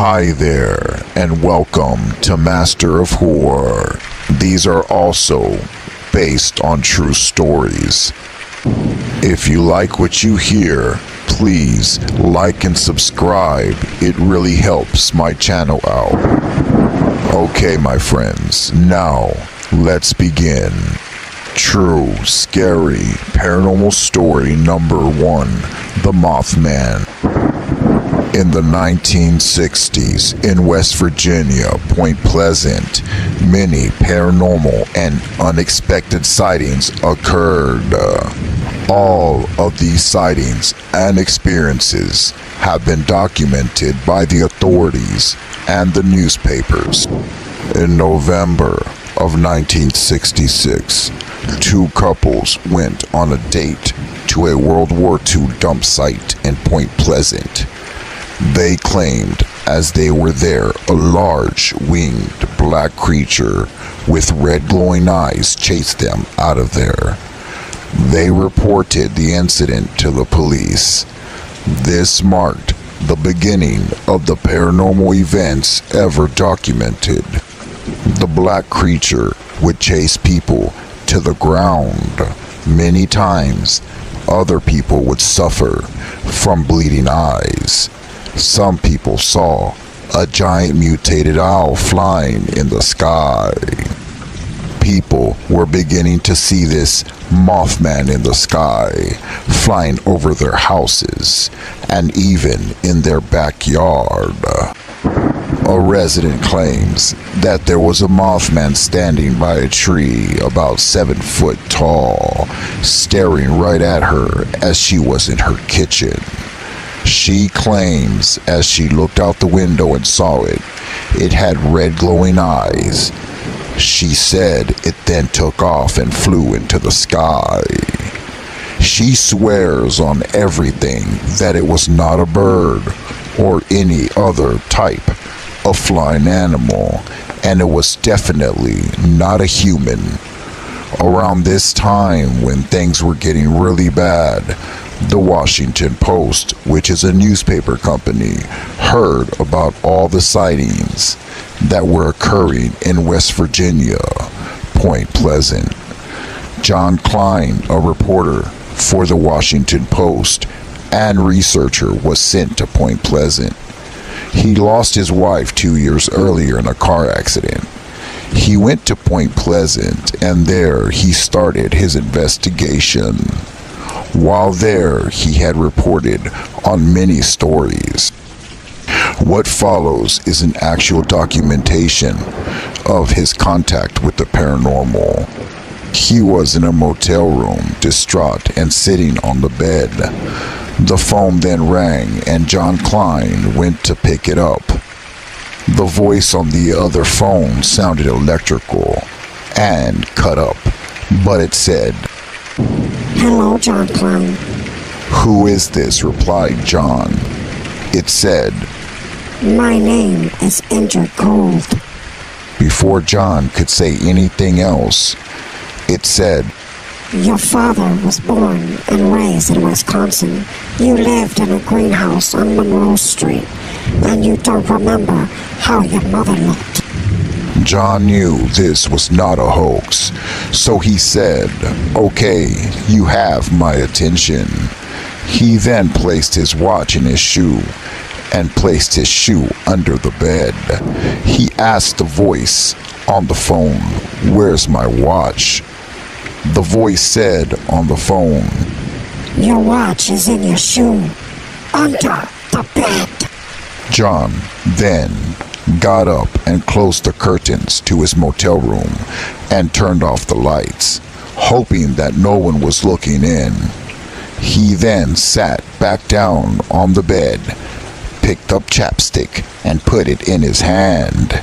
Hi there, and welcome to Master of Horror. These are also based on true stories. If you like what you hear, please like and subscribe. It really helps my channel out. Okay, my friends, now let's begin. True, scary, paranormal story number 1, The Mothman. In the 1960s, in West Virginia, Point Pleasant, many paranormal and unexpected sightings occurred. All of these sightings and experiences have been documented by the authorities and the newspapers. In November of 1966, two couples went on a date to a World War II dump site in Point Pleasant. They claimed as they were there, a large winged black creature with red glowing eyes chased them out of there. They reported the incident to the police. This marked the beginning of the paranormal events ever documented. The black creature would chase people to the ground. Many times, other people would suffer from bleeding eyes. Some people saw a giant mutated owl flying in the sky. People were beginning to see this Mothman in the sky, flying over their houses, and even in their backyard. A resident claims that there was a Mothman standing by a tree about 7 foot tall, staring right at her as she was in her kitchen. She claims as she looked out the window and saw it, it had red glowing eyes. She said it then took off and flew into the sky. She swears on everything that it was not a bird or any other type of flying animal, and it was definitely not a human. Around this time when things were getting really bad, the Washington Post, which is a newspaper company, heard about all the sightings that were occurring in West Virginia, Point Pleasant. John Klein, a reporter for the Washington Post and researcher, was sent to Point Pleasant. He lost his wife 2 years earlier in a car accident. He went to Point Pleasant, and there he started his investigation. While there, he had reported on many stories. What follows is an actual documentation of his contact with the paranormal. He was in a motel room, distraught and sitting on the bed. The phone then rang, and John Klein went to pick it up. The voice on the other phone sounded electrical and cut up, but it said, "Hello, John Klein." "Who is this?" replied John. It said, "My name is Andrew Gold." Before John could say anything else, it said, "Your father was born and raised in Wisconsin. You lived in a greenhouse on Monroe Street, and you don't remember how your mother looked." John knew this was not a hoax, so he said, "Okay, you have my attention." He then placed his watch in his shoe and placed his shoe under the bed. He asked the voice on the phone, "Where's my watch?" The voice said on the phone, "Your watch is in your shoe, under the bed." John then got up and closed the curtains to his motel room and turned off the lights, hoping that no one was looking in. He then sat back down on the bed, picked up chapstick and put it in his hand.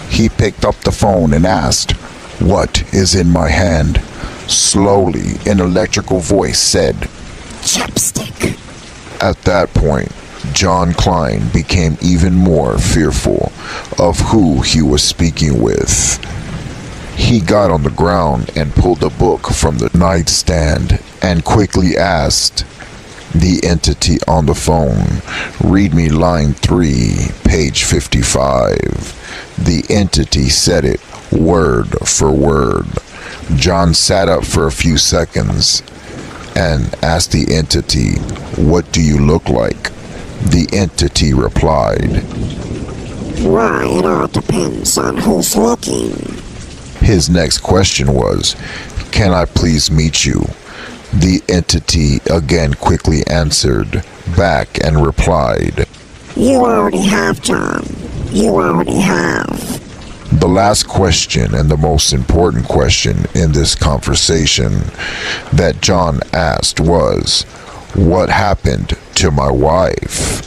He picked up the phone and asked, "What is in my hand?" Slowly, an electrical voice said, "Chapstick." At that point, John Klein became even more fearful of who he was speaking with. He got on the ground and pulled a book from the nightstand and quickly asked, The entity on the phone. Read me line 3, page 55. The entity said it word for word. John sat up for a few seconds and asked the entity, "What do you look like?" The entity replied, Why, it all depends on who's looking. His next question was, "Can I please meet you?" The entity again quickly answered back and replied, You already have, John. You already have. The last question and the most important question in this conversation that John asked was, "What happened to my wife?"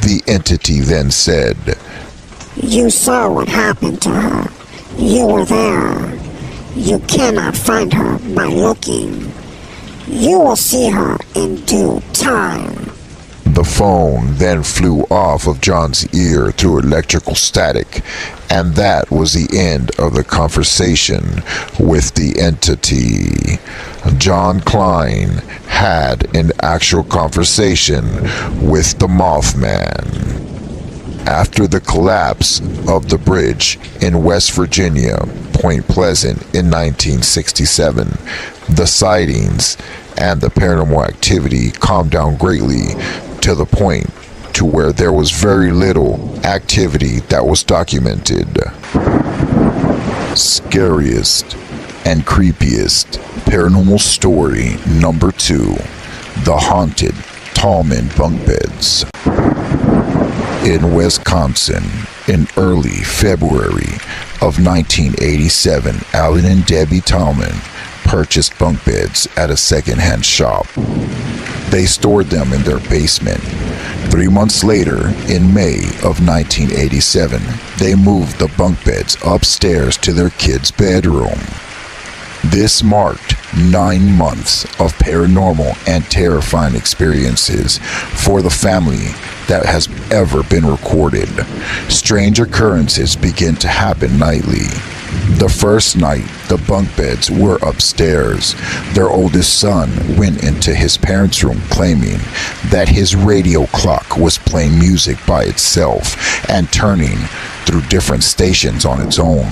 The entity then said, You saw what happened to her. You were there. You cannot find her by looking. You will see her in due time. The phone then flew off of John's ear through electrical static, and that was the end of the conversation with the entity. John Klein had an actual conversation with the Mothman. After the collapse of the bridge in West Virginia, Point Pleasant, in 1967, the sightings and the paranormal activity calmed down greatly to the point to where there was very little activity that was documented. Scariest and creepiest paranormal story number 2, the haunted Tallman bunk beds. In Wisconsin, in early February of 1987, Alan and Debbie Tallman purchased bunk beds at a second-hand shop. They stored them in their basement. 3 months later, in May of 1987, they moved the bunk beds upstairs to their kids' bedroom. This marked 9 months of paranormal and terrifying experiences for the family that has ever been recorded. Strange occurrences begin to happen nightly. The first night, the bunk beds were upstairs. Their oldest son went into his parents' room claiming that his radio clock was playing music by itself and turning through different stations on its own.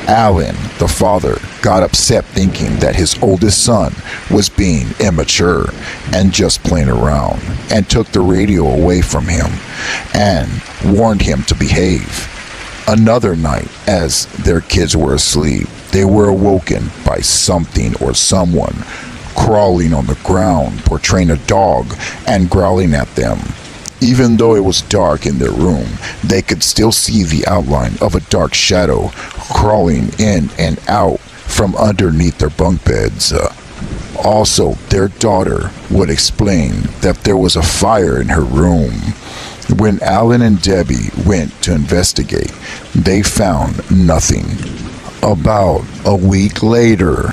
Alan, the father, got upset thinking that his oldest son was being immature and just playing around, and took the radio away from him and warned him to behave. Another night, as their kids were asleep, they were awoken by something or someone crawling on the ground, portraying a dog and growling at them. Even though it was dark in their room, they could still see the outline of a dark shadow crawling in and out from underneath their bunk beds. Also, their daughter would explain that there was a fire in her room. When Alan and Debbie went to investigate, they found nothing. About a week later,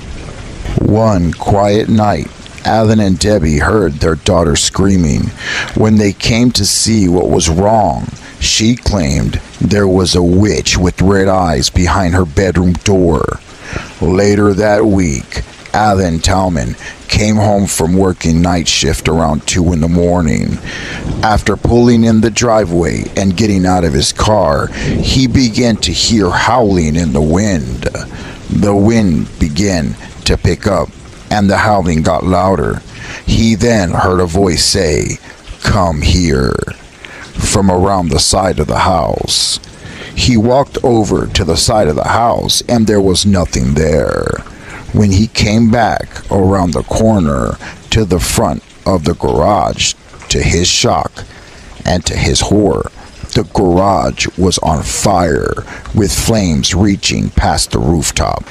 one quiet night, Alan and Debbie heard their daughter screaming. When they came to see what was wrong, she claimed there was a witch with red eyes behind her bedroom door. Later that week, Alan Tallman came home from working night shift around 2 in the morning. After pulling in the driveway and getting out of his car, he began to hear howling in the wind. The wind began to pick up and the howling got louder. He then heard a voice say, "Come here," from around the side of the house. He walked over to the side of the house and there was nothing there. When he came back around the corner to the front of the garage, to his shock and to his horror, the garage was on fire with flames reaching past the rooftop.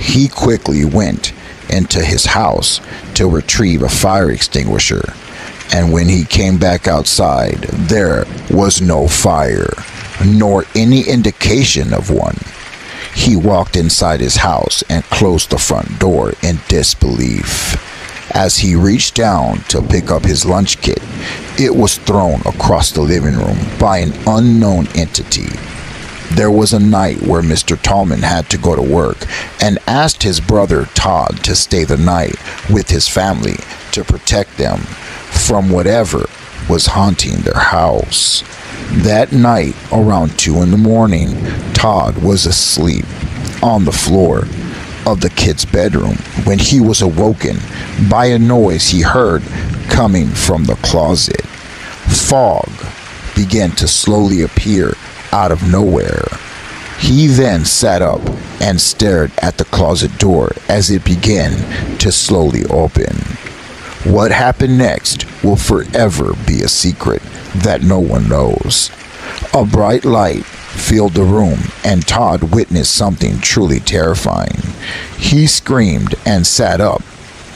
He quickly went into his house to retrieve a fire extinguisher, and when he came back outside, there was no fire, nor any indication of one. He walked inside his house and closed the front door in disbelief. As he reached down to pick up his lunch kit, it was thrown across the living room by an unknown entity. There was a night where Mr. Tallman had to go to work and asked his brother Todd to stay the night with his family to protect them from whatever was haunting their house. That night, around 2 in the morning, Todd was asleep on the floor of the kid's bedroom when he was awoken by a noise he heard coming from the closet. Fog began to slowly appear out of nowhere. He then sat up and stared at the closet door as it began to slowly open. What happened next will forever be a secret that no one knows. A bright light filled the room, and Todd witnessed something truly terrifying. He screamed and sat up,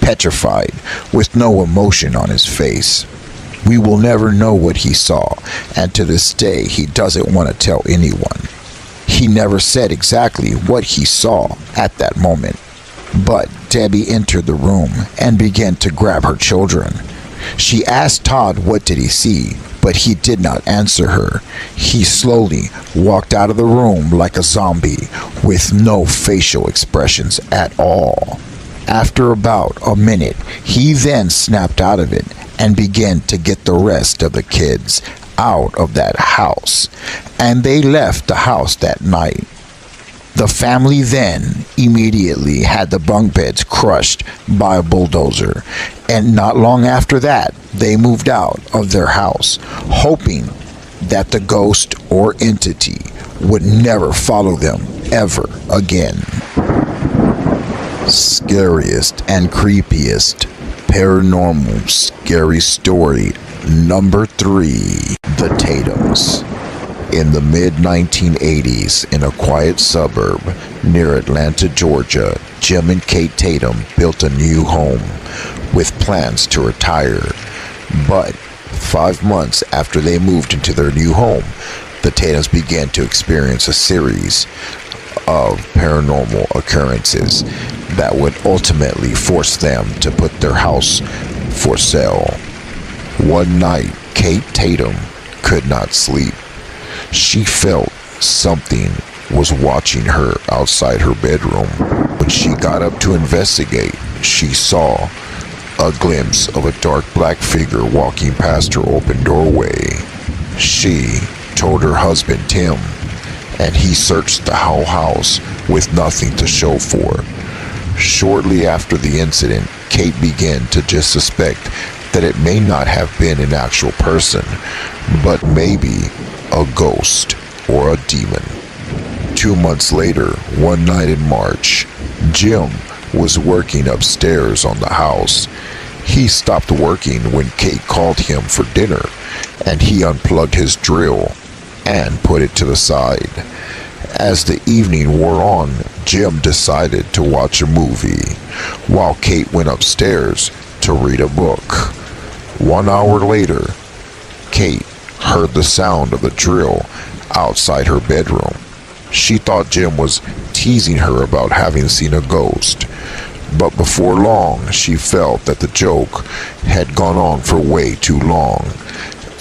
petrified, with no emotion on his face. We will never know what he saw, and to this day he doesn't want to tell anyone. He never said exactly what he saw at that moment. But Debbie entered the room and began to grab her children. She asked Todd what did he see, but he did not answer her. He slowly walked out of the room like a zombie with no facial expressions at all. After about a minute, he then snapped out of it and began to get the rest of the kids out of that house, and they left the house that night. The family then immediately had the bunk beds crushed by a bulldozer, and not long after that, they moved out of their house, hoping that the ghost or entity would never follow them ever again. Scariest and creepiest paranormal scary story number 3, the Tatums. In the mid-1980s, in a quiet suburb near Atlanta, Georgia, Jim and Kate Tatum built a new home with plans to retire. But 5 months after they moved into their new home, the Tatums began to experience a series of paranormal occurrences that would ultimately force them to put their house for sale. One night, Kate Tatum could not sleep. She felt something was watching her outside her bedroom. When she got up to investigate, she saw a glimpse of a dark black figure walking past her open doorway. She told her husband Tim, and he searched the whole house with nothing to show for. Shortly after the incident, Kate began to just suspect that it may not have been an actual person, but maybe a ghost or a demon. 2 months later, one night in March, Jim was working upstairs on the house. He stopped working when Kate called him for dinner, and he unplugged his drill and put it to the side. As the evening wore on, Jim decided to watch a movie, while Kate went upstairs to read a book. 1 hour later, Kate heard the sound of the drill outside her bedroom. She thought Jim was teasing her about having seen a ghost, but before long she felt that the joke had gone on for way too long,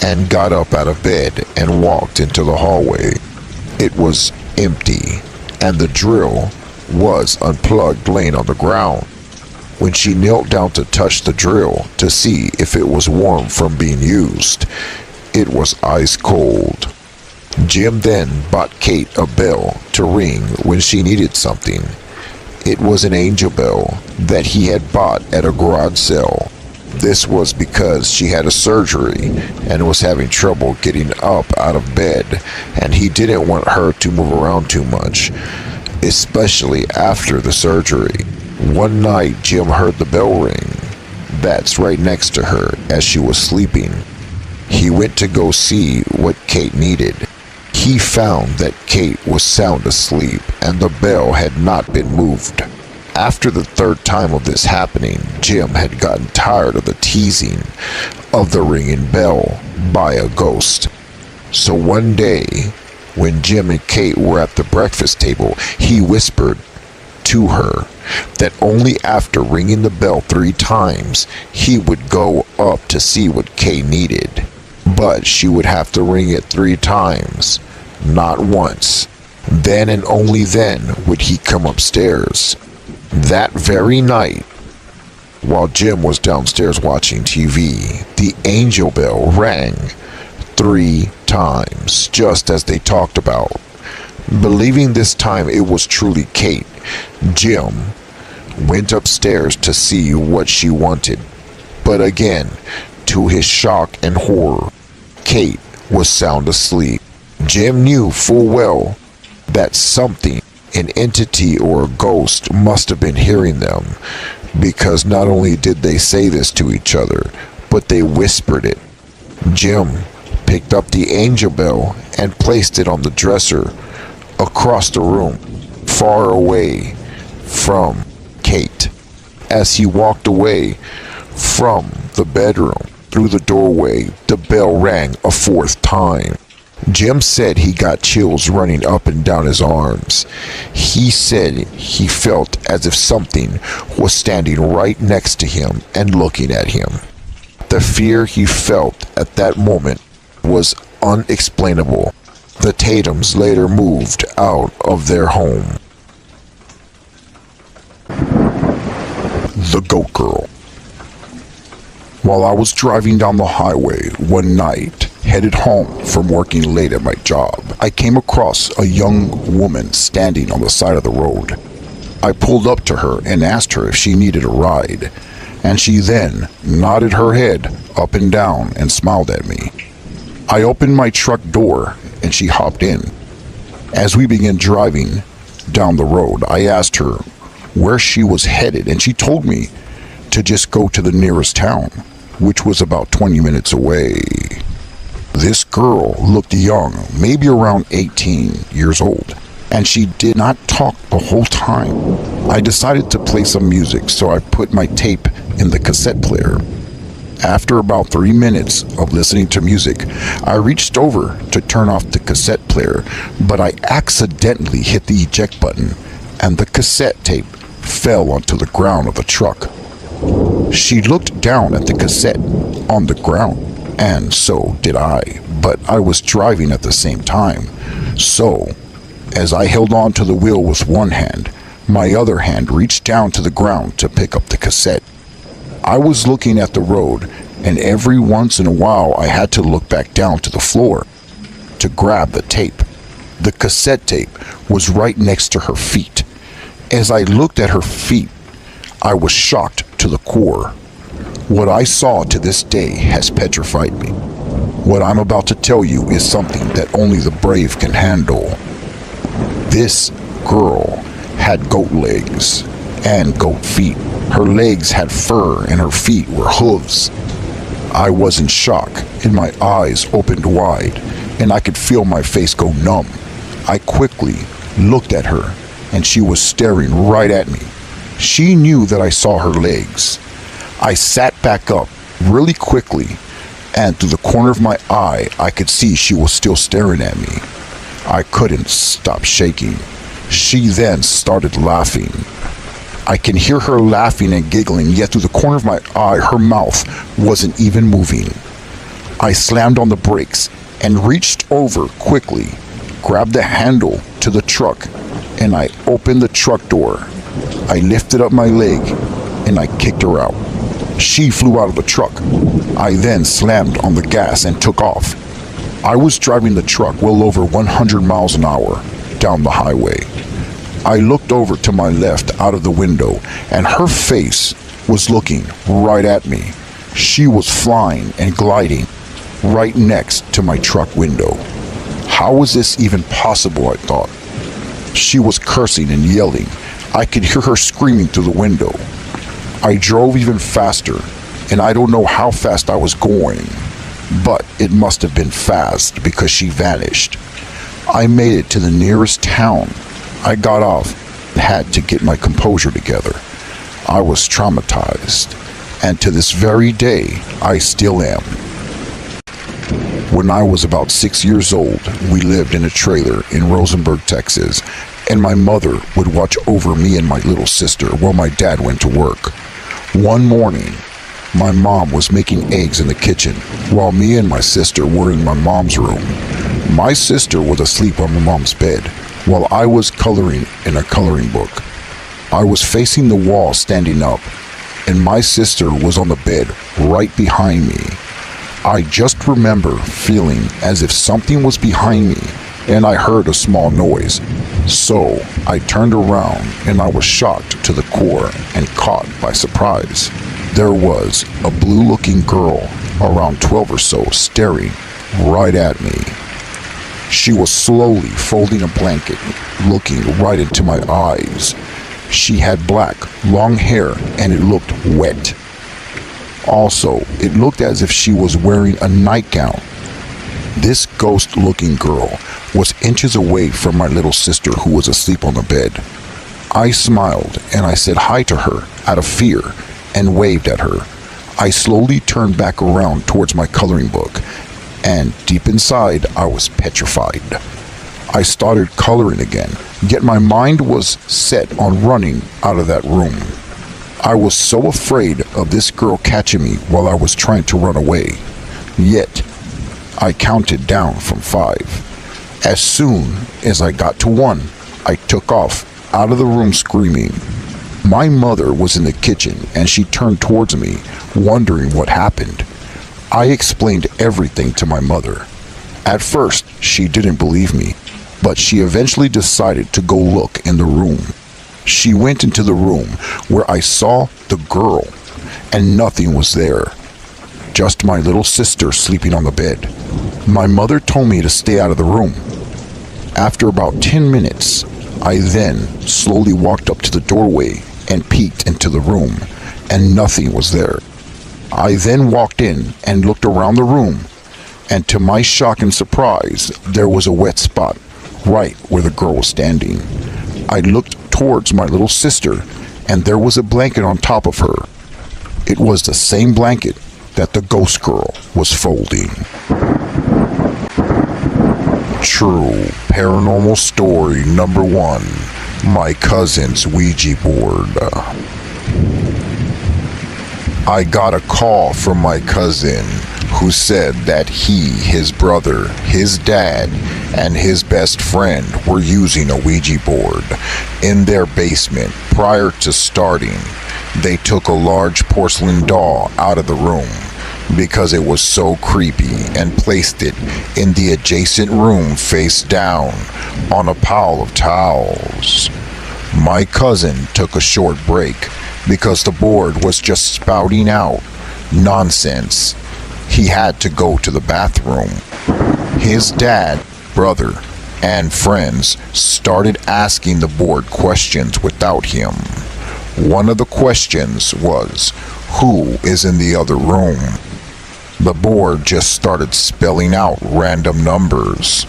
and got up out of bed and walked into the hallway. It was empty, and the drill was unplugged, laying on the ground. When she knelt down to touch the drill to see if it was warm from being used, it was ice cold. Jim then bought Kate a bell to ring when she needed something. It was an angel bell that he had bought at a garage sale. This was because she had a surgery and was having trouble getting up out of bed, and he didn't want her to move around too much, especially after the surgery. One night, Jim heard the bell ring. That's right next to her as she was sleeping. He went to go see what Kate needed. He found that Kate was sound asleep and the bell had not been moved. After the third time of this happening, Jim had gotten tired of the teasing of the ringing bell by a ghost. So one day, when Jim and Kate were at the breakfast table, he whispered to her that only after ringing the bell 3 times, he would go up to see what Kate needed. But she would have to ring it 3 times, not once. Then and only then would he come upstairs. That very night, While Jim was downstairs watching TV, the angel bell rang 3 times, just as they talked about. Believing this time it was truly Kate, Jim went upstairs to see what she wanted. But again, to his shock and horror, Kate was sound asleep. Jim knew full well that something, an entity or a ghost, must have been hearing them, because not only did they say this to each other, but they whispered it. Jim picked up the angel bell and placed it on the dresser across the room, far away from Kate. As he walked away from the bedroom, through the doorway, the bell rang a 4th time. Jim said he got chills running up and down his arms. He said he felt as if something was standing right next to him and looking at him. The fear he felt at that moment was unexplainable. The Tatums later moved out of their home. The Goat Girl. While I was driving down the highway one night, headed home from working late at my job, I came across a young woman standing on the side of the road. I pulled up to her and asked her if she needed a ride, and she then nodded her head up and down and smiled at me. I opened my truck door and she hopped in. As we began driving down the road, I asked her where she was headed, and she told me to just go to the nearest town, which was about 20 minutes away. This girl looked young, maybe around 18 years old, and she did not talk the whole time. I decided to play some music, so I put my tape in the cassette player. After about 3 minutes of listening to music, I reached over to turn off the cassette player, but I accidentally hit the eject button, and the cassette tape fell onto the ground of the truck. She looked down at the cassette on the ground, and so did I, but I was driving at the same time. So, as I held on to the wheel with one hand, my other hand reached down to the ground to pick up the cassette. I was looking at the road, and every once in a while I had to look back down to the floor to grab the tape. The cassette tape was right next to her feet. As I looked at her feet, I was shocked to the core. What I saw to this day has petrified me. What I'm about to tell you is something that only the brave can handle. This girl had goat legs and goat feet. Her legs had fur and her feet were hooves. I was in shock and my eyes opened wide and I could feel my face go numb. I quickly looked at her and she was staring right at me. She knew that I saw her legs. I sat back up really quickly, and through the corner of my eye, I could see she was still staring at me. I couldn't stop shaking. She then started laughing. I can hear her laughing and giggling, yet through the corner of my eye, her mouth wasn't even moving. I slammed on the brakes and reached over quickly, grabbed the handle to the truck, and I opened the truck door. I lifted up my leg and I kicked her out. She flew out of the truck. I then slammed on the gas and took off. I was driving the truck well over 100 miles an hour down the highway. I looked over to my left out of the window and her face was looking right at me. She was flying and gliding right next to my truck window. How was this even possible, I thought. She was cursing and yelling. I could hear her screaming through the window. I drove even faster, and I don't know how fast I was going, but it must have been fast because she vanished. I made it to the nearest town. I got off and had to get my composure together. I was traumatized, and to this very day, I still am. When I was about 6 years old, we lived in a trailer in Rosenberg, Texas, and my mother would watch over me and my little sister while my dad went to work. One morning, my mom was making eggs in the kitchen while me and my sister were in my mom's room. My sister was asleep on my mom's bed while I was coloring in a coloring book. I was facing the wall standing up, and my sister was on the bed right behind me. I just remember feeling as if something was behind me, and I heard a small noise. So I turned around and I was shocked to the core and caught by surprise. There was a blue-looking girl around 12 or so staring right at me. She was slowly folding a blanket, looking right into my eyes. She had black, long hair and it looked wet. Also, it looked as if she was wearing a nightgown. This ghost-looking girl was inches away from my little sister who was asleep on the bed. I smiled and I said hi to her out of fear and waved at her. I slowly turned back around towards my coloring book, and deep inside I was petrified. I started coloring again, yet my mind was set on running out of that room. I was so afraid of this girl catching me while I was trying to run away. Yet, I counted down from 5. As soon as I got to 1, I took off out of the room screaming. My mother was in the kitchen and she turned towards me, wondering what happened. I explained everything to my mother. At first, she didn't believe me, but she eventually decided to go look in the room. She went into the room where I saw the girl, and nothing was there. Just my little sister sleeping on the bed. My mother told me to stay out of the room. After about 10 minutes, I then slowly walked up to the doorway and peeked into the room, and nothing was there. I then walked in and looked around the room, and to my shock and surprise, there was a wet spot right where the girl was standing. I looked towards my little sister, and there was a blanket on top of her. It was the same blanket that the ghost girl was folding. True paranormal story number 1. My cousin's Ouija board. I got a call from my cousin who said that he, his brother, his dad, and his best friend were using a Ouija board in their basement. Prior to starting, they took a large porcelain doll out of the room because it was so creepy and placed it in the adjacent room face down on a pile of towels. My cousin took a short break because the board was just spouting out nonsense. He had to go to the bathroom. His dad, brother, and friends started asking the board questions without him. One of the questions was, "Who is in the other room?" The board just started spelling out random numbers.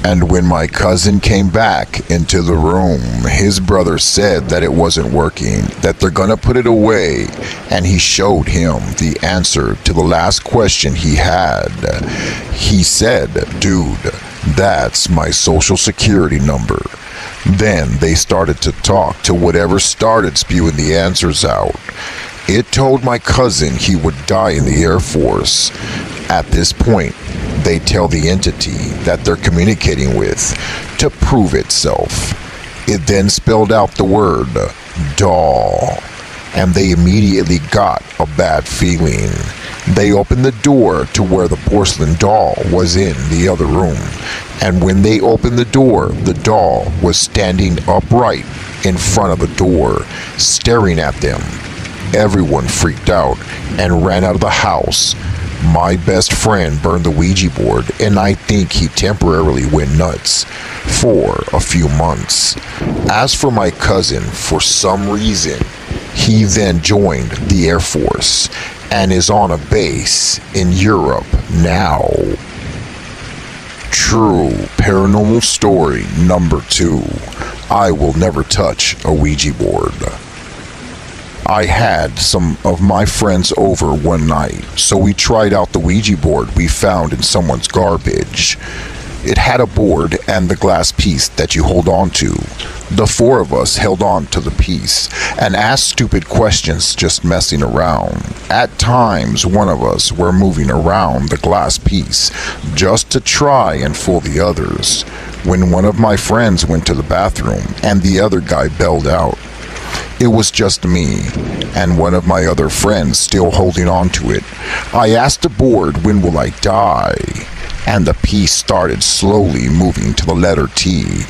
And when my cousin came back into the room, his brother said that it wasn't working, that they're gonna put it away, and he showed him the answer to the last question he had. He said, "Dude, that's my social security number." Then they started to talk to whatever started spewing the answers out. It told my cousin he would die in the Air Force. At this point, they tell the entity that they're communicating with to prove itself. It then spelled out the word doll, and they immediately got a bad feeling. They opened the door to where the porcelain doll was in the other room, and when they opened the door, the doll was standing upright in front of the door, staring at them. Everyone freaked out and ran out of the house. My best friend burned the Ouija board, and I think he temporarily went nuts for a few months. As for my cousin, for some reason, he then joined the Air Force and is on a base in Europe now. True paranormal story number 2. I will never touch a Ouija board. I had some of my friends over one night, so we tried out the Ouija board we found in someone's garbage. It had a board and the glass piece that you hold on to. The 4 of us held on to the piece and asked stupid questions, just messing around. At times, one of us were moving around the glass piece just to try and fool the others. When one of my friends went to the bathroom and the other guy bailed out, It was just me and one of my other friends still holding on to it. I asked the board, when will I die? And the piece started slowly moving to the letter T.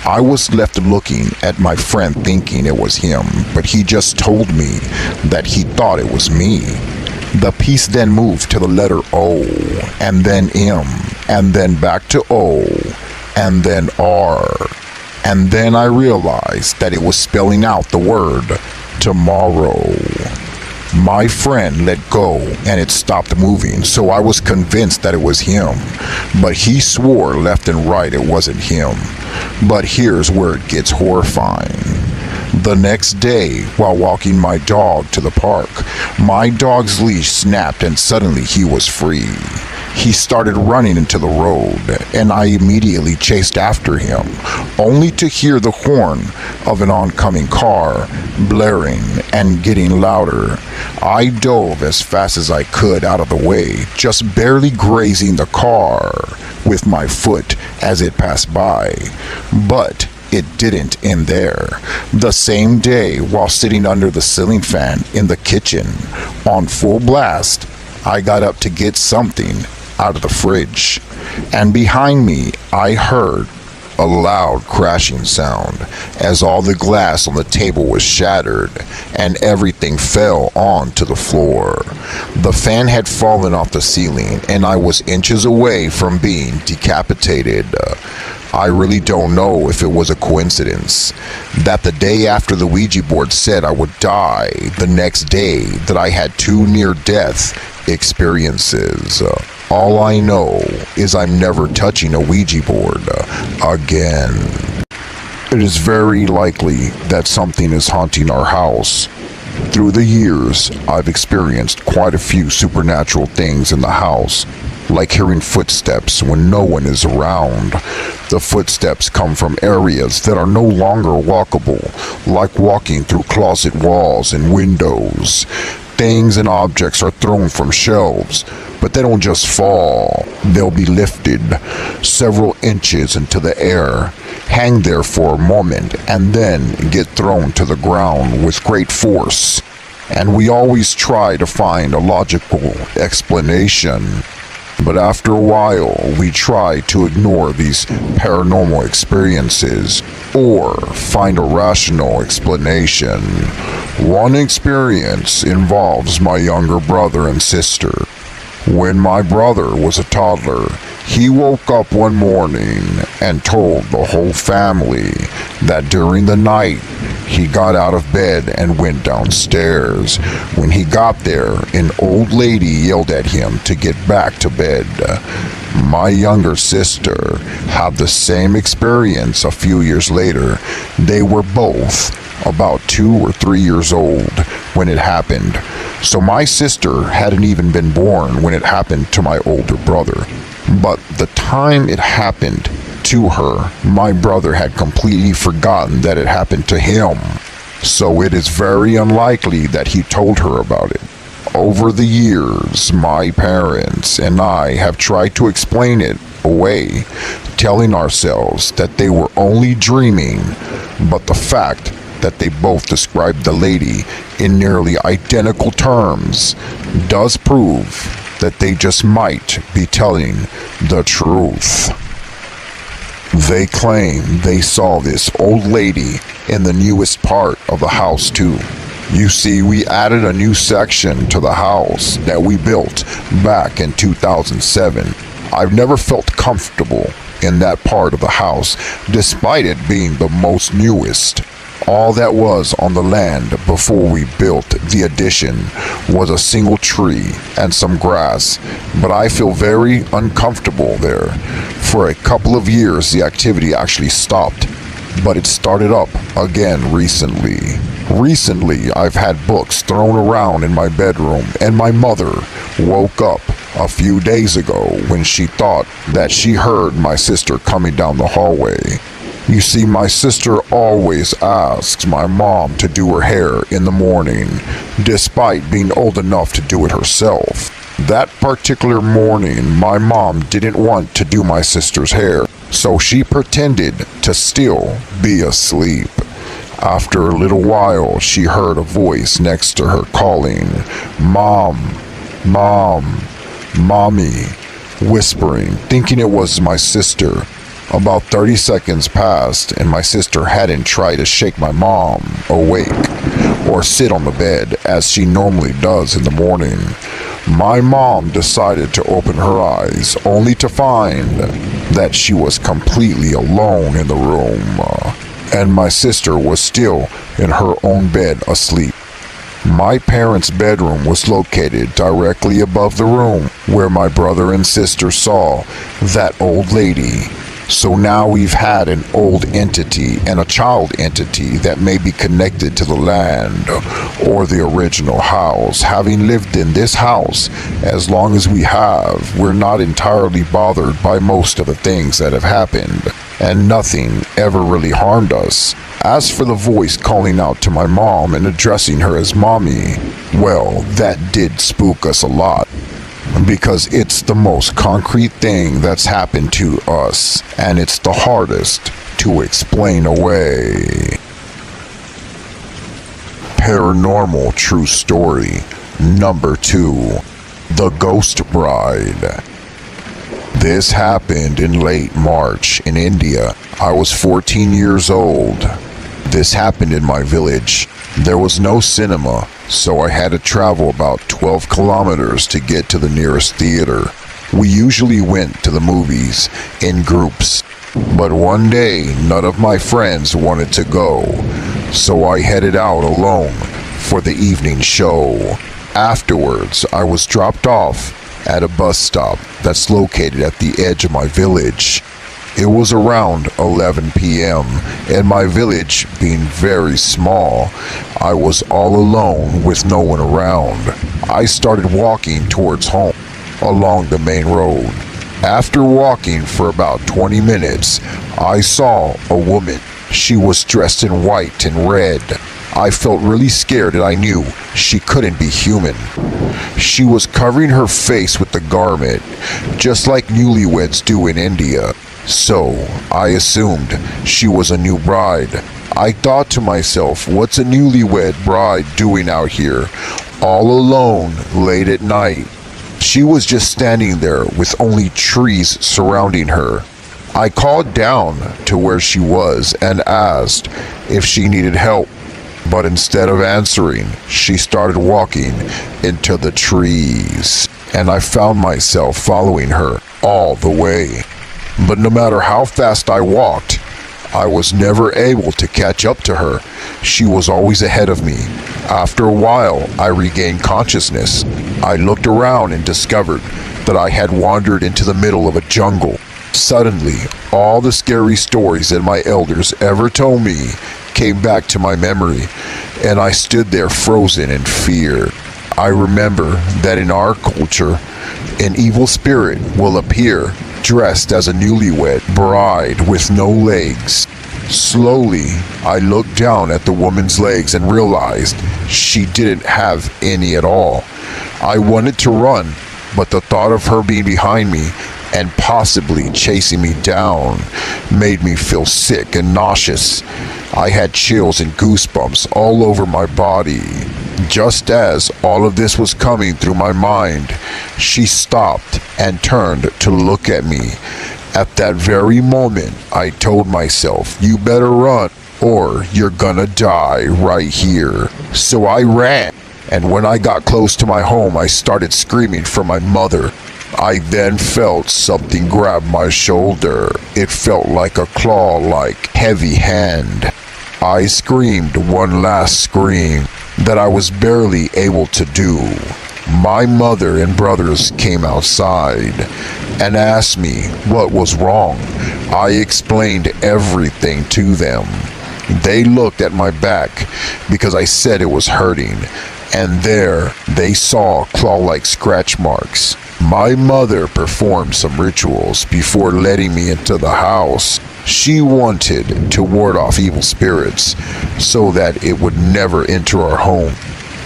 I was left looking at my friend thinking it was him, but he just told me that he thought it was me. The piece then moved to the letter O, and then M, and then back to O, and then R. And then I realized that it was spelling out the word tomorrow. My friend let go and it stopped moving, so I was convinced that it was him. But he swore left and right it wasn't him. But here's where it gets horrifying. The next day, while walking my dog to the park, my dog's leash snapped and suddenly he was free. He started running into the road, and I immediately chased after him, only to hear the horn of an oncoming car blaring and getting louder. I dove as fast as I could out of the way, just barely grazing the car with my foot as it passed by. But it didn't end there. The same day, while sitting under the ceiling fan in the kitchen on full blast, I got up to get something out of the fridge, and behind me I heard a loud crashing sound as all the glass on the table was shattered and everything fell onto the floor. The fan had fallen off the ceiling and I was inches away from being decapitated. I really don't know if it was a coincidence that the day after the Ouija board said I would die, the next day that I had 2 near-death experiences. All I know is I'm never touching a Ouija board again. It is very likely that something is haunting our house. Through the years, I've experienced quite a few supernatural things in the house, like hearing footsteps when no one is around. The footsteps come from areas that are no longer walkable, like walking through closet walls and windows. Things and objects are thrown from shelves, but they don't just fall. They'll be lifted several inches into the air, hang there for a moment, and then get thrown to the ground with great force. And we always try to find a logical explanation. But after a while, we try to ignore these paranormal experiences or find a rational explanation. One experience involves my younger brother and sister. When my brother was a toddler, he woke up one morning and told the whole family that during the night he got out of bed and went downstairs. When he got there, an old lady yelled at him to get back to bed. My younger sister had the same experience a few years later. They were both about 2 or 3 years old when it happened. So my sister hadn't even been born when it happened to my older brother. But the time it happened to her, my brother had completely forgotten that it happened to him. So it is very unlikely that he told her about it. Over the years, my parents and I have tried to explain it away, telling ourselves that they were only dreaming, but the fact that they both described the lady in nearly identical terms does prove that they just might be telling the truth. They claim they saw this old lady in the newest part of the house too. You see, we added a new section to the house that we built back in 2007. I've never felt comfortable in that part of the house, despite it being the most newest. All that was on the land before we built the addition was a single tree and some grass, but I feel very uncomfortable there. For a couple of years, the activity actually stopped, but it started up again recently. Recently, I've had books thrown around in my bedroom, and my mother woke up a few days ago when she thought that she heard my sister coming down the hallway. You see, my sister always asks my mom to do her hair in the morning, despite being old enough to do it herself. That particular morning, my mom didn't want to do my sister's hair, so she pretended to still be asleep. After a little while, she heard a voice next to her calling, "Mom, Mom, Mommy," whispering, thinking it was my sister. About 30 seconds passed, and my sister hadn't tried to shake my mom awake or sit on the bed as she normally does in the morning. My mom decided to open her eyes, only to find that she was completely alone in the room, and my sister was still in her own bed asleep. My parents' bedroom was located directly above the room where my brother and sister saw that old lady. So now we've had an old entity and a child entity that may be connected to the land or the original house. Having lived in this house as long as we have, we're not entirely bothered by most of the things that have happened, and nothing ever really harmed us. As for the voice calling out to my mom and addressing her as Mommy, well, that did spook us a lot, because it's the most concrete thing that's happened to us, and it's the hardest to explain away. Paranormal True Story number 2, The Ghost Bride. This happened in late March in India. I was 14 years old. This happened in my village. There was no cinema, so I had to travel about 12 kilometers to get to the nearest theater. We usually went to the movies in groups, but one day none of my friends wanted to go, so I headed out alone for the evening show. Afterwards, I was dropped off at a bus stop that's located at the edge of my village. It was around 11 p.m., and my village being very small, I was all alone with no one around. I started walking towards home along the main road. After walking for about 20 minutes, I saw a woman. She was dressed in white and red. I felt really scared, and I knew she couldn't be human. She was covering her face with the garment, just like newlyweds do in India. So, I assumed she was a new bride. I thought to myself, what's a newlywed bride doing out here, all alone, late at night? She was just standing there with only trees surrounding her. I called down to where she was and asked if she needed help, but instead of answering, she started walking into the trees, and I found myself following her all the way. But no matter how fast I walked, I was never able to catch up to her. She was always ahead of me. After a while, I regained consciousness. I looked around and discovered that I had wandered into the middle of a jungle. Suddenly, all the scary stories that my elders ever told me came back to my memory, and I stood there frozen in fear. I remember that in our culture, an evil spirit will appear dressed as a newlywed bride with no legs. Slowly, I looked down at the woman's legs and realized she didn't have any at all. I wanted to run, but the thought of her being behind me and possibly chasing me down made me feel sick and nauseous. I had chills and goosebumps all over my body. Just as all of this was coming through my mind, she stopped and turned to look at me. At that very moment, I told myself, you better run or you're gonna die right here. So I ran, and when I got close to my home, I started screaming for my mother. I then felt something grab my shoulder. It felt like a claw-like heavy hand. I screamed one last scream that I was barely able to do. My mother and brothers came outside and asked me what was wrong. I explained everything to them. They looked at my back because I said it was hurting, and there they saw claw-like scratch marks. My mother performed some rituals before letting me into the house. She wanted to ward off evil spirits so that it would never enter our home.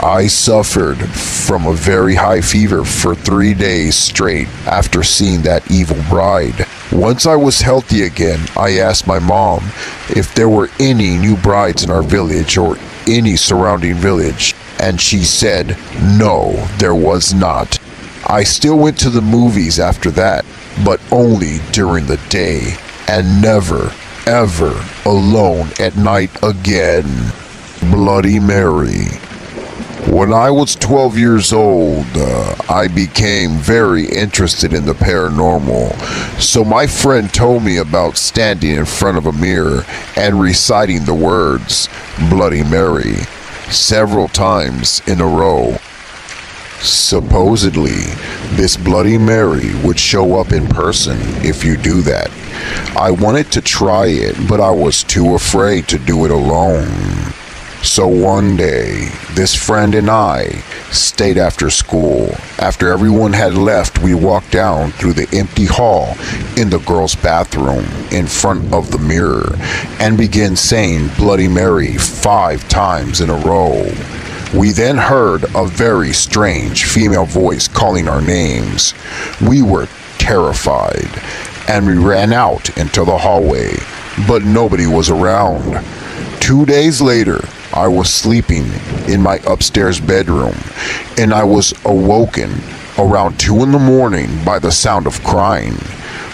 I suffered from a very high fever for 3 days straight after seeing that evil bride. Once I was healthy again, I asked my mom if there were any new brides in our village or any surrounding village, and she said no, there was not. I still went to the movies after that, but only during the day, and never, ever alone at night again. Bloody Mary. When I was 12 years old, I became very interested in the paranormal. So my friend told me about standing in front of a mirror and reciting the words Bloody Mary several times in a row. Supposedly, this Bloody Mary would show up in person if you do that. I wanted to try it, but I was too afraid to do it alone. So one day, this friend and I stayed after school. After everyone had left, we walked down through the empty hall in the girls' bathroom in front of the mirror and began saying Bloody Mary 5 times in a row. We then heard a very strange female voice calling our names. We were terrified and we ran out into the hallway, but nobody was around. 2 days later, I was sleeping in my upstairs bedroom and I was awoken around 2 in the morning by the sound of crying.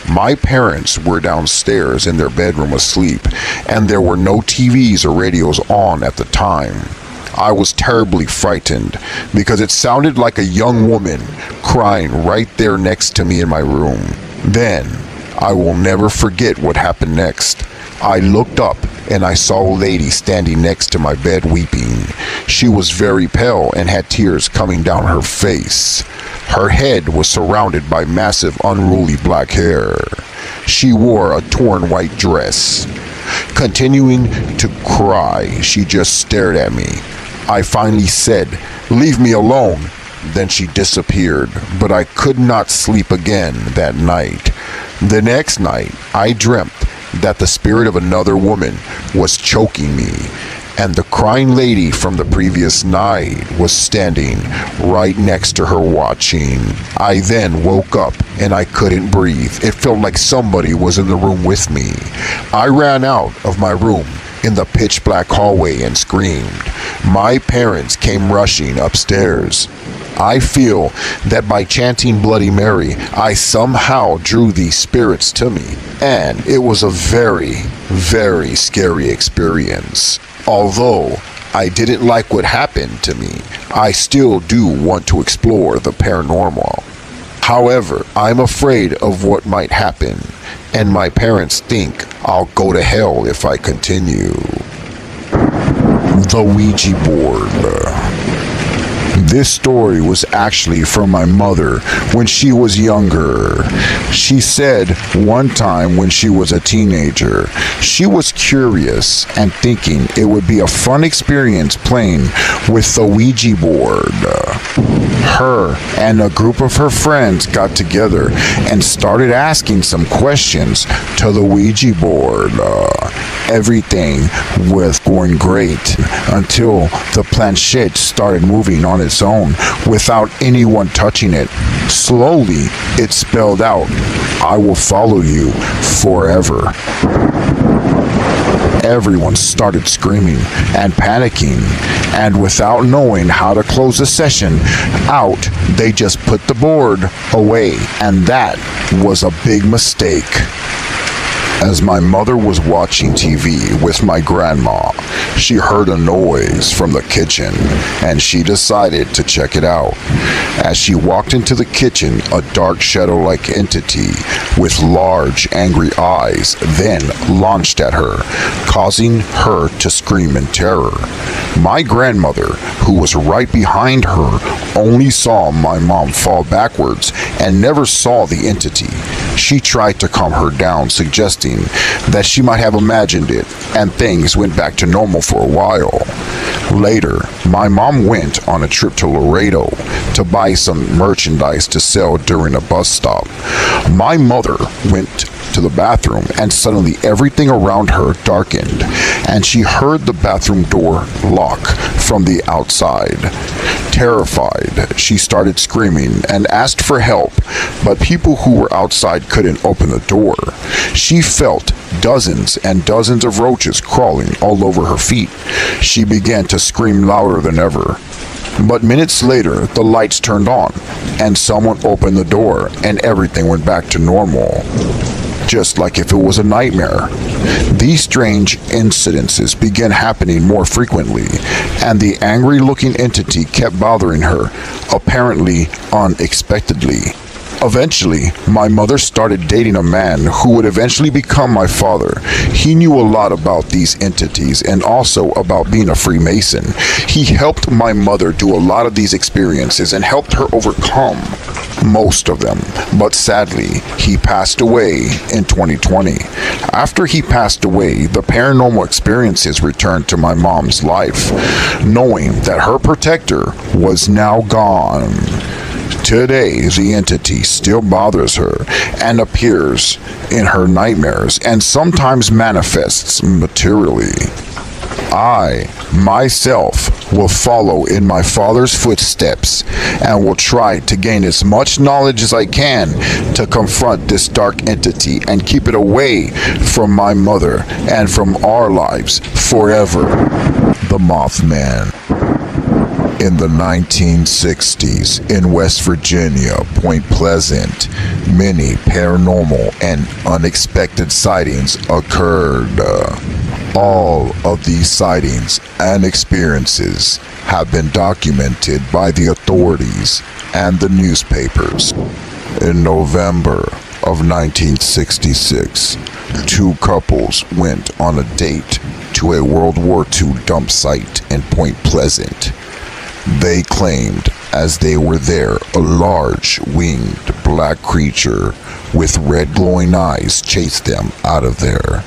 My parents were downstairs in their bedroom asleep and there were no TVs or radios on at the time. I was terribly frightened because it sounded like a young woman crying right there next to me in my room. Then, I will never forget what happened next. I looked up and I saw a lady standing next to my bed weeping. She was very pale and had tears coming down her face. Her head was surrounded by massive unruly black hair. She wore a torn white dress. Continuing to cry, she just stared at me. I finally said, "Leave me alone." Then she disappeared, but I could not sleep again that night. The next night, I dreamt that the spirit of another woman was choking me, and the crying lady from the previous night was standing right next to her watching. I then woke up and I couldn't breathe. It felt like somebody was in the room with me. I ran out of my room in the pitch black hallway and screamed. My parents came rushing upstairs. I feel that by chanting Bloody Mary, I somehow drew these spirits to me, and it was a very, very scary experience. Although I didn't like what happened to me, I still do want to explore the paranormal. However, I'm afraid of what might happen, and my parents think I'll go to hell if I continue. The Ouija board. This story was actually from my mother when she was younger. She said one time when she was a teenager, she was curious and thinking it would be a fun experience playing with the Ouija board. Her and a group of her friends got together and started asking some questions to the Ouija board. Everything was going great until the planchette started moving on its own without anyone touching it. Slowly, it spelled out, "I will follow you forever." Everyone started screaming and panicking, and without knowing how to close the session out, they just put the board away, and that was a big mistake. As my mother was watching TV with my grandma, she heard a noise from the kitchen and she decided to check it out. As she walked into the kitchen, a dark shadow-like entity with large, angry eyes then launched at her, causing her to scream in terror. My grandmother, who was right behind her, only saw my mom fall backwards and never saw the entity. She tried to calm her down, suggesting that she might have imagined it, and things went back to normal for a while. Later, my mom went on a trip to Laredo to buy some merchandise to sell during a bus stop. My mother went to the bathroom and suddenly everything around her darkened and she heard the bathroom door lock from the outside. Terrified, she started screaming and asked for help, but people who were outside couldn't open the door. She felt dozens and dozens of roaches crawling all over her feet. She began to scream louder than ever. But minutes later, the lights turned on, and someone opened the door, and everything went back to normal. Just like if it was a nightmare. These strange incidences began happening more frequently, and the angry-looking entity kept bothering her, apparently unexpectedly. Eventually, my mother started dating a man who would eventually become my father. He knew a lot about these entities and also about being a Freemason. He helped my mother do a lot of these experiences and helped her overcome most of them. But sadly, he passed away in 2020. After he passed away, the paranormal experiences returned to my mom's life, knowing that her protector was now gone. Today, the entity still bothers her and appears in her nightmares and sometimes manifests materially. I, myself, will follow in my father's footsteps and will try to gain as much knowledge as I can to confront this dark entity and keep it away from my mother and from our lives forever. The Mothman. In the 1960s, in West Virginia, Point Pleasant, many paranormal and unexpected sightings occurred. All of these sightings and experiences have been documented by the authorities and the newspapers. In November of 1966, two couples went on a date to a World War II dump site in Point Pleasant. They claimed as they were there, a large winged black creature with red glowing eyes chased them out of there.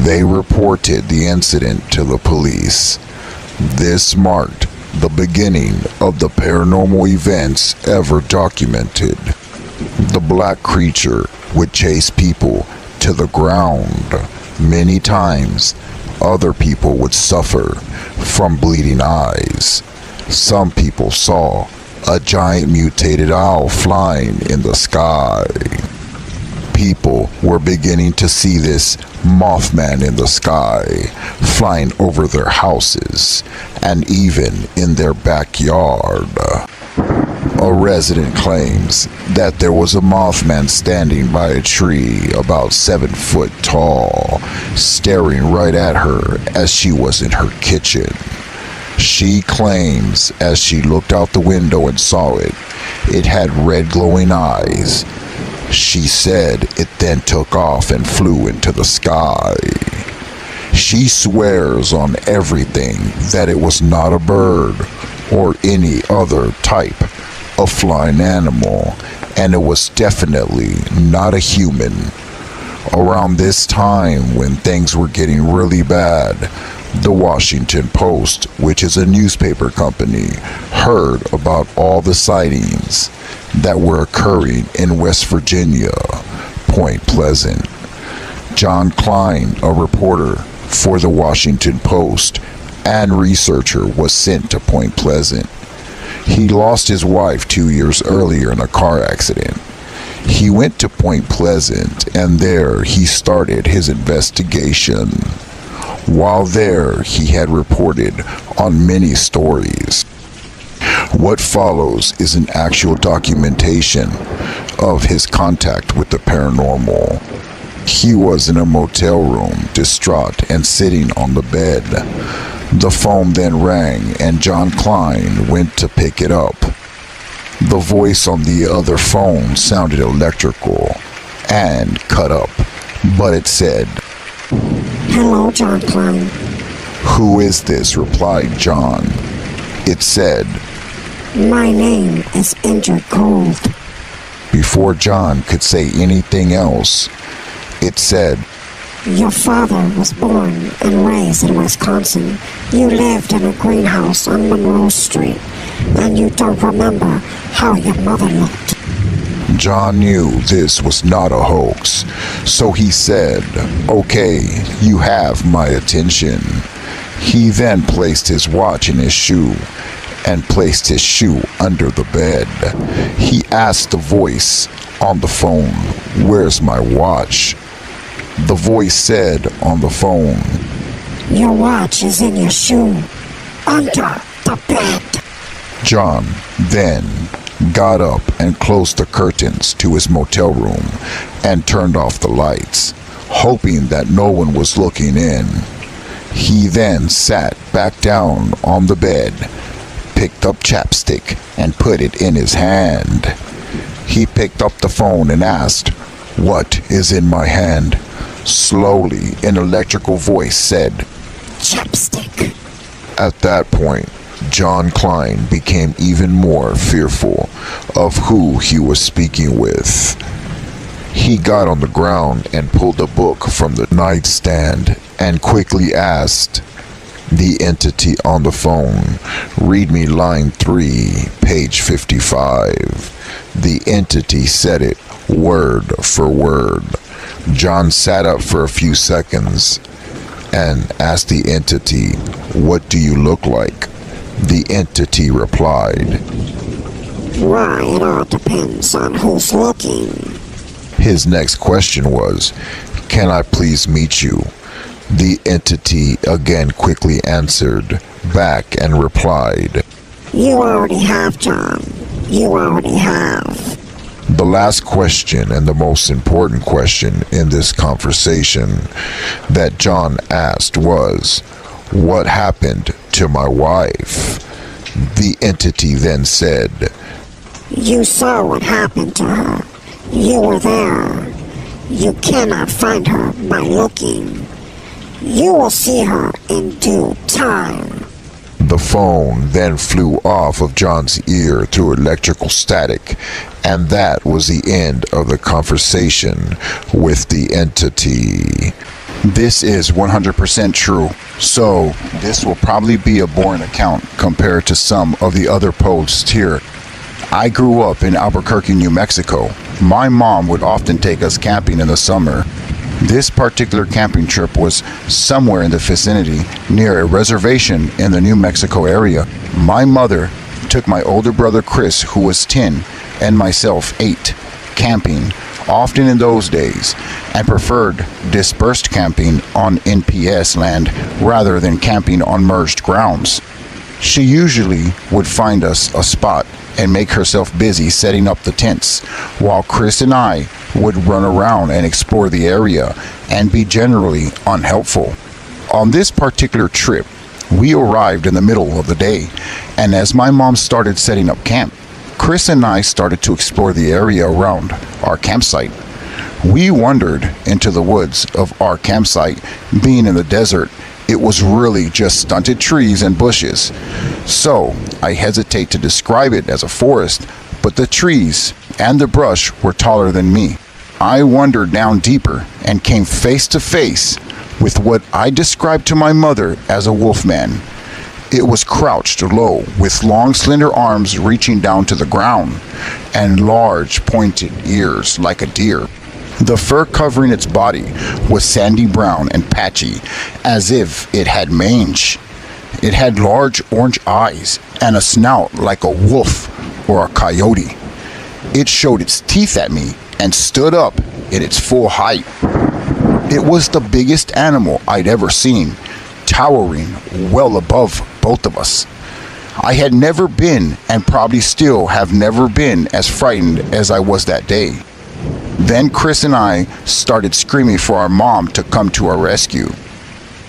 They reported the incident to the police. This marked the beginning of the paranormal events ever documented. The black creature would chase people to the ground. Many times, other people would suffer from bleeding eyes. Some people saw a giant mutated owl flying in the sky. People were beginning to see this Mothman in the sky, flying over their houses, and even in their backyard. A resident claims that there was a Mothman standing by a tree about 7 foot tall, staring right at her as she was in her kitchen. She claims as she looked out the window and saw it, it had red glowing eyes. She said it then took off and flew into the sky. She swears on everything that it was not a bird or any other type of flying animal, and it was definitely not a human. Around this time when things were getting really bad, the Washington Post, which is a newspaper company, heard about all the sightings that were occurring in West Virginia, Point Pleasant. John Klein, a reporter for the Washington Post and researcher, was sent to Point Pleasant. He lost his wife 2 years earlier in a car accident. He went to Point Pleasant, and there he started his investigation. While there, he had reported on many stories. What follows is an actual documentation of his contact with the paranormal. He was in a motel room, distraught and sitting on the bed. The phone then rang, and John Klein went to pick it up. The voice on the other phone sounded electrical and cut up, but it said, "Hello, John Klein." "Who is this?" replied John. It said, "My name is Injured Gold." Before John could say anything else, it said, "Your father was born and raised in Wisconsin. You lived in a greenhouse on Monroe Street, and you don't remember how your mother looked." John knew this was not a hoax, so he said, "Okay, you have my attention." He then placed his watch in his shoe and placed his shoe under the bed. He asked the voice on the phone, "Where's my watch?" The voice said on the phone, "Your watch is in your shoe, under the bed." John then got up and closed the curtains to his motel room and turned off the lights, hoping that no one was looking in. He then sat back down on the bed, picked up chapstick and put it in his hand. He picked up the phone and asked, "What is in my hand?" Slowly, an electrical voice said, "Chapstick." At that point, John Klein became even more fearful of who he was speaking with. He got on the ground and pulled a book from the nightstand and quickly asked the entity on the phone, "Read me line 3, page 55. The entity said it word for word. John sat up for a few seconds and asked the entity, "What do you look like?" The entity replied, "Why, it all depends on who's looking." His next question was, "Can I please meet you?" The entity again quickly answered back and replied, "You already have, John. You already have." The last question and the most important question in this conversation that John asked was, "What happened to my wife?" The entity then said, "You saw what happened to her. You were there. You cannot find her by looking. You will see her in due time." The phone then flew off of John's ear through electrical static, and that was the end of the conversation with the entity. This is 100% true, so this will probably be a boring account compared to some of the other posts here. I grew up in Albuquerque, New Mexico. My mom would often take us camping in the summer. This particular camping trip was somewhere in the vicinity near a reservation in the New Mexico area. My mother took my older brother Chris, who was 10, and myself, 8, camping, often in those days, and preferred dispersed camping on NPS land rather than camping on merged grounds. She usually would find us a spot and make herself busy setting up the tents, while Chris and I would run around and explore the area and be generally unhelpful. On this particular trip, we arrived in the middle of the day, and as my mom started setting up camp, Chris and I started to explore the area around our campsite. We wandered into the woods of our campsite. Being in the desert, it was really just stunted trees and bushes. So I hesitate to describe it as a forest, but the trees and the brush were taller than me. I wandered down deeper and came face to face with what I described to my mother as a wolfman. It was crouched low with long slender arms reaching down to the ground and large pointed ears like a deer. The fur covering its body was sandy brown and patchy, as if it had mange. It had large orange eyes and a snout like a wolf or a coyote. It showed its teeth at me and stood up in its full height. It was the biggest animal I'd ever seen, towering well above both of us. I had never been, and probably still have never been, as frightened as I was that day. Then Chris and I started screaming for our mom to come to our rescue.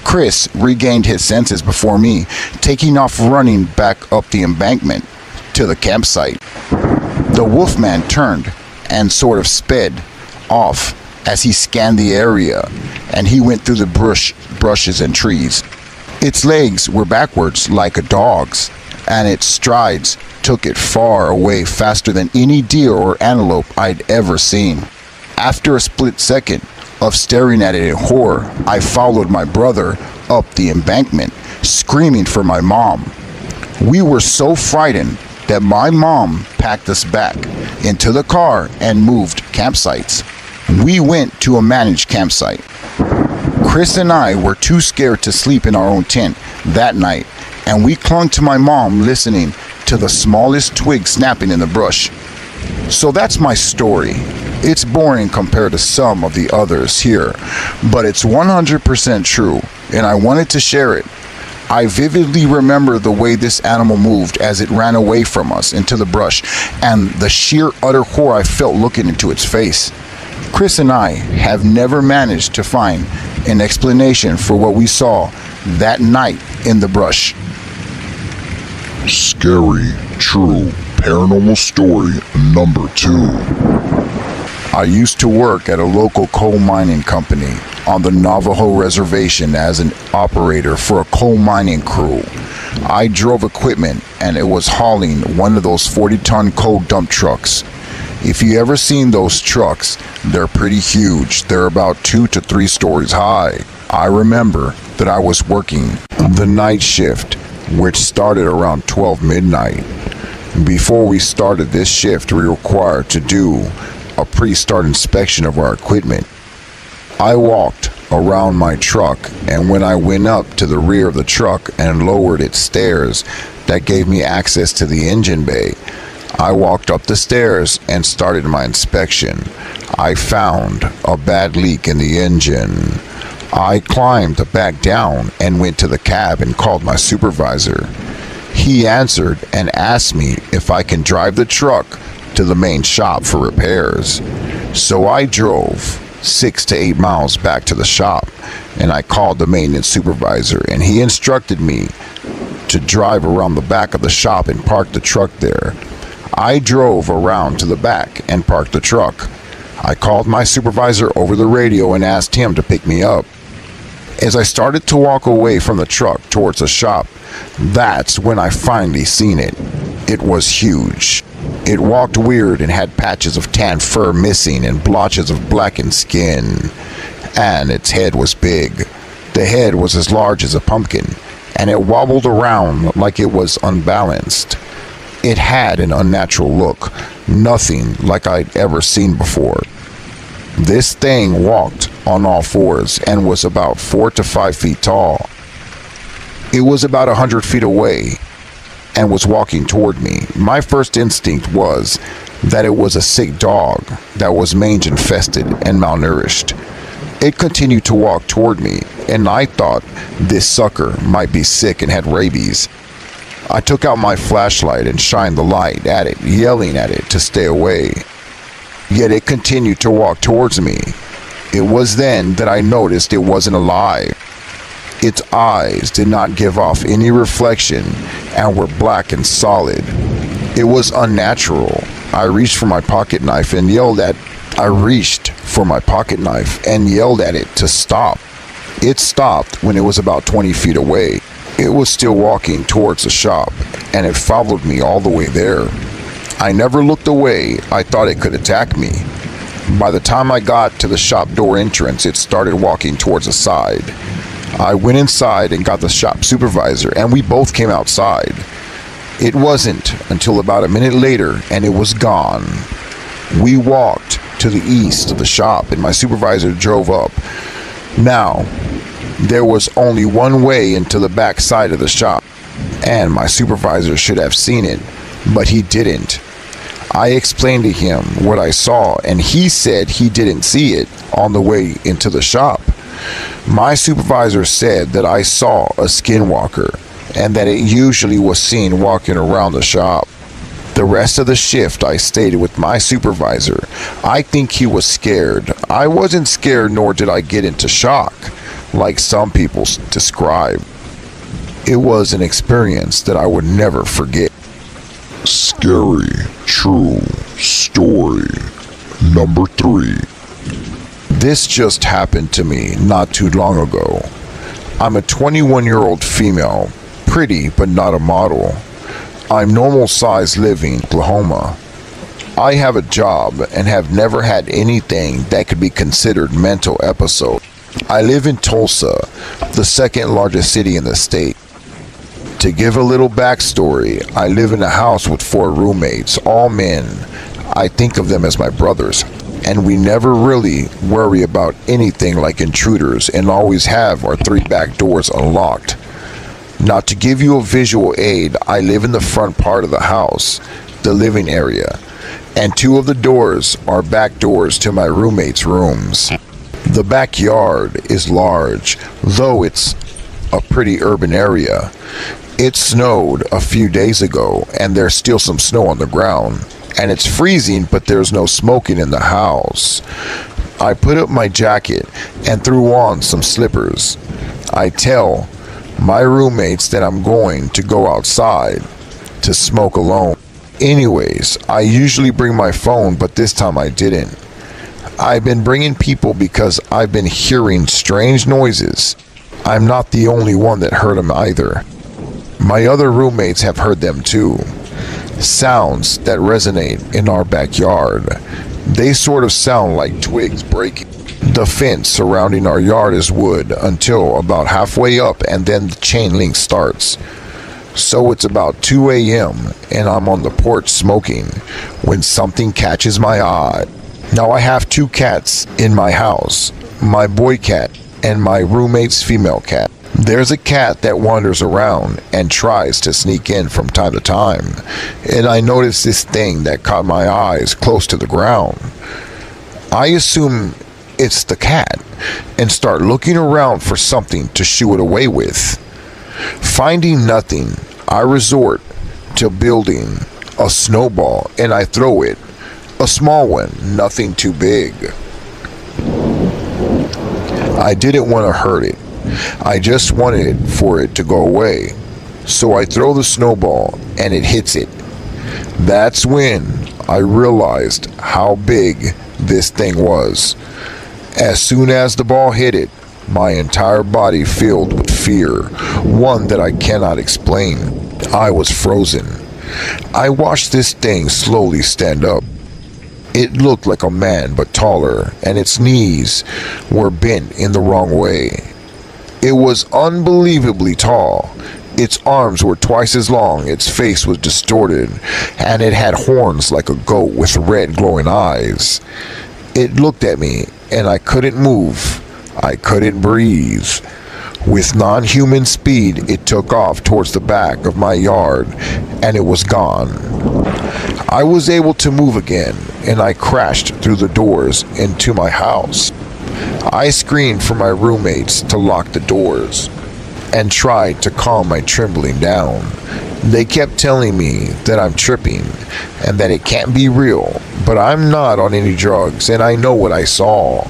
Chris regained his senses before me, taking off running back up the embankment to the campsite. The wolfman turned and sort of sped off as he scanned the area, and he went through the brushes and trees. Its legs were backwards like a dog's, and its strides took it far away faster than any deer or antelope I'd ever seen. After a split second of staring at it in horror, I followed my brother up the embankment, screaming for my mom. We were so frightened that my mom packed us back into the car and moved campsites. We went to a managed campsite. Chris and I were too scared to sleep in our own tent that night, and we clung to my mom, listening to the smallest twig snapping in the brush. So that's my story. It's boring compared to some of the others here, but it's 100% true, and I wanted to share it. I vividly remember the way this animal moved as it ran away from us into the brush, and the sheer utter horror I felt looking into its face. Chris and I have never managed to find an explanation for what we saw that night in the brush. Scary, true, paranormal story number 2. I used to work at a local coal mining company on the Navajo reservation as an operator for a coal mining crew. I drove equipment, and it was hauling one of those 40-ton coal dump trucks. If you ever seen those trucks, they're pretty huge. They're about 2 to 3 stories high. I remember that I was working the night shift, which started around 12 midnight. Before we started this shift, we were required to do a pre-start inspection of our equipment. I walked around my truck, and when I went up to the rear of the truck and lowered its stairs that gave me access to the engine bay, I walked up the stairs and started my inspection. I found a bad leak in the engine. I climbed back down and went to the cab and called my supervisor. He answered and asked me if I can drive the truck to the main shop for repairs. So I drove 6 to 8 miles back to the shop, and I called the maintenance supervisor, and he instructed me to drive around the back of the shop and park the truck there. I drove around to the back and parked the truck. I called my supervisor over the radio and asked him to pick me up. As I started to walk away from the truck towards the shop, that's when I finally seen it. It was huge. It walked weird and had patches of tan fur missing and blotches of blackened skin. And its head was big. The head was as large as a pumpkin, and it wobbled around like it was unbalanced. It had an unnatural look, nothing like I'd ever seen before. This thing walked on all fours and was about 4 to 5 feet tall. It was about 100 feet away and was walking toward me. My first instinct was that it was a sick dog that was mange infested and malnourished. It continued to walk toward me, and I thought this sucker might be sick and had rabies. I took out my flashlight and shined the light at it, yelling at it to stay away. Yet it continued to walk towards me. It was then that I noticed it wasn't alive. Its eyes did not give off any reflection and were black and solid. It was unnatural. I reached for my pocket knife and yelled at it to stop. It stopped when it was about 20 feet away. It was still walking towards the shop, and it followed me all the way there. I never looked away. I thought it could attack me. By the time I got to the shop door entrance, it started walking towards the side. I went inside and got the shop supervisor, and we both came outside. It wasn't until about a minute later, and it was gone. We walked to the east of the shop, and my supervisor drove up. Now, there was only one way into the back side of the shop, and my supervisor should have seen it, but he didn't. I explained to him what I saw, and he said he didn't see it on the way into the shop. My supervisor said that I saw a skinwalker, and that it usually was seen walking around the shop. The rest of the shift I stayed with my supervisor. I think he was scared. I wasn't scared, nor did I get into shock, like some people describe. It was an experience that I would never forget. Scary, true story number 3. This just happened to me not too long ago. I'm a 21-year-old female, pretty but not a model. I'm normal size living in Oklahoma. I have a job and have never had anything that could be considered mental episode. I live in Tulsa, the second largest city in the state. To give a little backstory, I live in a house with 4 roommates, all men. I think of them as my brothers, and we never really worry about anything like intruders and always have our 3 back doors unlocked. Now, to give you a visual aid, I live in the front part of the house, the living area, and two of the doors are back doors to my roommate's rooms. The backyard is large, though it's a pretty urban area. It snowed a few days ago, and there's still some snow on the ground, and it's freezing, but there's no smoking in the house. I put up my jacket and threw on some slippers. I tell my roommates that I'm going to go outside to smoke alone. Anyways, I usually bring my phone, but this time I didn't. I've been bringing people because I've been hearing strange noises. I'm not the only one that heard them either. My other roommates have heard them too. Sounds that resonate in our backyard. They sort of sound like twigs breaking. The fence surrounding our yard is wood until about halfway up, and then the chain link starts. So it's about 2 a.m. and I'm on the porch smoking when something catches my eye. Now, I have two cats in my house, my boy cat and my roommate's female cat. There's a cat that wanders around and tries to sneak in from time to time, and I noticed this thing that caught my eyes close to the ground. I assume it's the cat and start looking around for something to shoo it away with. Finding nothing, I resort to building a snowball and I throw it. A small one, nothing too big. I didn't want to hurt it. I just wanted for it to go away. So I throw the snowball and it hits it. That's when I realized how big this thing was. As soon as the ball hit it, my entire body filled with fear, one that I cannot explain. I was frozen. I watched this thing slowly stand up. It looked like a man, but taller, and its knees were bent in the wrong way. It was unbelievably tall. Its arms were twice as long, its face was distorted, and it had horns like a goat with red glowing eyes. It looked at me, and I couldn't move. I couldn't breathe. With non-human speed, it took off towards the back of my yard, and it was gone. I was able to move again, and I crashed through the doors into my house. I screamed for my roommates to lock the doors and tried to calm my trembling down. They kept telling me that I'm tripping and that it can't be real, but I'm not on any drugs and I know what I saw.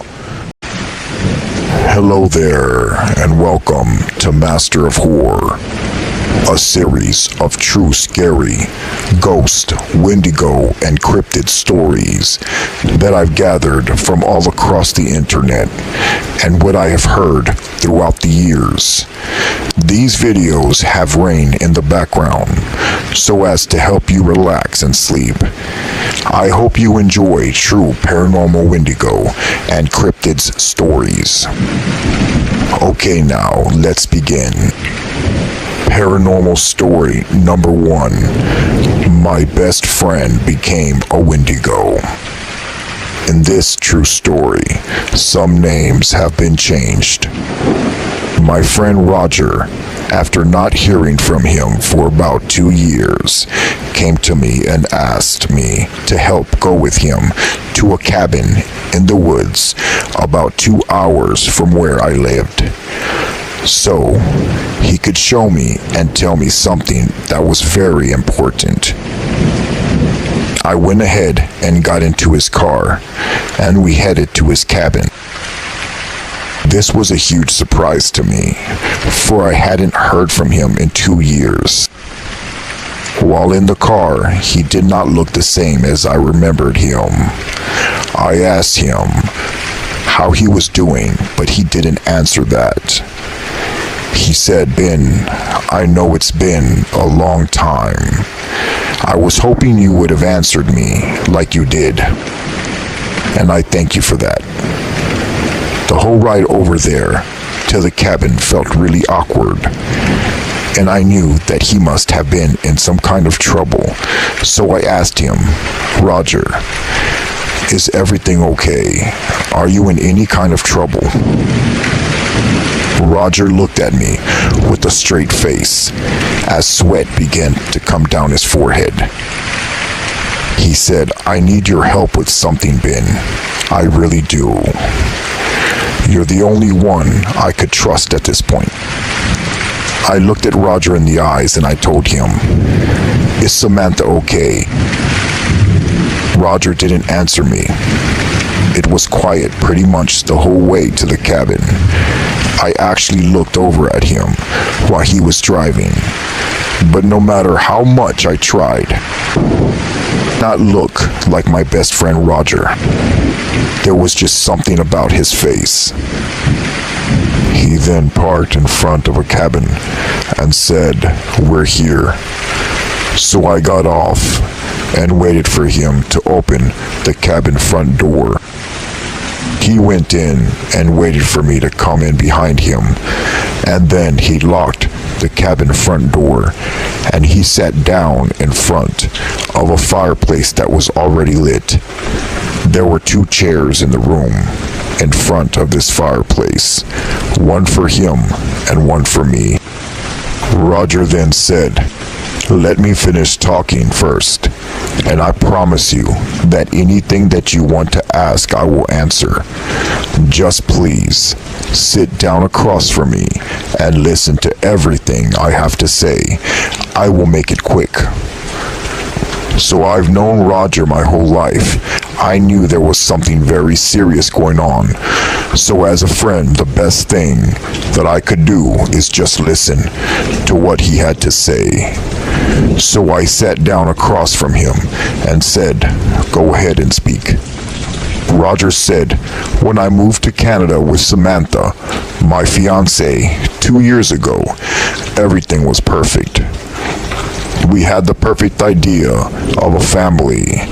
Hello there, and welcome to Master of Horror, a series of true scary, ghost, wendigo, and cryptid stories that I've gathered from all across the internet and what I have heard throughout the years. These videos have rain in the background so as to help you relax and sleep. I hope you enjoy true paranormal wendigo and cryptids stories. Okay, now let's begin. Paranormal story number 1. My best friend became a wendigo. In this true story, some names have been changed. My friend Roger, after not hearing from him for about 2 years, came to me and asked me to help go with him to a cabin in the woods about 2 hours from where I lived, so he could show me and tell me something that was very important. I went ahead and got into his car, and we headed to his cabin. This was a huge surprise to me, for I hadn't heard from him in 2 years. While in the car, he did not look the same as I remembered him. I asked him how he was doing, but he didn't answer that. He said, "Ben, I know it's been a long time. I was hoping you would have answered me like you did, and I thank you for that." The whole ride over there to the cabin felt really awkward, and I knew that he must have been in some kind of trouble, so I asked him, "Roger, is everything okay? Are you in any kind of trouble?" Roger looked at me with a straight face as sweat began to come down his forehead. He said, "I need your help with something, Ben. I really do. You're the only one I could trust at this point." I looked at Roger in the eyes and I told him, "Is Samantha okay?" Roger didn't answer me. It was quiet pretty much the whole way to the cabin. I actually looked over at him while he was driving, but no matter how much I tried, not look like my best friend Roger. There was just something about his face. He then parked in front of a cabin and said, "We're here." So I got off and waited for him to open the cabin front door. He went in and waited for me to come in behind him, and then he locked the cabin front door and he sat down in front of a fireplace that was already lit. There were 2 chairs in the room in front of this fireplace, one for him and one for me. Roger then said, "Let me finish talking first, and I promise you that anything that you want to ask I will answer. Just please sit down across from me and listen to everything I have to say. I will make it quick." So I've known Roger my whole life. I knew there was something very serious going on. So as a friend, the best thing that I could do is just listen to what he had to say. So I sat down across from him and said, "Go ahead and speak." Roger said, "When I moved to Canada with Samantha, my fiancée, 2 years ago, everything was perfect. We had the perfect idea of a family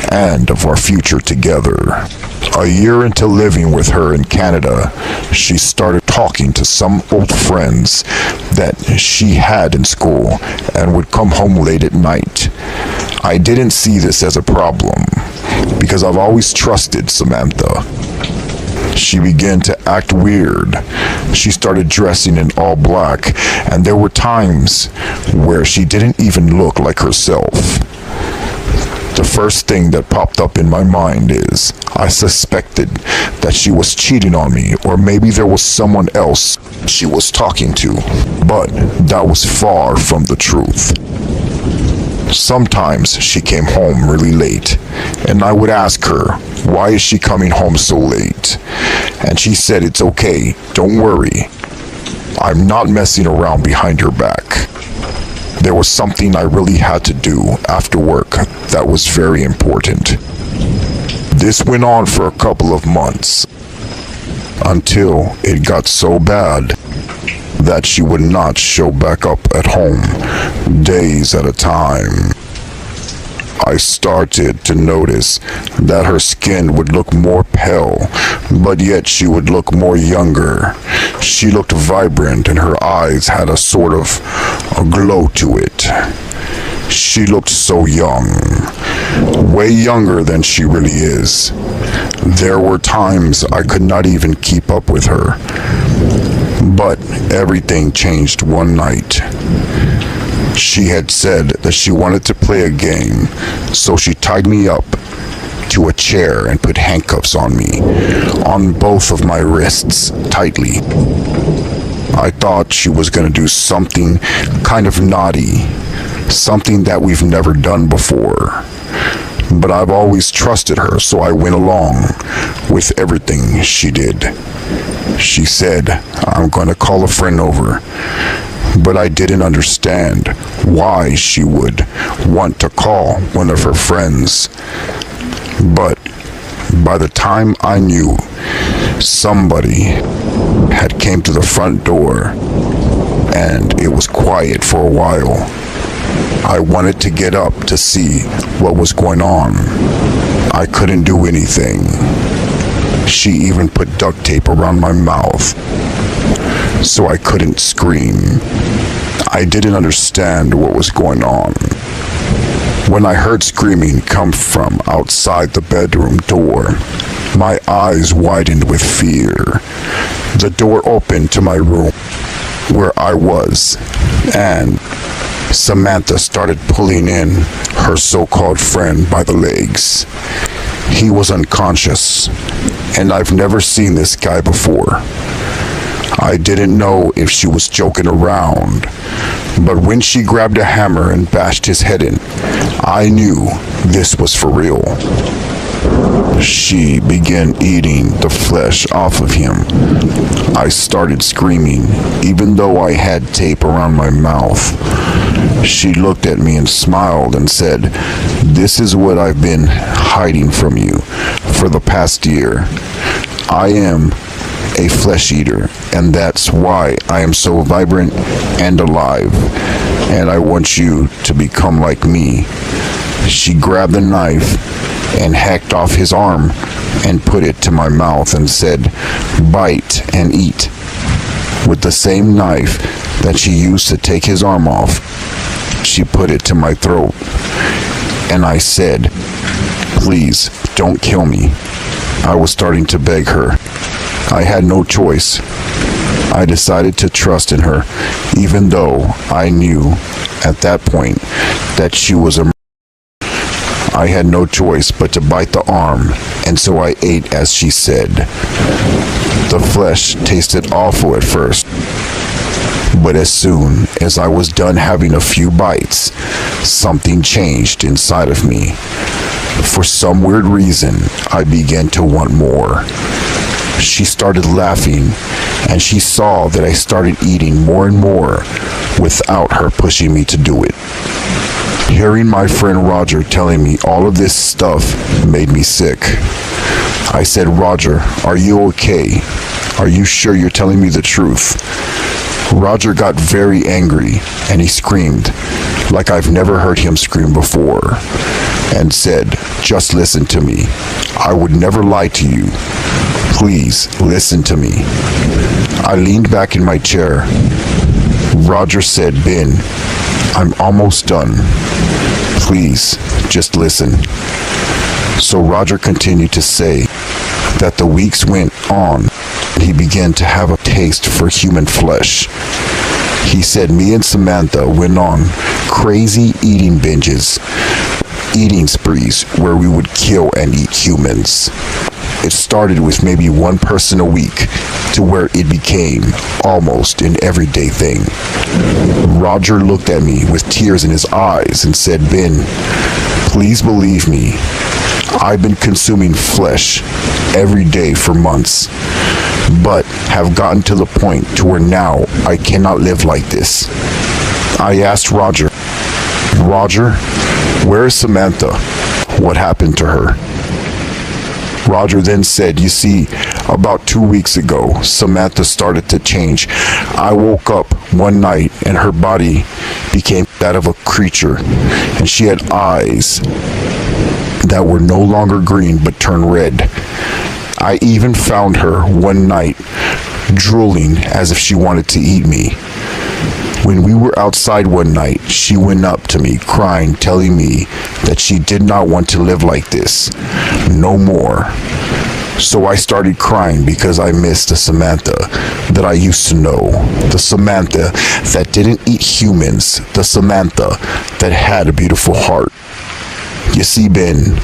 and of our future together. A year into living with her in Canada, she started talking to some old friends that she had in school and would come home late at night. I didn't see this as a problem because I've always trusted Samantha. She began to act weird. She started dressing in all black, and there were times where she didn't even look like herself. The first thing that popped up in my mind is I suspected that she was cheating on me, or maybe there was someone else she was talking to, but that was far from the truth. Sometimes she came home really late, and I would ask her, why is she coming home so late? And she said, it's okay, don't worry. I'm not messing around behind her back. There was something I really had to do after work that was very important. This went on for a couple of months, until it got so bad that she would not show back up at home days at a time. I started to notice that her skin would look more pale, but yet she would look more younger. She looked vibrant and her eyes had a sort of a glow to it. She looked so young, way younger than she really is. There were times I could not even keep up with her. But everything changed one night. She had said that she wanted to play a game, so she tied me up to a chair and put handcuffs on me, on both of my wrists, tightly. I thought she was going to do something kind of naughty, something that we've never done before. But I've always trusted her, so I went along with everything she did. She said, I'm going to call a friend over. But I didn't understand why she would want to call one of her friends. But by the time I knew, somebody had came to the front door, and it was quiet for a while. I wanted to get up to see what was going on. I couldn't do anything. She even put duct tape around my mouth, so I couldn't scream. I didn't understand what was going on. When I heard screaming come from outside the bedroom door, my eyes widened with fear. The door opened to my room where I was, and Samantha started pulling in her so-called friend by the legs. He was unconscious, and I've never seen this guy before. I didn't know if she was joking around, but when she grabbed a hammer and bashed his head in, I knew this was for real. She began eating the flesh off of him. I started screaming, even though I had tape around my mouth. She looked at me and smiled and said, "This is what I've been hiding from you for the past year. I am a flesh eater, and that's why I am so vibrant and alive, and I want you to become like me." She grabbed the knife and hacked off his arm and put it to my mouth and said, "Bite and eat." With the same knife that she used to take his arm off, she put it to my throat, and I said, "Please, don't kill me." I was starting to beg her. I had no choice. I decided to trust in her, even though I knew at that point that she was a I had no choice but to bite the arm, and so I ate as she said. The flesh tasted awful at first, but as soon as I was done having a few bites, something changed inside of me. For some weird reason, I began to want more. She started laughing, and she saw that I started eating more and more without her pushing me to do it. Hearing my friend Roger telling me all of this stuff made me sick. I said, "Roger, are you okay? Are you sure you're telling me the truth?" Roger got very angry, and he screamed like I've never heard him scream before, and said, "Just listen to me. I would never lie to you. Please listen to me." I leaned back in my chair. Roger said, "Ben, I'm almost done. Please, just listen." So Roger continued to say that the weeks went on, and he began to have a taste for human flesh. He said me and Samantha went on crazy eating binges, eating sprees where we would kill and eat humans. It started with maybe one person a week to where it became almost an everyday thing. Roger looked at me with tears in his eyes and said, "Ben, please believe me. I've been consuming flesh every day for months, but have gotten to the point to where now I cannot live like this." I asked Roger, "Roger, where is Samantha? What happened to her?" Roger then said, "You see, about 2 weeks ago, Samantha started to change. I woke up one night and her body became that of a creature, and she had eyes that were no longer green but turned red. I even found her one night drooling as if she wanted to eat me. When we were outside one night, she went up to me crying, telling me that she did not want to live like this no more. So I started crying because I missed the Samantha that I used to know, the Samantha that didn't eat humans, the Samantha that had a beautiful heart. You see, Ben,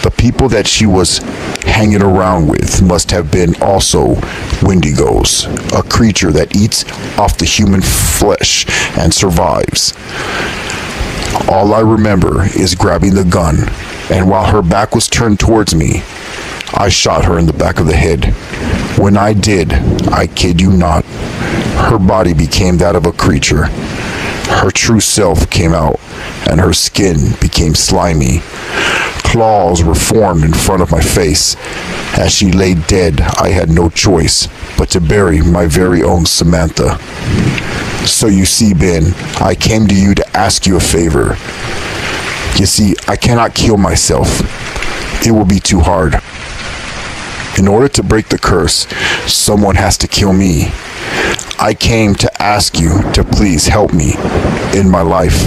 the people that she was hanging around with must have been also Wendigos, a creature that eats off the human flesh and survives. All I remember is grabbing the gun, and while her back was turned towards me, I shot her in the back of the head. When I did, I kid you not, her body became that of a creature. Her true self came out, and her skin became slimy. Claws were formed in front of my face. As she lay dead, I had no choice but to bury my very own Samantha. So you see, Ben, I came to you to ask you a favor. You see, I cannot kill myself. It will be too hard. In order to break the curse, someone has to kill me. I came to ask you to please help me in my life.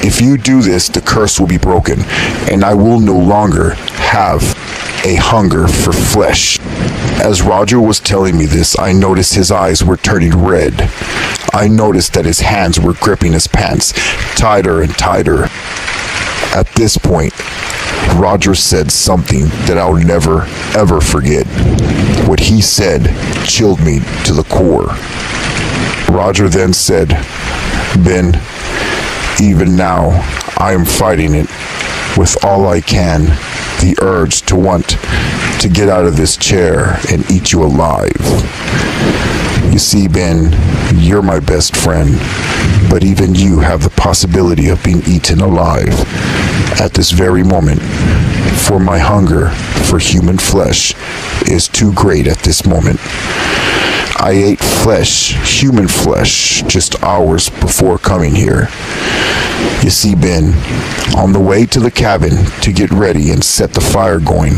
If you do this, the curse will be broken, and I will no longer have a hunger for flesh. As Roger was telling me this, I noticed his eyes were turning red. I noticed that his hands were gripping his pants tighter and tighter. At this point, Roger said something that I'll never, ever forget. What he said chilled me to the core. Roger then said, "Ben, even now, I am fighting it with all I can, the urge to want to get out of this chair and eat you alive. You see, Ben, you're my best friend, but even you have the possibility of being eaten alive at this very moment, for my hunger for human flesh is too great at this moment. I ate flesh, human flesh, just hours before coming here. You see, Ben, on the way to the cabin to get ready and set the fire going,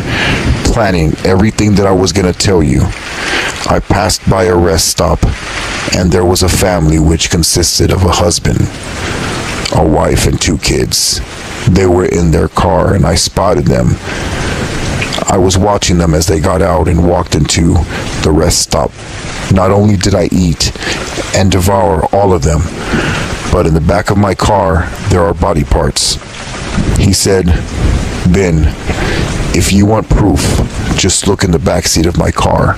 planning everything that I was going to tell you, I passed by a rest stop, and there was a family which consisted of a husband, a wife, and 2 kids. They were in their car, and I spotted them. I was watching them as they got out and walked into the rest stop. Not only did I eat and devour all of them, but in the back of my car, there are body parts. He said, "Ben, if you want proof, just look in the back seat of my car."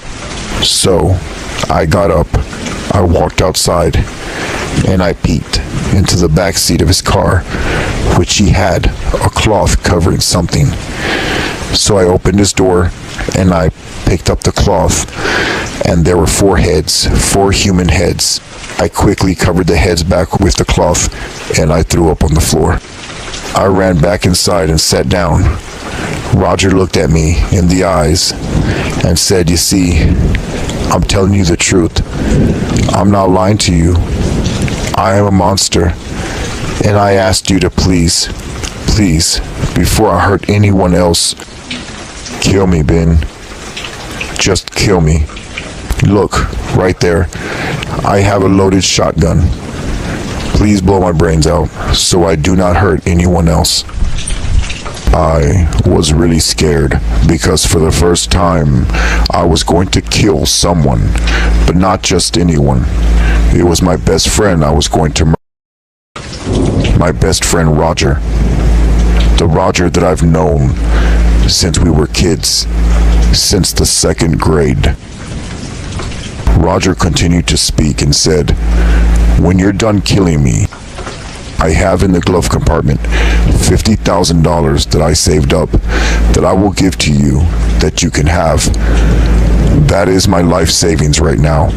So I got up, I walked outside, and I peeked into the back seat of his car, which he had a cloth covering something. So I opened his door, and I picked up the cloth, and there were 4 heads, 4 human heads. I quickly covered the heads back with the cloth, and I threw up on the floor. I ran back inside and sat down. Roger looked at me in the eyes and said, "You see, I'm telling you the truth. I'm not lying to you. I am a monster, and I asked you to please, before I hurt anyone else, kill me, Ben. Just kill me. Look, right there. I have a loaded shotgun. Please blow my brains out so I do not hurt anyone else." I was really scared because for the first time I was going to kill someone, but not just anyone. It was my best friend I was going to murder. My best friend Roger. The Roger that I've known since we were kids, since the 2nd grade. Roger continued to speak and said, "When you're done killing me, I have in the glove compartment $50,000 that I saved up that I will give to you that you can have. That is my life savings right now.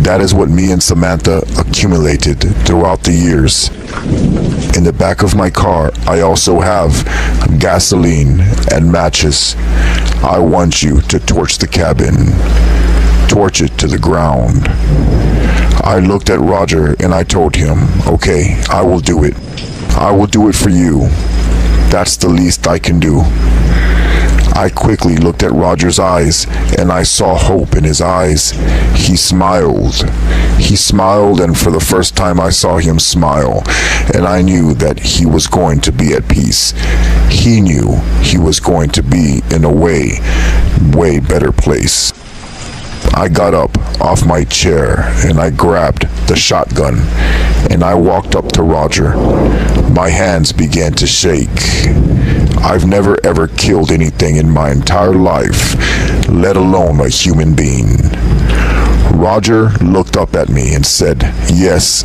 That is what me and Samantha accumulated throughout the years. In the back of my car, I also have gasoline and matches. I want you to torch the cabin. Torch it to the ground." I looked at Roger and I told him, "Okay, I will do it. I will do it for you. That's the least I can do." I quickly looked at Roger's eyes and I saw hope in his eyes. He smiled. He smiled, and for the first time I saw him smile, and I knew that he was going to be at peace. He knew he was going to be in a way better place. I got up off my chair and I grabbed the shotgun and I walked up to Roger. My hands began to shake. I've never ever killed anything in my entire life, let alone a human being. Roger looked up at me and said, yes,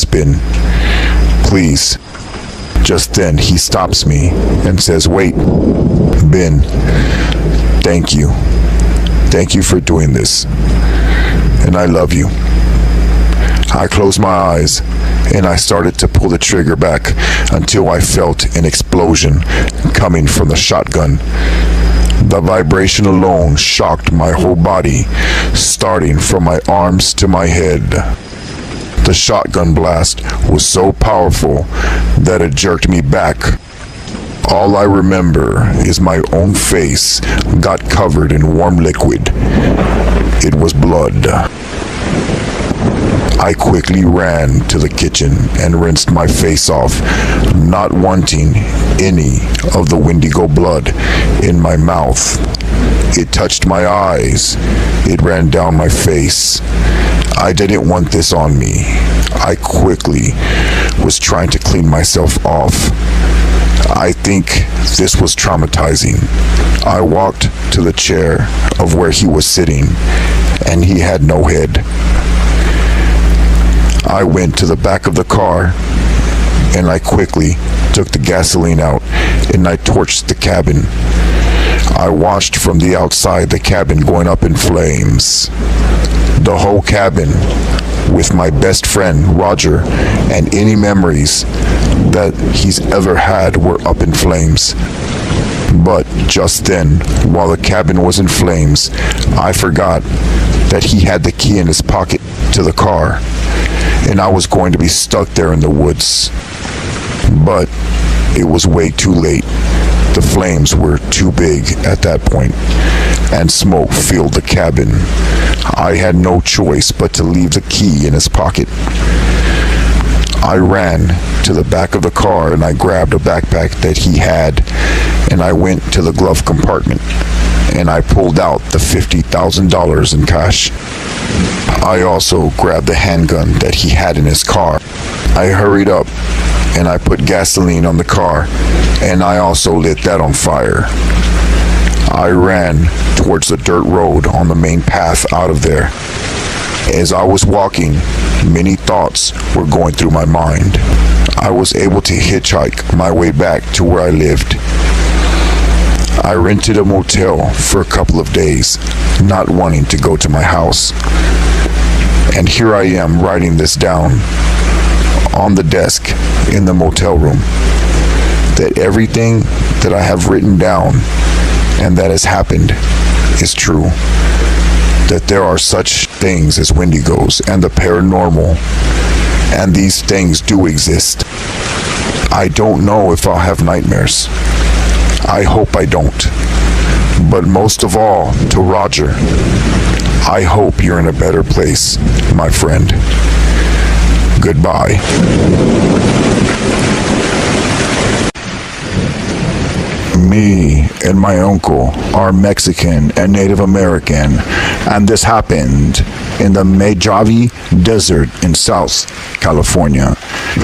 Ben, please." Just then he stops me and says, "Wait, Ben, thank you. Thank you for doing this, and I love you." I closed my eyes and I started to pull the trigger back until I felt an explosion coming from the shotgun. The vibration alone shocked my whole body, starting from my arms to my head. The shotgun blast was so powerful that it jerked me back. All I remember is my own face got covered in warm liquid. It was blood. I quickly ran to the kitchen and rinsed my face off, not wanting any of the Wendigo blood in my mouth. It touched my eyes. It ran down my face. I didn't want this on me. I quickly was trying to clean myself off. I think this was traumatizing. I walked to the chair of where he was sitting, and he had no head. I went to the back of the car, and I quickly took the gasoline out, and I torched the cabin. I watched from the outside the cabin going up in flames. The whole cabin, with my best friend Roger, and any memories that he's ever had were up in flames. But just then, while the cabin was in flames, I forgot that he had the key in his pocket to the car, and I was going to be stuck there in the woods. But it was way too late. The flames were too big at that point, and smoke filled the cabin. I had no choice but to leave the key in his pocket. I ran to the back of the car and I grabbed a backpack that he had, and I went to the glove compartment and I pulled out the $50,000 in cash. I also grabbed the handgun that he had in his car. I hurried up and I put gasoline on the car, and I also lit that on fire. I ran towards the dirt road on the main path out of there. As I was walking, many thoughts were going through my mind. I was able to hitchhike my way back to where I lived. I rented a motel for a couple of days, not wanting to go to my house. And here I am writing this down on the desk in the motel room, that everything that I have written down and that has happened is true. That there are such things as Wendigos and the paranormal, and these things do exist. I don't know if I'll have nightmares. I hope I don't. But most of all, to Roger, I hope you're in a better place, my friend. Goodbye. Me and my uncle are Mexican and Native American, and this happened in the Mojave Desert in South California.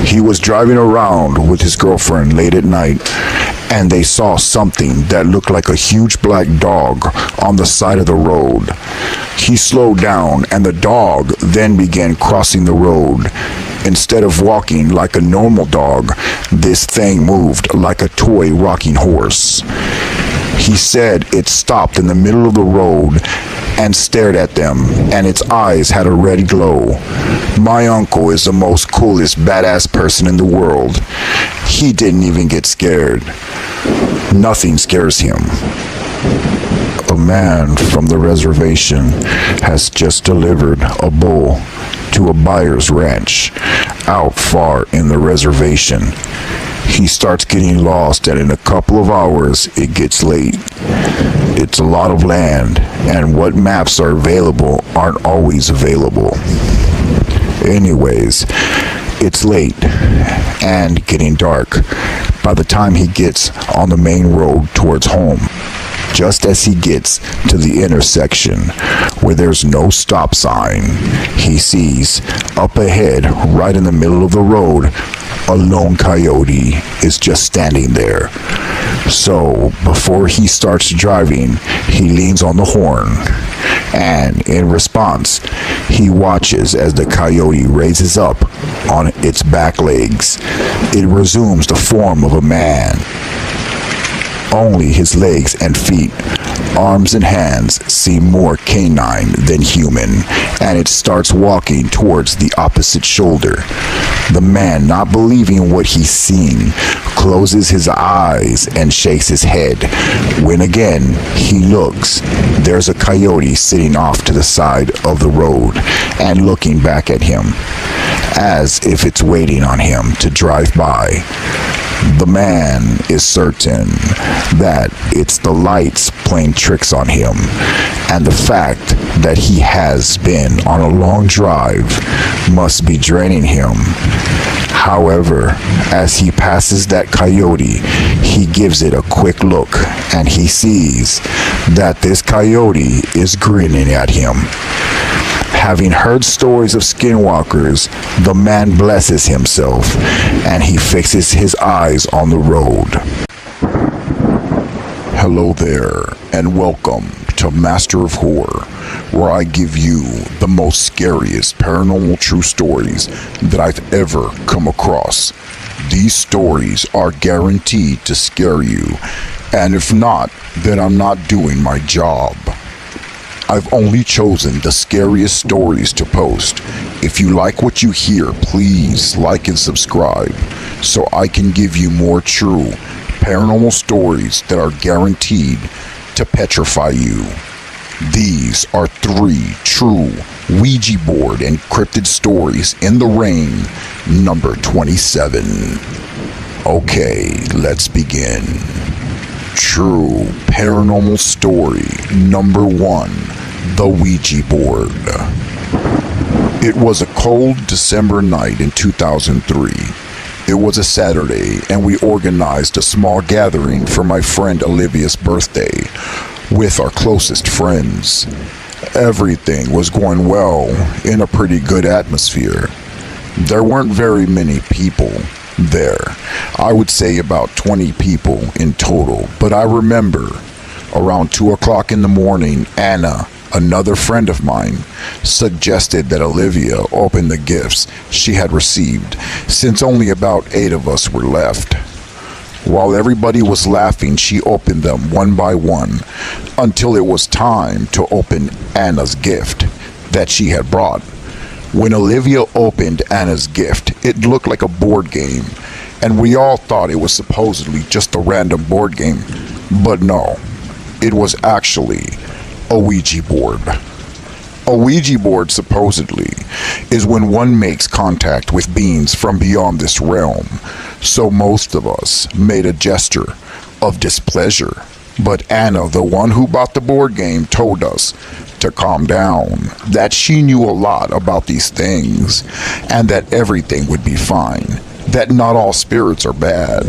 He was driving around with his girlfriend late at night, and they saw something that looked like a huge black dog on the side of the road. He slowed down, and the dog then began crossing the road. Instead of walking like a normal dog, this thing moved like a toy rocking horse. He said it stopped in the middle of the road and stared at them, and its eyes had a red glow. My uncle is the most coolest badass person in the world. He didn't even get scared. Nothing scares him. A man from the reservation has just delivered a bull to a buyer's ranch out far in the reservation. He starts getting lost, and in a couple of hours it gets late. It's a lot of land, and what maps are available aren't always available. Anyways, it's late and getting dark by the time he gets on the main road towards home. Just as he gets to the intersection where there's no stop sign, he sees up ahead, right in the middle of the road, a lone coyote is just standing there. So before he starts driving, he leans on the horn, and in response, he watches as the coyote raises up on its back legs. It resumes the form of a man. Only his legs and feet, arms and hands seem more canine than human, and it starts walking towards the opposite shoulder. The man, not believing what he's seen, closes his eyes and shakes his head. When again he looks, there's a coyote sitting off to the side of the road and looking back at him, as if it's waiting on him to drive by. The man is certain that it's the lights playing tricks on him, and the fact that he has been on a long drive must be draining him. However, as he passes that coyote, He gives it a quick look and he sees that this coyote is grinning at him. Having heard stories of skinwalkers, the man blesses himself and he fixes his eyes on the road. Hello there, and welcome to Master of Horror, where I give you the most scariest paranormal true stories that I've ever come across. These stories are guaranteed to scare you, and if not, then I'm not doing my job. I've only chosen the scariest stories to post. If you like what you hear, please like and subscribe so I can give you more true paranormal stories that are guaranteed to petrify you. These are 3 true Ouija board encrypted stories in the rain, number 27. Okay, let's begin. True paranormal story number 1, the Ouija board. It was a cold December night in 2003. It was a Saturday, and we organized a small gathering for my friend Olivia's birthday with our closest friends. Everything was going well in a pretty good atmosphere. There weren't very many people there. I would say about 20 people in total, but I remember around 2 o'clock in the morning, Anna, another friend of mine, suggested that Olivia open the gifts she had received, since only about 8 of us were left. While everybody was laughing, she opened them one by one until it was time to open Anna's gift that she had brought. When Olivia opened Anna's gift, it looked like a board game, and we all thought it was supposedly just a random board game. But no, it was actually a Ouija board. A Ouija board, supposedly, is when one makes contact with beings from beyond this realm. So most of us made a gesture of displeasure. But Anna, the one who bought the board game, told us to calm down, that she knew a lot about these things, and that everything would be fine, that not all spirits are bad.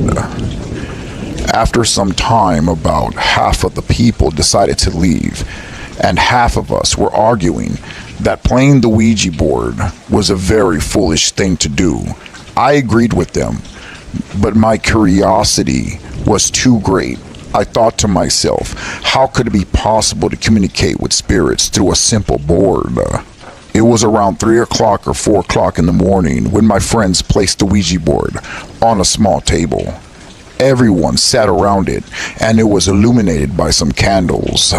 After some time, about half of the people decided to leave, and half of us were arguing that playing the Ouija board was a very foolish thing to do. I agreed with them, but my curiosity was too great. I thought to myself, how could it be possible to communicate with spirits through a simple board? It was around 3 o'clock or 4 o'clock in the morning when my friends placed the Ouija board on a small table. Everyone sat around it, and it was illuminated by some candles.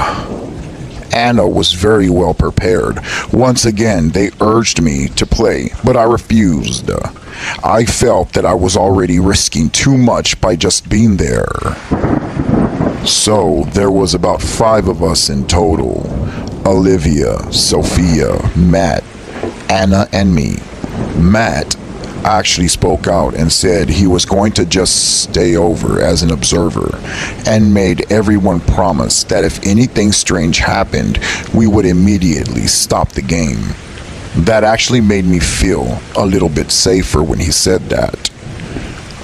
Anna was very well prepared. Once again, they urged me to play, but I refused. I felt that I was already risking too much by just being there. So there was about 5 of us in total: Olivia, Sophia, Matt, Anna, and me. Matt actually spoke out and said he was going to just stay over as an observer, and made everyone promise that if anything strange happened, we would immediately stop the game. That actually made me feel a little bit safer when he said that.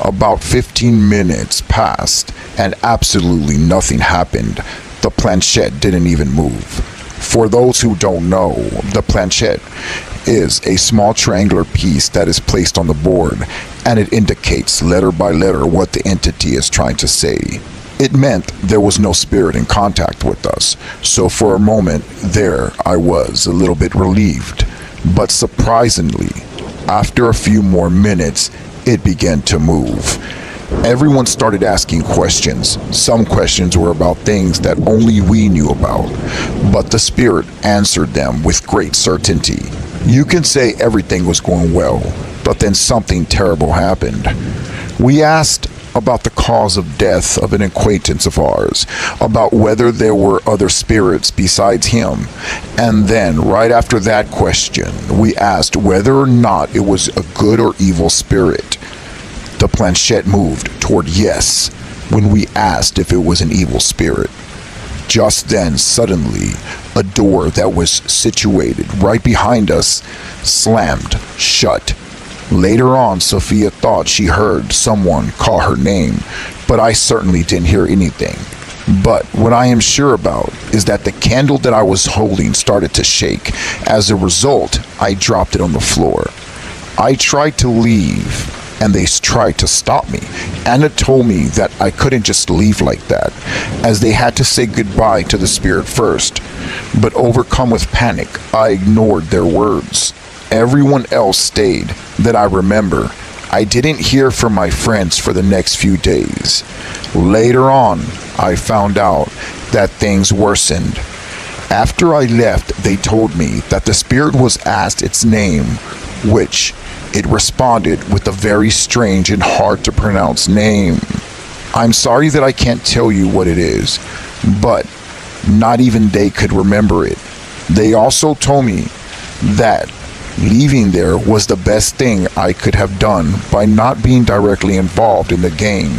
About 15 minutes passed and absolutely nothing happened. The planchette didn't even move. For those who don't know, the planchette is a small triangular piece that is placed on the board, and it indicates letter by letter what the entity is trying to say. It meant there was no spirit in contact with us, so for a moment there I was a little bit relieved. But surprisingly, after a few more minutes, it began to move. Everyone started asking questions. Some questions were about things that only we knew about, but the spirit answered them with great certainty. You can say everything was going well, but then something terrible happened. We asked about the cause of death of an acquaintance of ours, about whether there were other spirits besides him, and then right after that question, we asked whether or not it was a good or evil spirit. The planchette moved toward yes when we asked if it was an evil spirit. Just then, suddenly, a door that was situated right behind us slammed shut. Later on, Sophia thought she heard someone call her name, but I certainly didn't hear anything. But what I am sure about is that the candle that I was holding started to shake. As a result, I dropped it on the floor. I tried to leave, and they tried to stop me. Anna told me that I couldn't just leave like that, as they had to say goodbye to the spirit first. But overcome with panic, I ignored their words. Everyone else stayed that I remember. I didn't hear from my friends for the next few days. Later on, I found out that things worsened. After I left, they told me that the spirit was asked its name, which it responded with a very strange and hard to pronounce name. I'm sorry that I can't tell you what it is, but not even they could remember it. They also told me that leaving there was the best thing I could have done by not being directly involved in the game.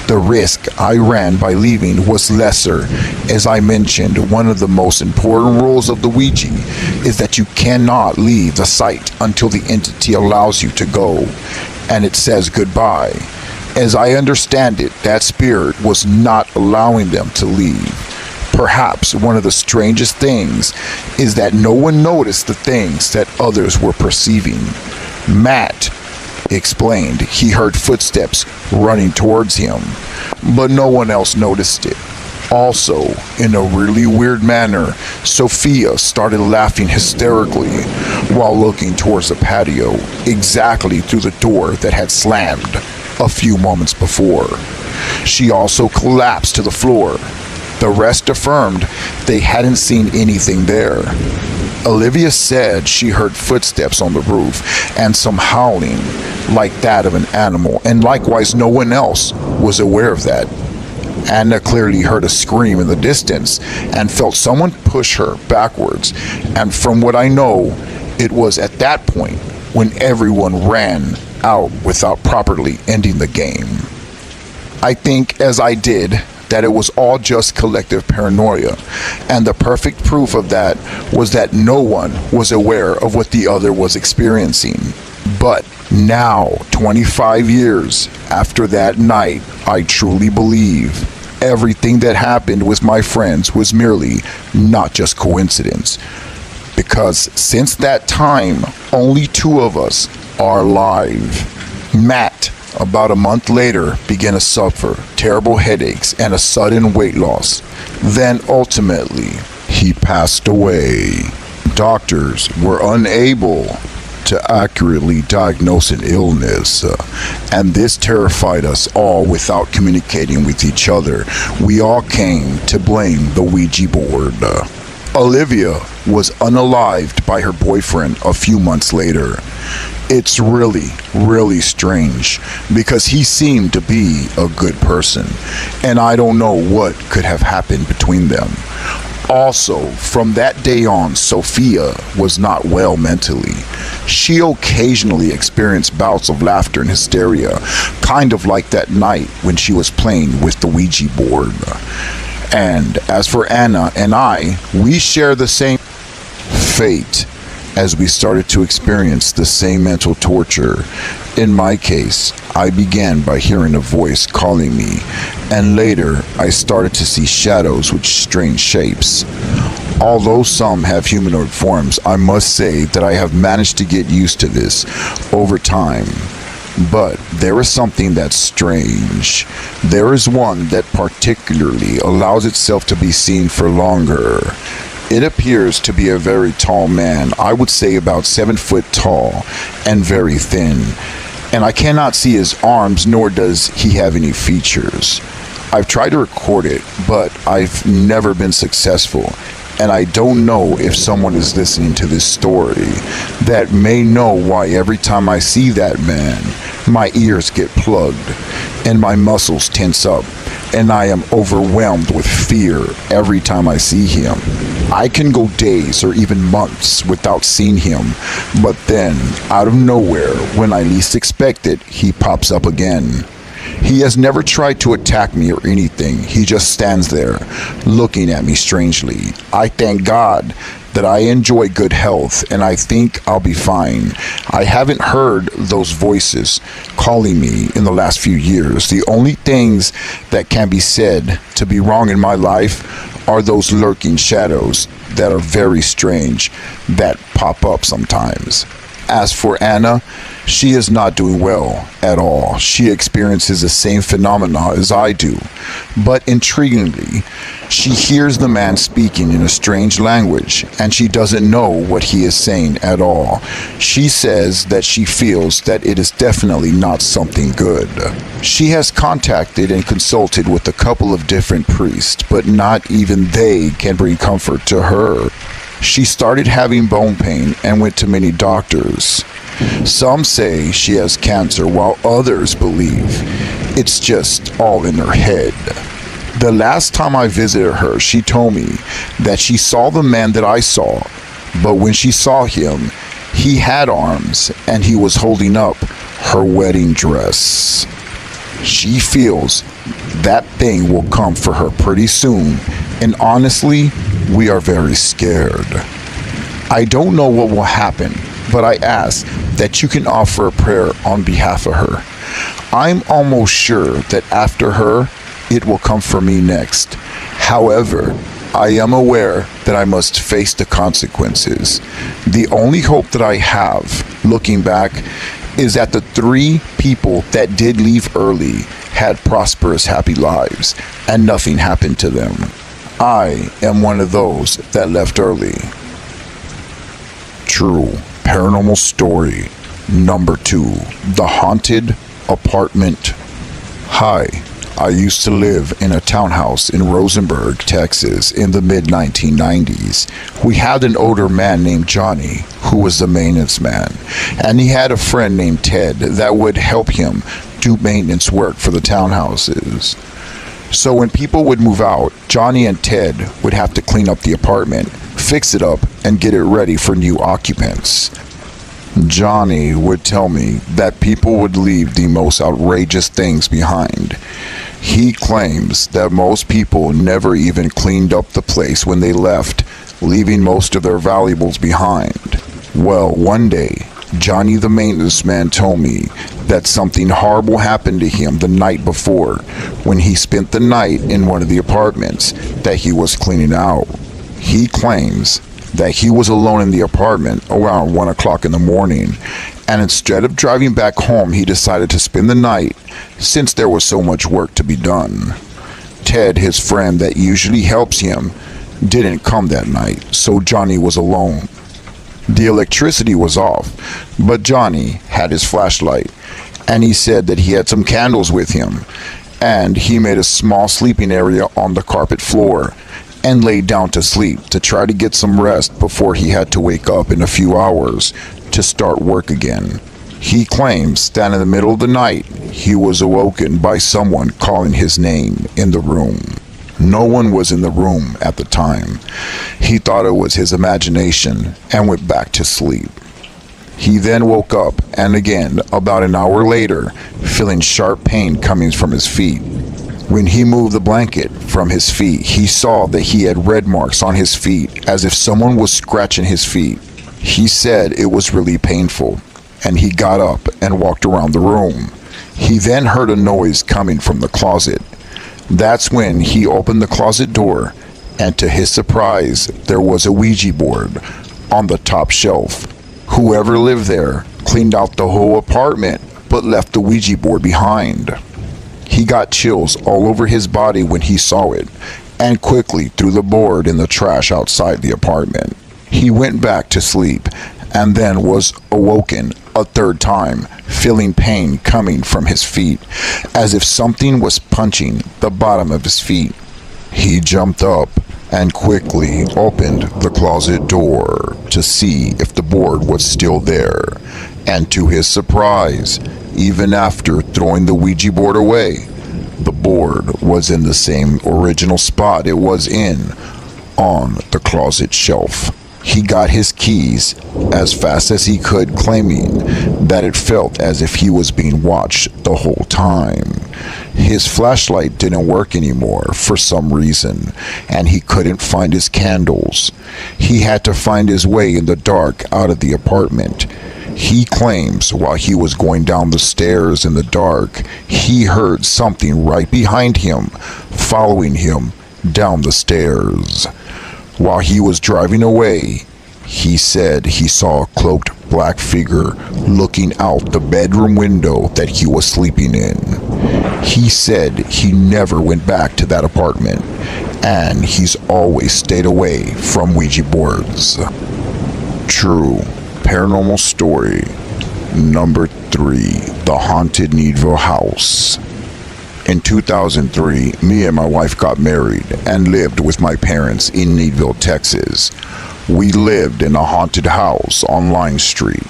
The risk I ran by leaving was lesser. As I mentioned, one of the most important rules of the Ouija is that you cannot leave the site until the entity allows you to go, and it says goodbye. As I understand it, that spirit was not allowing them to leave. Perhaps one of the strangest things is that no one noticed the things that others were perceiving. Matt explained he heard footsteps running towards him, but no one else noticed it. Also, in a really weird manner, Sophia started laughing hysterically while looking towards the patio, exactly through the door that had slammed a few moments before. She also collapsed to the floor. The rest affirmed they hadn't seen anything there. Olivia said she heard footsteps on the roof and some howling like that of an animal, and likewise no one else was aware of that. Anna clearly heard a scream in the distance and felt someone push her backwards, and from what I know, it was at that point when everyone ran out without properly ending the game. I think, as I did, that it was all just collective paranoia, and the perfect proof of that was that no one was aware of what the other was experiencing. But now, 25 years after that night, I truly believe everything that happened with my friends was merely not just coincidence. Because since that time, only two of us are alive. Matt, about a month later, began to suffer terrible headaches and a sudden weight loss. Then ultimately, he passed away. Doctors were unable to accurately diagnose an illness, and this terrified us all without communicating with each other. We all came to blame the Ouija board. Olivia was unalived by her boyfriend a few months later. It's really strange because he seemed to be a good person, and I don't know what could have happened between them. Also, from that day on, Sophia was not well mentally. She occasionally experienced bouts of laughter and hysteria, kind of like that night when she was playing with the Ouija board. And as for Anna and I, we share the same fate, as we started to experience the same mental torture. In my case, I began by hearing a voice calling me, and later I started to see shadows with strange shapes. Although some have humanoid forms, I must say that I have managed to get used to this over time. But there is something that's strange. There is one that particularly allows itself to be seen for longer. It appears to be a very tall man, I would say about 7 foot tall, and very thin. And I cannot see his arms, nor does he have any features. I've tried to record it, but I've never been successful. And I don't know if someone is listening to this story that may know why every time I see that man, my ears get plugged and my muscles tense up, and I am overwhelmed with fear every time I see him. I can go days or even months without seeing him, but then, out of nowhere, when I least expect it, he pops up again. He has never tried to attack me or anything. He just stands there, looking at me strangely. I thank God that I enjoy good health, and I think I'll be fine. I haven't heard those voices calling me in the last few years. The only things that can be said to be wrong in my life are those lurking shadows that are very strange, that pop up sometimes. As for Anna, she is not doing well at all. She experiences the same phenomena as I do. But intriguingly, she hears the man speaking in a strange language, and she doesn't know what he is saying at all. She says that she feels that it is definitely not something good. She has contacted and consulted with a couple of different priests, but not even they can bring comfort to her. She started having bone pain and went to many doctors. Some say she has cancer, while others believe it's just all in her head. The last time I visited her, she told me that she saw the man that I saw, but when she saw him, he had arms and he was holding up her wedding dress. She feels that thing will come for her pretty soon, and honestly, we are very scared. I don't know what will happen, but I ask that you can offer a prayer on behalf of her. I'm almost sure that after her, it will come for me next. However, I am aware that I must face the consequences. The only hope that I have, looking back, is that the 3 people that did leave early had prosperous, happy lives, and nothing happened to them. I am one of those that left early. True paranormal story number 2, The Haunted Apartment. Hi, I used to live in a townhouse in Rosenberg, Texas in the mid-1990s. We had an older man named Johnny who was the maintenance man, and he had a friend named Ted that would help him do maintenance work for the townhouses. So when people would move out, Johnny and Ted would have to clean up the apartment, fix it up, and get it ready for new occupants. Johnny would tell me that people would leave the most outrageous things behind. He claims that most people never even cleaned up the place when they left, leaving most of their valuables behind. Well, one day, Johnny the maintenance man told me that something horrible happened to him the night before when he spent the night in one of the apartments that he was cleaning out. He claims that he was alone in the apartment around 1 o'clock in the morning, and instead of driving back home, he decided to spend the night since there was so much work to be done. Ted, his friend that usually helps him, didn't come that night, so Johnny was alone. The electricity was off, but Johnny had his flashlight, and he said that he had some candles with him, and he made a small sleeping area on the carpet floor and laid down to sleep to try to get some rest before he had to wake up in a few hours to start work again. He claims that in the middle of the night, he was awoken by someone calling his name in the room. No one was in the room at the time. He thought it was his imagination and went back to sleep. He then woke up, and again, about an hour later, feeling sharp pain coming from his feet. When he moved the blanket from his feet, he saw that he had red marks on his feet, as if someone was scratching his feet. He said it was really painful, and he got up and walked around the room. He then heard a noise coming from the closet. That's when he opened the closet door, and to his surprise, there was a Ouija board on the top shelf. Whoever lived there cleaned out the whole apartment, but left the Ouija board behind. He got chills all over his body when he saw it, and quickly threw the board in the trash outside the apartment. He went back to sleep, and then was awoken a 3rd time, feeling pain coming from his feet, as if something was punching the bottom of his feet. He jumped up and quickly opened the closet door to see if the board was still there, and to his surprise, even after throwing the Ouija board away, the board was in the same original spot it was in, on the closet shelf. He got his keys as fast as he could, claiming that it felt as if he was being watched the whole time. His flashlight didn't work anymore for some reason, and he couldn't find his candles. He had to find his way in the dark out of the apartment. He claims while he was going down the stairs in the dark, he heard something right behind him, following him down the stairs. While he was driving away, he said he saw a cloaked black figure looking out the bedroom window that he was sleeping in. He said he never went back to that apartment, and he's always stayed away from Ouija boards. True paranormal story number 3, the haunted Needville house. In 2003, me and my wife got married and lived with my parents in Needville, Texas. We lived in a haunted house on Line Street.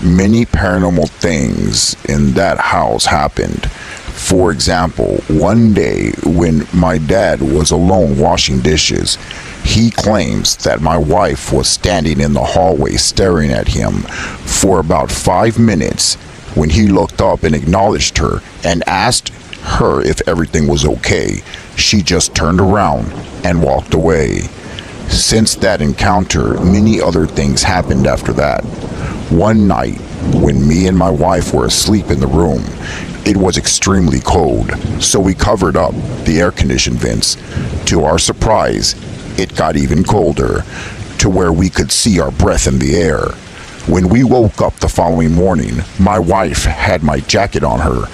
Many paranormal things in that house happened. For example, one day when my dad was alone washing dishes, he claims that my wife was standing in the hallway staring at him for about 5 minutes. When he looked up and acknowledged her and asked her if everything was okay, she just turned around and walked away. Since that encounter, many other things happened after that. One night, when me and my wife were asleep in the room, it was extremely cold, so we covered up the air-conditioned vents. To our surprise, it got even colder, to where we could see our breath in the air. When we woke up the following morning, my wife had my jacket on her.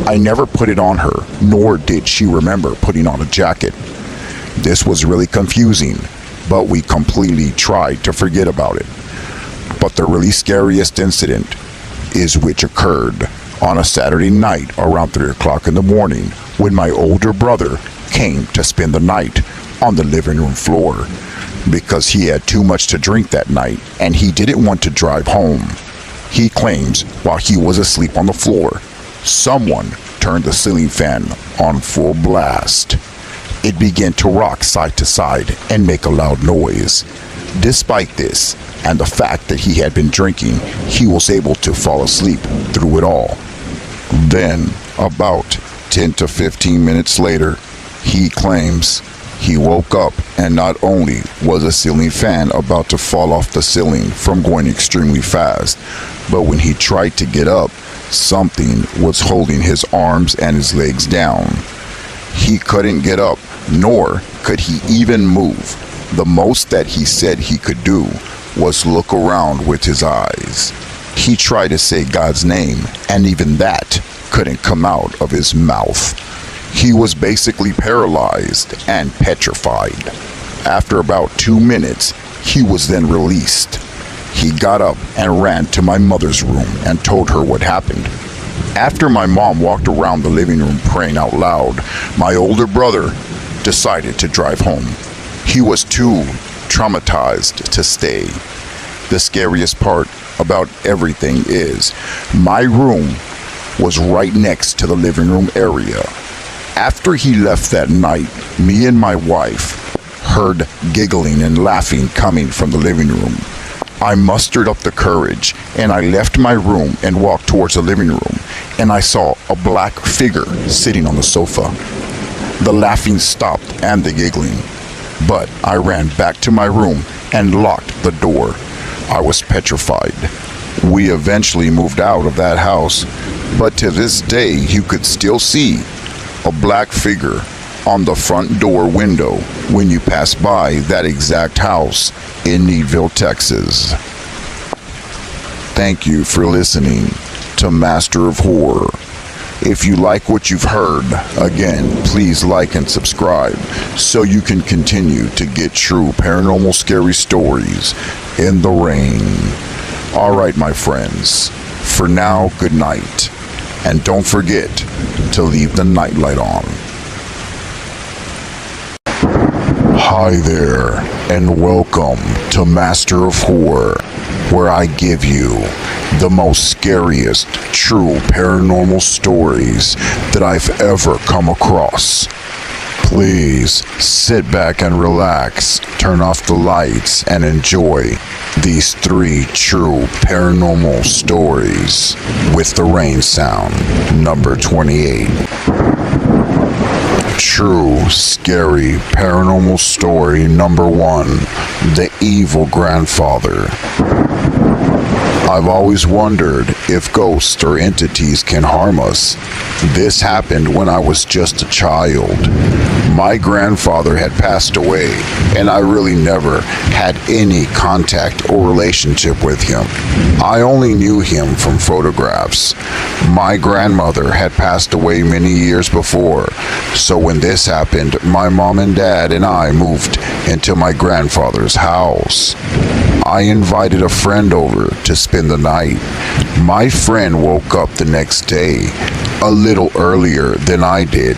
I never put it on her, nor did she remember putting on a jacket. This was really confusing, but we completely tried to forget about it. But the really scariest incident is which occurred on a Saturday night around 3 o'clock in the morning when my older brother came to spend the night on the living room floor because he had too much to drink that night and he didn't want to drive home. He claims while he was asleep on the floor, someone turned the ceiling fan on full blast. It began to rock side to side and make a loud noise. Despite this, and the fact that he had been drinking, he was able to fall asleep through it all. Then, about 10 to 15 minutes later, he claims he woke up and not only was a ceiling fan about to fall off the ceiling from going extremely fast, but when he tried to get up, something was holding his arms and his legs down. He couldn't get up, nor could he even move. The most that he said he could do was look around with his eyes. He tried to say God's name, and even that couldn't come out of his mouth. He was basically paralyzed and petrified. After about 2 minutes, he was then released. He got up and ran to my mother's room and told her what happened. After my mom walked around the living room praying out loud, my older brother decided to drive home. He was too traumatized to stay. The scariest part about everything is my room was right next to the living room area. After he left that night, me and my wife heard giggling and laughing coming from the living room. I mustered up the courage and I left my room and walked towards the living room, and I saw a black figure sitting on the sofa. The laughing stopped and the giggling, but I ran back to my room and locked the door. I was petrified. We eventually moved out of that house, but to this day you could still see a black figure on the front door window when you pass by that exact house in Needville, Texas. Thank you for listening to Master of Horror. If you like what you've heard, again, please like and subscribe so you can continue to get true paranormal scary stories in the rain. Alright, my friends, for now, good night. And don't forget to leave the nightlight on. Hi there, and welcome to Master of Horror, where I give you the most scariest true paranormal stories that I've ever come across. Please sit back and relax, turn off the lights, and enjoy these 3 true paranormal stories with the rain sound, number 28. True, scary, paranormal story number 1. The evil grandfather. I've always wondered if ghosts or entities can harm us. This happened when I was just a child. My grandfather had passed away, and I really never had any contact or relationship with him. I only knew him from photographs. My grandmother had passed away many years before, so when this happened, my mom and dad and I moved into my grandfather's house. I invited a friend over to spend the night. My friend woke up the next day a little earlier than I did.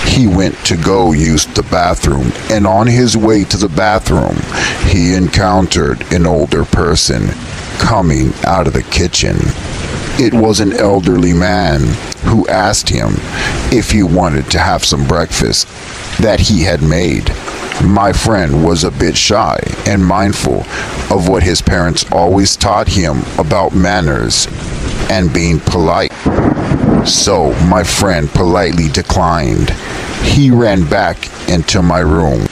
He went to go use the bathroom, and on his way to the bathroom, he encountered an older person coming out of the kitchen. It was an elderly man who asked him if he wanted to have some breakfast that he had made. My friend was a bit shy and mindful of what his parents always taught him about manners and being polite. So my friend politely declined. He ran back into my room,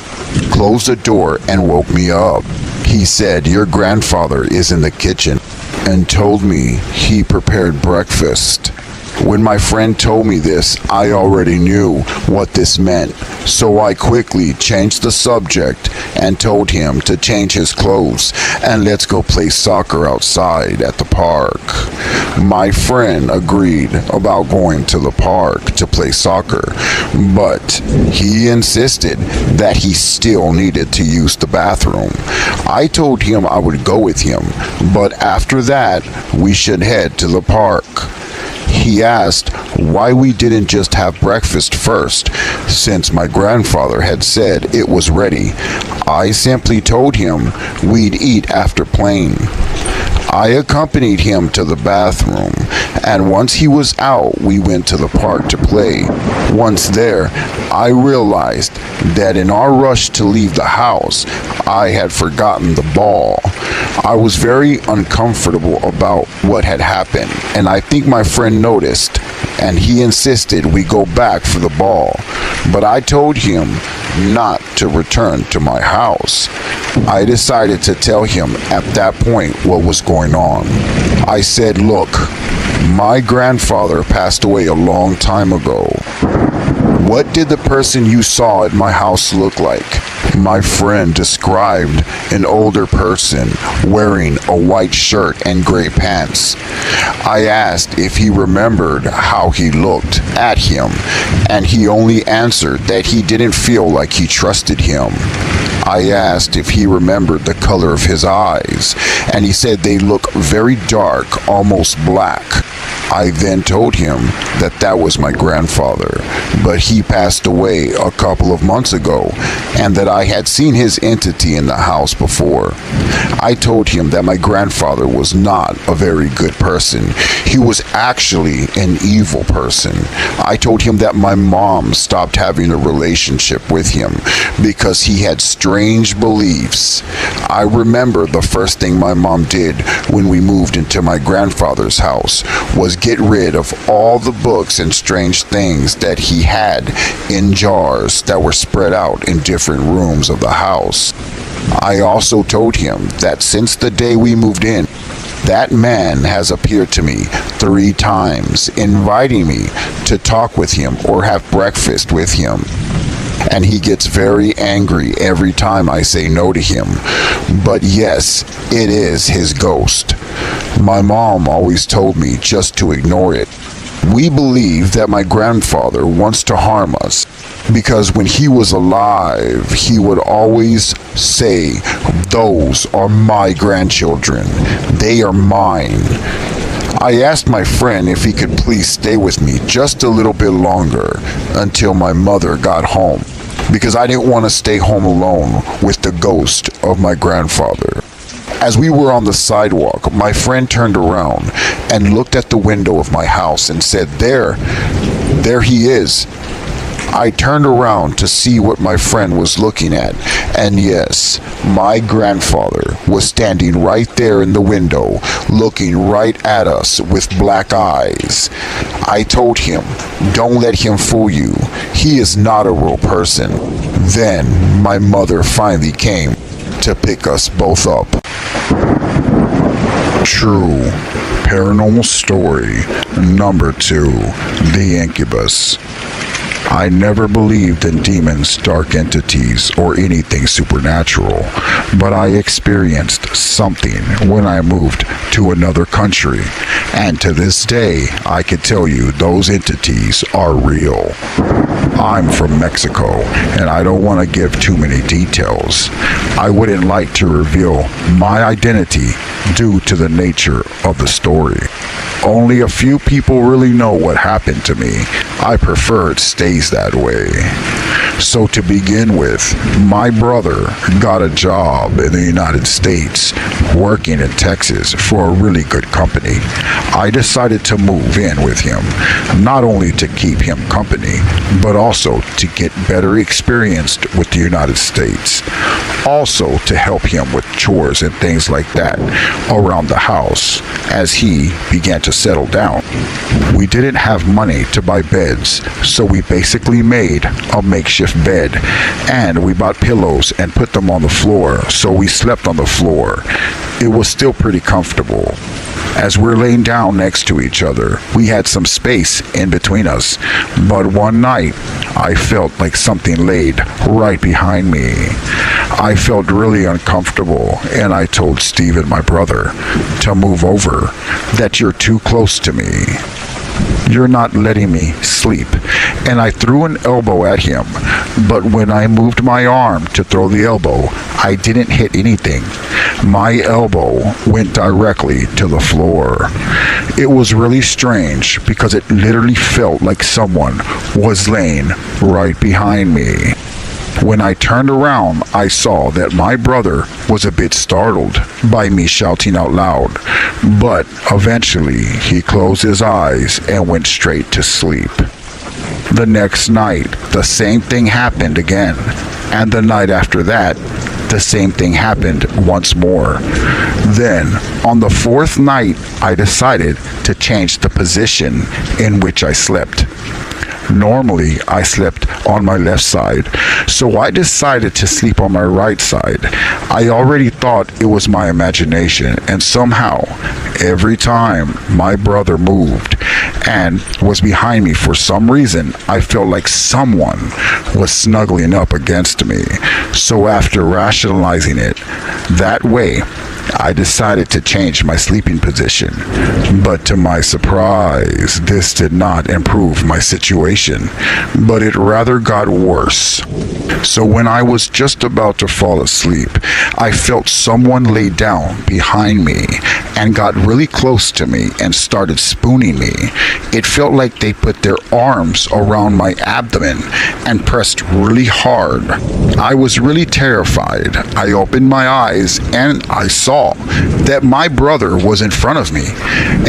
closed the door, and woke me up. He said, "Your grandfather is in the kitchen," and told me he prepared breakfast. When my friend told me this, I already knew what this meant, so I quickly changed the subject and told him to change his clothes and let's go play soccer outside at the park. My friend agreed about going to the park to play soccer, but he insisted that he still needed to use the bathroom. I told him I would go with him, but after that, we should head to the park. He asked why we didn't just have breakfast first, since my grandfather had said it was ready. I simply told him we'd eat after playing. I accompanied him to the bathroom, and once he was out, we went to the park to play. Once there, I realized that in our rush to leave the house, I had forgotten the ball. I was very uncomfortable about what had happened, and I think my friend noticed, and he insisted we go back for the ball. But I told him not to return to my house. I decided to tell him at that point what was going on. I said, "Look, my grandfather passed away a long time ago. What did the person you saw at my house look like?" My friend described an older person wearing a white shirt and gray pants. I asked if he remembered how he looked at him, and he only answered that he didn't feel like he trusted him. I asked if he remembered the color of his eyes, and he said they look very dark, almost black. I then told him that that was my grandfather, but he passed away a couple of months ago, and that I had seen his entity in the house before. I told him that my grandfather was not a very good person. He was actually an evil person. I told him that my mom stopped having a relationship with him because he had strange beliefs. I remember the first thing my mom did when we moved into my grandfather's house was get rid of all the books and strange things that he had in jars that were spread out in different rooms of the house. I also told him that since the day we moved in, that man has appeared to me 3 times, inviting me to talk with him or have breakfast with him. And he gets very angry every time I say no to him. But yes, it is his ghost. My mom always told me just to ignore it. We believe that my grandfather wants to harm us because when he was alive, he would always say, "Those are my grandchildren. They are mine." I asked my friend if he could please stay with me just a little bit longer until my mother got home, because I didn't want to stay home alone with the ghost of my grandfather. As we were on the sidewalk, my friend turned around and looked at the window of my house and said, There he is." I turned around to see what my friend was looking at, and yes, my grandfather was standing right there in the window, looking right at us with black eyes. I told him, "Don't let him fool you. He is not a real person." Then my mother finally came to pick us both up. True paranormal story number 2, The Incubus. I never believed in demons, dark entities, or anything supernatural, but I experienced something when I moved to another country, and to this day, I can tell you those entities are real. I'm from Mexico, and I don't want to give too many details. I wouldn't like to reveal my identity due to the nature of the story. Only a few people really know what happened to me. I prefer it stays that way. So to begin with, my brother got a job in the United States, working in Texas for a really good company. I decided to move in with him, not only to keep him company, but also to get better experience with the United States. Also to help him with chores and things like that around the house as he began to settle down. We didn't have money to buy beds, so we basically made a makeshift bed, and we bought pillows and put them on the floor, so we slept on the floor. It was still pretty comfortable. As we're laying down next to each other, we had some space in between us, but one night I felt like something laid right behind me. I felt really uncomfortable, and I told Steven, my brother, to move over, that you're too close to me. You're not letting me sleep. And I threw an elbow at him, but when I moved my arm to throw the elbow, I didn't hit anything. My elbow went directly to the floor. It was really strange because it literally felt like someone was laying right behind me. When I turned around, I saw that my brother was a bit startled by me shouting out loud, but eventually he closed his eyes and went straight to sleep. The next night, the same thing happened again, and the night after that, the same thing happened once more. Then, on the 4th night, I decided to change the position in which I slept. Normally, I slept on my left side, so I decided to sleep on my right side. I already thought it was my imagination, and somehow, every time my brother moved and was behind me for some reason, I felt like someone was snuggling up against me. So after rationalizing it that way, I decided to change my sleeping position, but to my surprise, this did not improve my situation, but it rather got worse. So when I was just about to fall asleep, I felt someone lay down behind me and got really close to me and started spooning me. It felt like they put their arms around my abdomen and pressed really hard. I was really terrified. I opened my eyes and I saw that my brother was in front of me,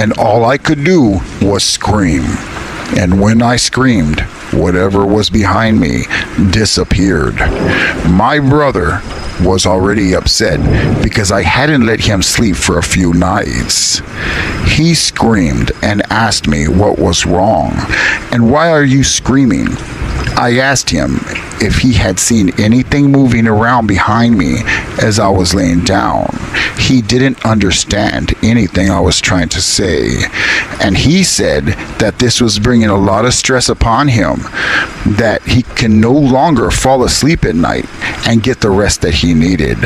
and all I could do was scream. And when I screamed, whatever was behind me disappeared. My brother was already upset because I hadn't let him sleep for a few nights. He screamed and asked me what was wrong, and why are you screaming? I asked him if he had seen anything moving around behind me as I was laying down. He didn't understand anything I was trying to say, and he said that this was bringing a lot of stress upon him, that he can no longer fall asleep at night and get the rest that he needed.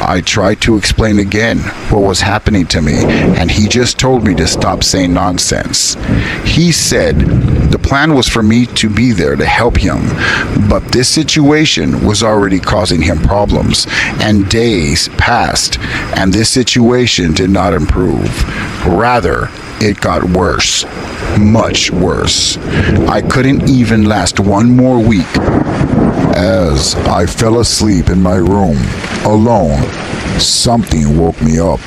I tried to explain again what was happening to me, and he just told me to stop saying nonsense. He said the plan was for me to be there to help him, but this situation was already causing him problems, and days passed, and this situation did not improve. Rather, it got worse, much worse. I couldn't even last one more week. As I fell asleep in my room, alone, something woke me up.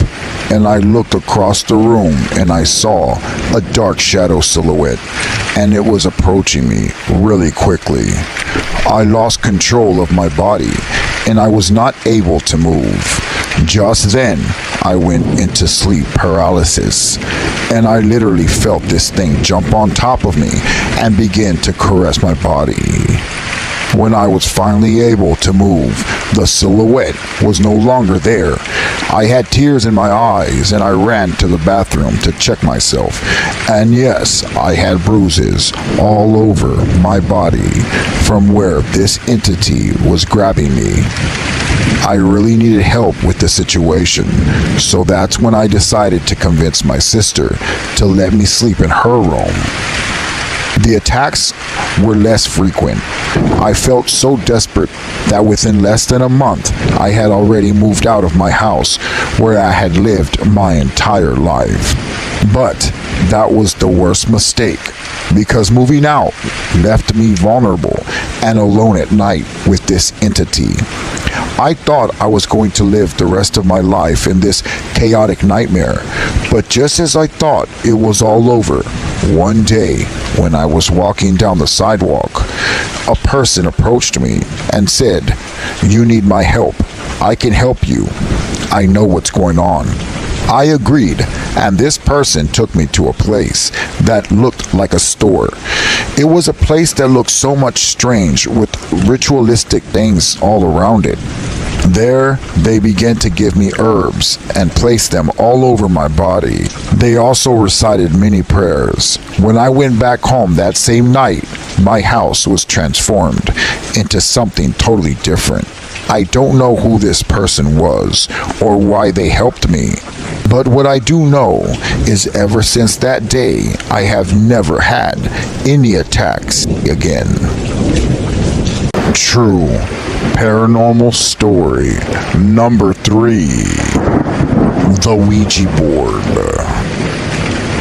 and I looked across the room and I saw a dark shadow silhouette, and it was approaching me really quickly. I lost control of my body and I was not able to move. Just then, I went into sleep paralysis, and I literally felt this thing jump on top of me and begin to caress my body. When I was finally able to move, the silhouette was no longer there. I had tears in my eyes and I ran to the bathroom to check myself. And yes, I had bruises all over my body from where this entity was grabbing me. I really needed help with the situation, so that's when I decided to convince my sister to let me sleep in her room. The attacks were less frequent. I felt so desperate that within less than a month, I had already moved out of my house where I had lived my entire life. But that was the worst mistake, because moving out left me vulnerable and alone at night with this entity. I thought I was going to live the rest of my life in this chaotic nightmare, but just as I thought it was all over, one day when I was walking down the sidewalk, a person approached me and said, "You need my help. I can help you. I know what's going on." I agreed, and this person took me to a place that looked like a store. It was a place that looked so much strange with ritualistic things all around it. There, they began to give me herbs and place them all over my body. They also recited many prayers. When I went back home that same night, my house was transformed into something totally different. I don't know who this person was or why they helped me, but what I do know is ever since that day, I have never had any attacks again. True paranormal story number 3, the Ouija board.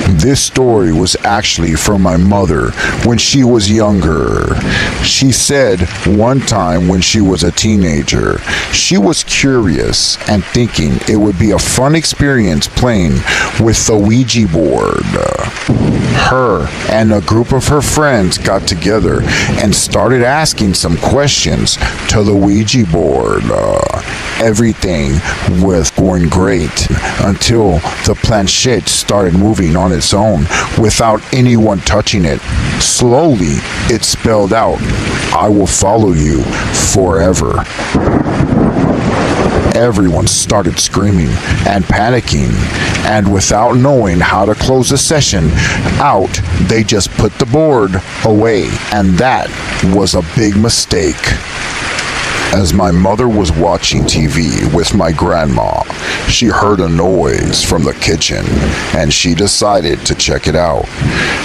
This story was actually from my mother when she was younger. She said one time when she was a teenager, she was curious and thinking it would be a fun experience playing with the Ouija board. Her and a group of her friends got together and started asking some questions to the Ouija board. Everything was going great until the planchette started moving on its own without anyone touching it. Slowly, it spelled out, "I will follow you forever." Everyone started screaming and panicking, and without knowing how to close the session out, they just put the board away, and that was a big mistake. As my mother was watching TV with my grandma, she heard a noise from the kitchen, and she decided to check it out.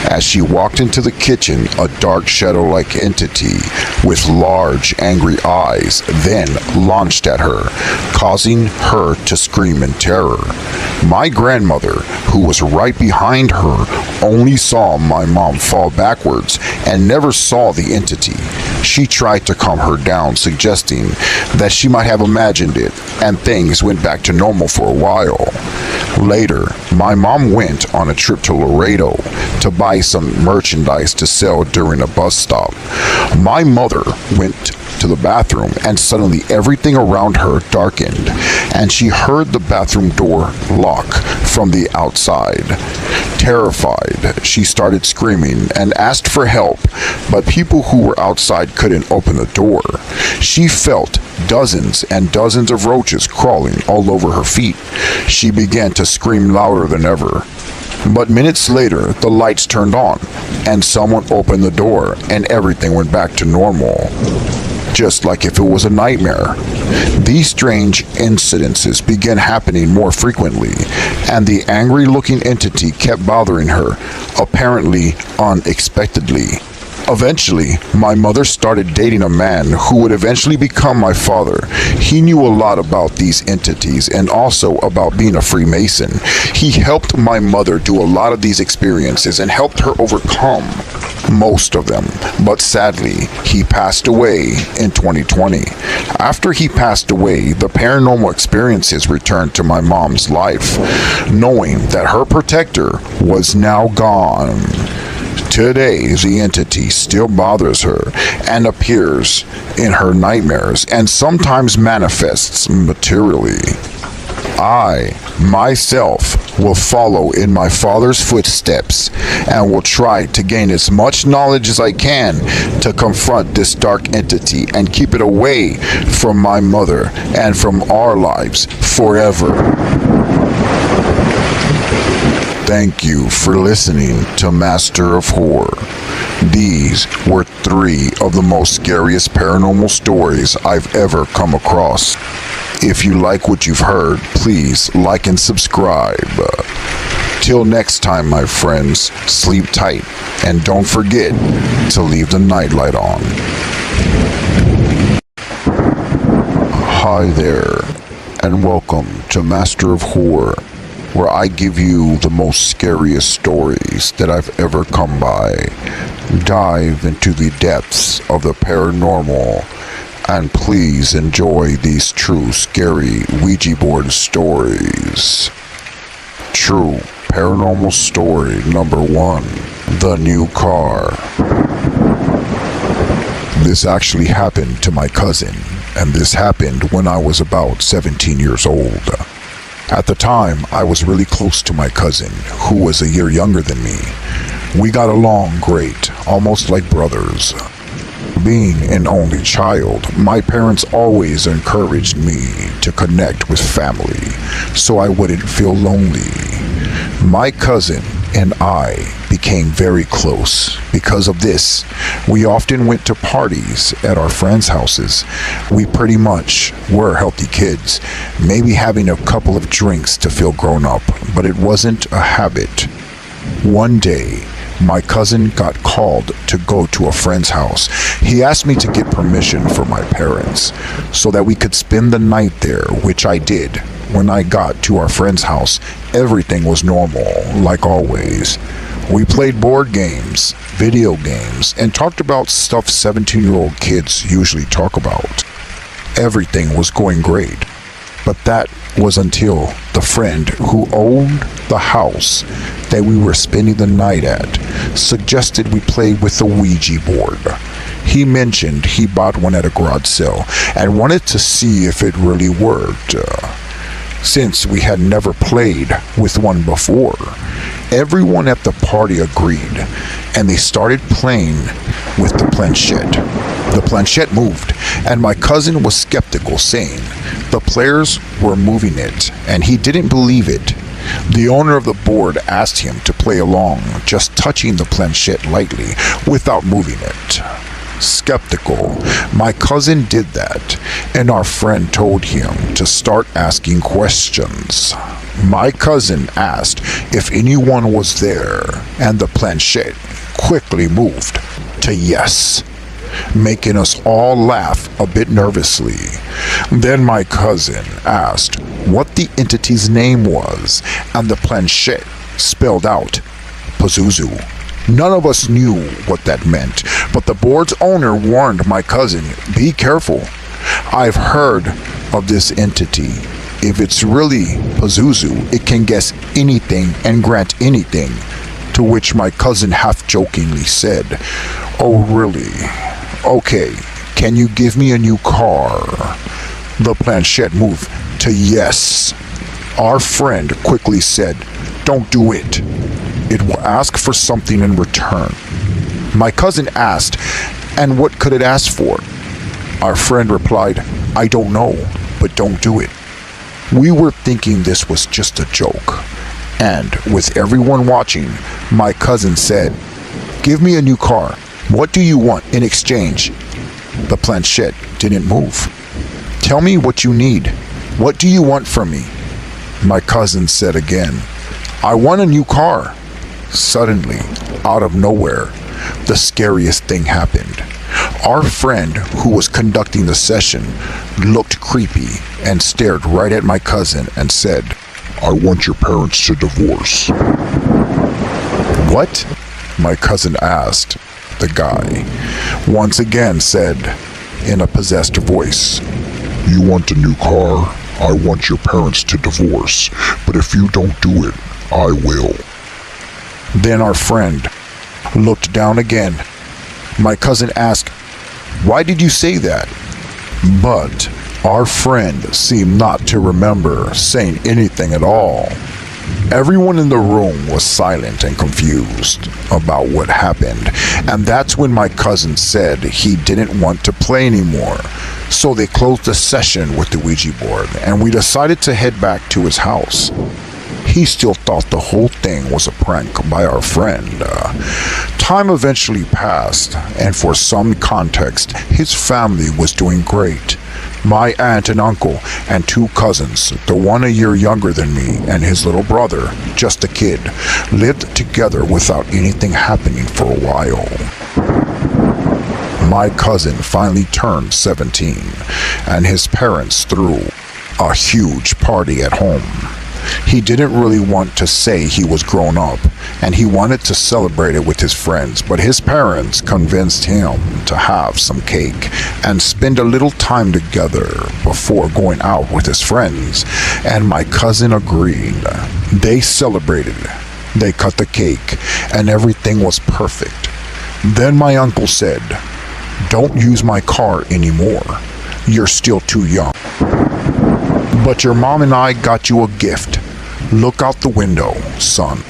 As she walked into the kitchen, a dark shadow-like entity with large, angry eyes then launched at her, causing her to scream in terror. My grandmother, who was right behind her, only saw my mom fall backwards and never saw the entity. She tried to calm her down, suggesting that she might have imagined it, and things went back to normal for a while. Later, my mom went on a trip to Laredo to buy some merchandise to sell during a bus stop. My mother went to the bathroom, and suddenly everything around her darkened, and she heard the bathroom door lock from the outside. Terrified, she started screaming and asked for help, but people who were outside couldn't open the door. She felt dozens and dozens of roaches crawling all over her feet. She began to scream louder than ever. But minutes later, the lights turned on, and someone opened the door, and everything went back to normal, just like if it was a nightmare. These strange incidences began happening more frequently, and the angry-looking entity kept bothering her, apparently unexpectedly. Eventually, my mother started dating a man who would eventually become my father. He knew a lot about these entities and also about being a Freemason. He helped my mother do a lot of these experiences and helped her overcome most of them, but sadly, he passed away in 2020. After he passed away, the paranormal experiences returned to my mom's life, knowing that her protector was now gone. Today, the entity still bothers her and appears in her nightmares and sometimes manifests materially. I, myself, will follow in my father's footsteps and will try to gain as much knowledge as I can to confront this dark entity and keep it away from my mother and from our lives forever. Thank you for listening to Master of Horror. These were 3 of the most scariest paranormal stories I've ever come across. If you like what you've heard, please like and subscribe. Till next time, my friends, sleep tight and don't forget to leave the nightlight on. Hi there, and welcome to Master of Horror, where I give you the most scariest stories that I've ever come by. Dive into the depths of the paranormal, and please enjoy these true scary Ouija board stories. True paranormal story number 1, the new car. This actually happened to my cousin, and this happened when I was about 17 years old. At the time, I was really close to my cousin, who was a year younger than me. We got along great, almost like brothers. Being an only child, my parents always encouraged me to connect with family, so I wouldn't feel lonely. My cousin and I became very close. Because of this, we often went to parties at our friends' houses. We pretty much were healthy kids, maybe having a couple of drinks to feel grown up, but it wasn't a habit. One day, my cousin got called to go to a friend's house. He asked me to get permission from my parents so that we could spend the night there, which I did. When I got to our friend's house, everything was normal, like always. We played board games, video games, and talked about stuff 17-year-old kids usually talk about. Everything was going great. But that was until the friend who owned the house that we were spending the night at suggested we play with the Ouija board. He mentioned he bought one at a garage sale and wanted to see if it really worked. Since we had never played with one before, everyone at the party agreed, and they started playing with the planchette. The planchette moved, and my cousin was skeptical, saying the players were moving it, and he didn't believe it. The owner of the board asked him to play along, just touching the planchette lightly without moving it. Skeptical, my cousin did that, and our friend told him to start asking questions. My cousin asked if anyone was there, and the planchette quickly moved to yes, making us all laugh a bit nervously. Then my cousin asked what the entity's name was, and the planchette spelled out Pazuzu. None of us knew what that meant, but the board's owner warned my cousin, be careful. I've heard of this entity. If it's really Pazuzu, it can guess anything and grant anything. To which my cousin half-jokingly said, oh really? Okay, can you give me a new car? The planchette moved to yes. Our friend quickly said, don't do it. It will ask for something in return. My cousin asked, and what could it ask for? Our friend replied, I don't know, but don't do it. We were thinking this was just a joke. And with everyone watching, my cousin said, give me a new car. What do you want in exchange? The planchette didn't move. Tell me what you need. What do you want from me? My cousin said again, I want a new car. Suddenly, out of nowhere, the scariest thing happened. Our friend, who was conducting the session, looked creepy and stared right at my cousin and said, I want your parents to divorce. What? My cousin asked. the guy, once again said in a possessed voice, "You want a new car? I want your parents to divorce. But if you don't do it, I will." Then our friend looked down again. My cousin asked, "Why did you say that?" But our friend seemed not to remember saying anything at all. Everyone in the room was silent and confused about what happened, and that's when my cousin said he didn't want to play anymore. So they closed the session with the Ouija board, and we decided to head back to his house. He still thought the whole thing was a prank by our friend. Time eventually passed, and for some context, his family was doing great. My aunt and uncle and two cousins, the one a year younger than me and his little brother, just a kid, lived together without anything happening for a while. My cousin finally turned 17, and his parents threw a huge party at home. He didn't really want to say he was grown up, and he wanted to celebrate it with his friends, but his parents convinced him to have some cake and spend a little time together before going out with his friends, and my cousin agreed. They celebrated, they cut the cake, and everything was perfect. Then my uncle said, "Don't use my car anymore. You're still too young. But your mom and I got you a gift. Look out the window, son."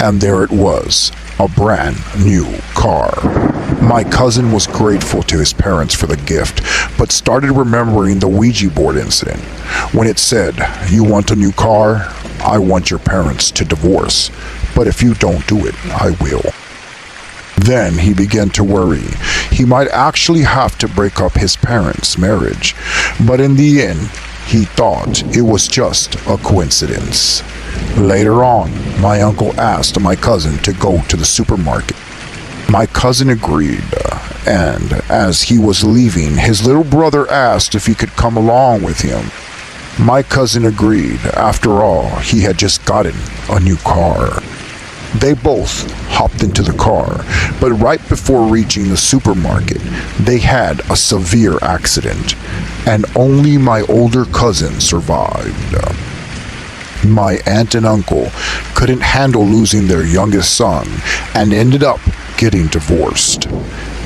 And there it was, a brand new car. My cousin was grateful to his parents for the gift, but started remembering the Ouija board incident when it said, "You want a new car? I want your parents to divorce. But if you don't do it, I will." Then he began to worry. He might actually have to break up his parents' marriage, but in the end, he thought it was just a coincidence. Later on, my uncle asked my cousin to go to the supermarket. My cousin agreed, and as he was leaving, his little brother asked if he could come along with him. My cousin agreed. After all, he had just gotten a new car. They both hopped into the car, but right before reaching the supermarket, they had a severe accident, and only my older cousin survived. My aunt and uncle couldn't handle losing their youngest son and ended up getting divorced.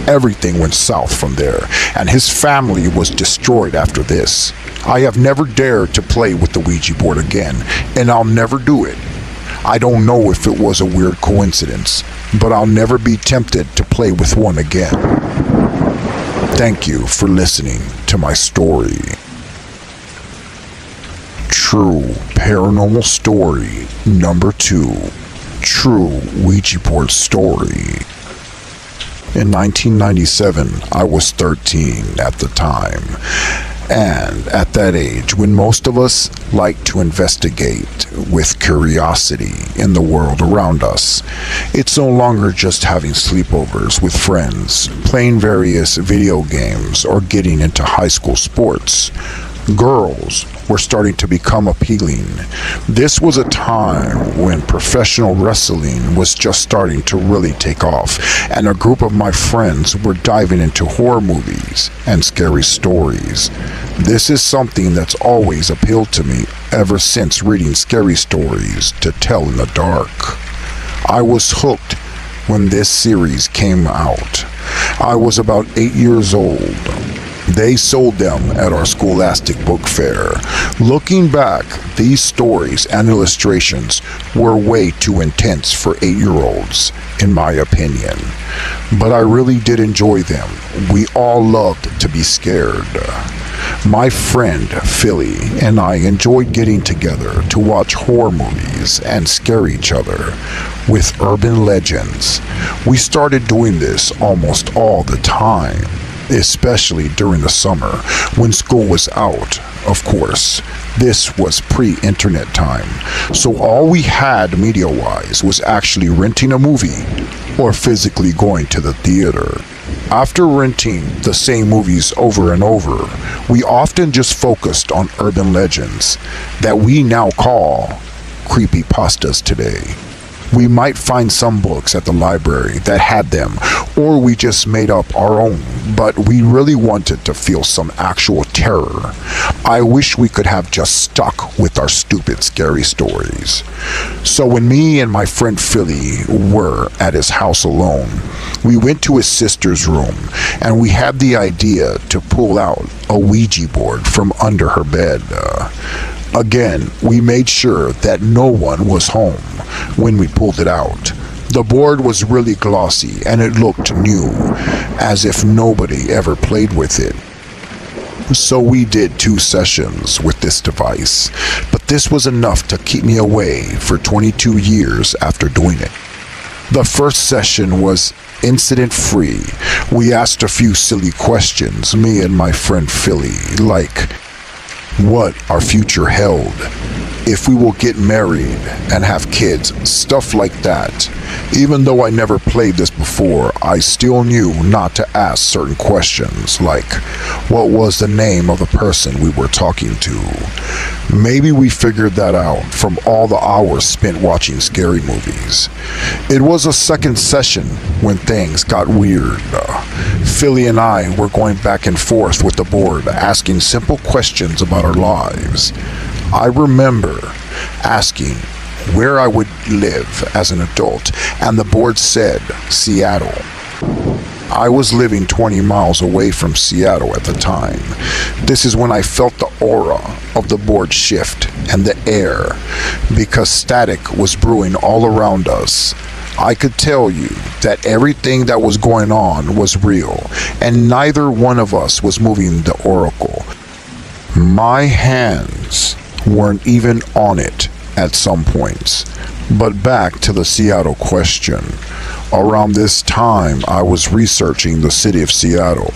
Everything went south from there, and his family was destroyed after this. I have never dared to play with the Ouija board again, and I'll never do it. I don't know if it was a weird coincidence, but I'll never be tempted to play with one again. Thank you for listening to my story. True paranormal story number 2. True Ouija board story. In 1997, I was 13 at the time. And at that age, when most of us like to investigate with curiosity in the world around us, it's no longer just having sleepovers with friends, playing various video games, or getting into high school sports. Girls were starting to become appealing. This was a time when professional wrestling was just starting to really take off, and a group of my friends were diving into horror movies and scary stories. This is something that's always appealed to me ever since reading scary stories to tell in the dark. I was hooked when this series came out. I was about 8 years old. They sold them at our scholastic book fair. Looking back, these stories and illustrations were way too intense for 8-year-olds, in my opinion. But I really did enjoy them. We all loved to be scared. My friend Philly and I enjoyed getting together to watch horror movies and scare each other with urban legends. We started doing this almost all the time, especially during the summer when school was out, of course. This was pre-internet time, so all we had media-wise was actually renting a movie or physically going to the theater. After renting the same movies over and over, we often just focused on urban legends that we now call creepypastas today. We might find some books at the library that had them, or we just made up our own, but we really wanted to feel some actual terror. I wish we could have just stuck with our stupid scary stories. So when me and my friend Philly were at his house alone, we went to his sister's room and we had the idea to pull out a Ouija board from under her bed. Again, we made sure that no one was home when we pulled it out. The board was really glossy and it looked new, as if nobody ever played with it. So we did 2 sessions with this device, but this was enough to keep me away for 22 years after doing it. The first session was incident-free. We asked a few silly questions, me and my friend Philly, like what our future held, if we will get married and have kids, stuff like that. Even though I never played this before, I still knew not to ask certain questions, like what was the name of the person we were talking to. Maybe we figured that out from all the hours spent watching scary movies. It was a second session when things got weird. Philly and I were going back and forth with the board, asking simple questions about our lives. I remember asking where I would live as an adult, and the board said Seattle. I was living 20 miles away from Seattle at the time. This is when I felt the aura of the board shift and the air, because static was brewing all around us. I could tell you that everything that was going on was real, and neither one of us was moving the oracle. My hands weren't even on it at some points. But back to the Seattle question. Around this time, I was researching the city of Seattle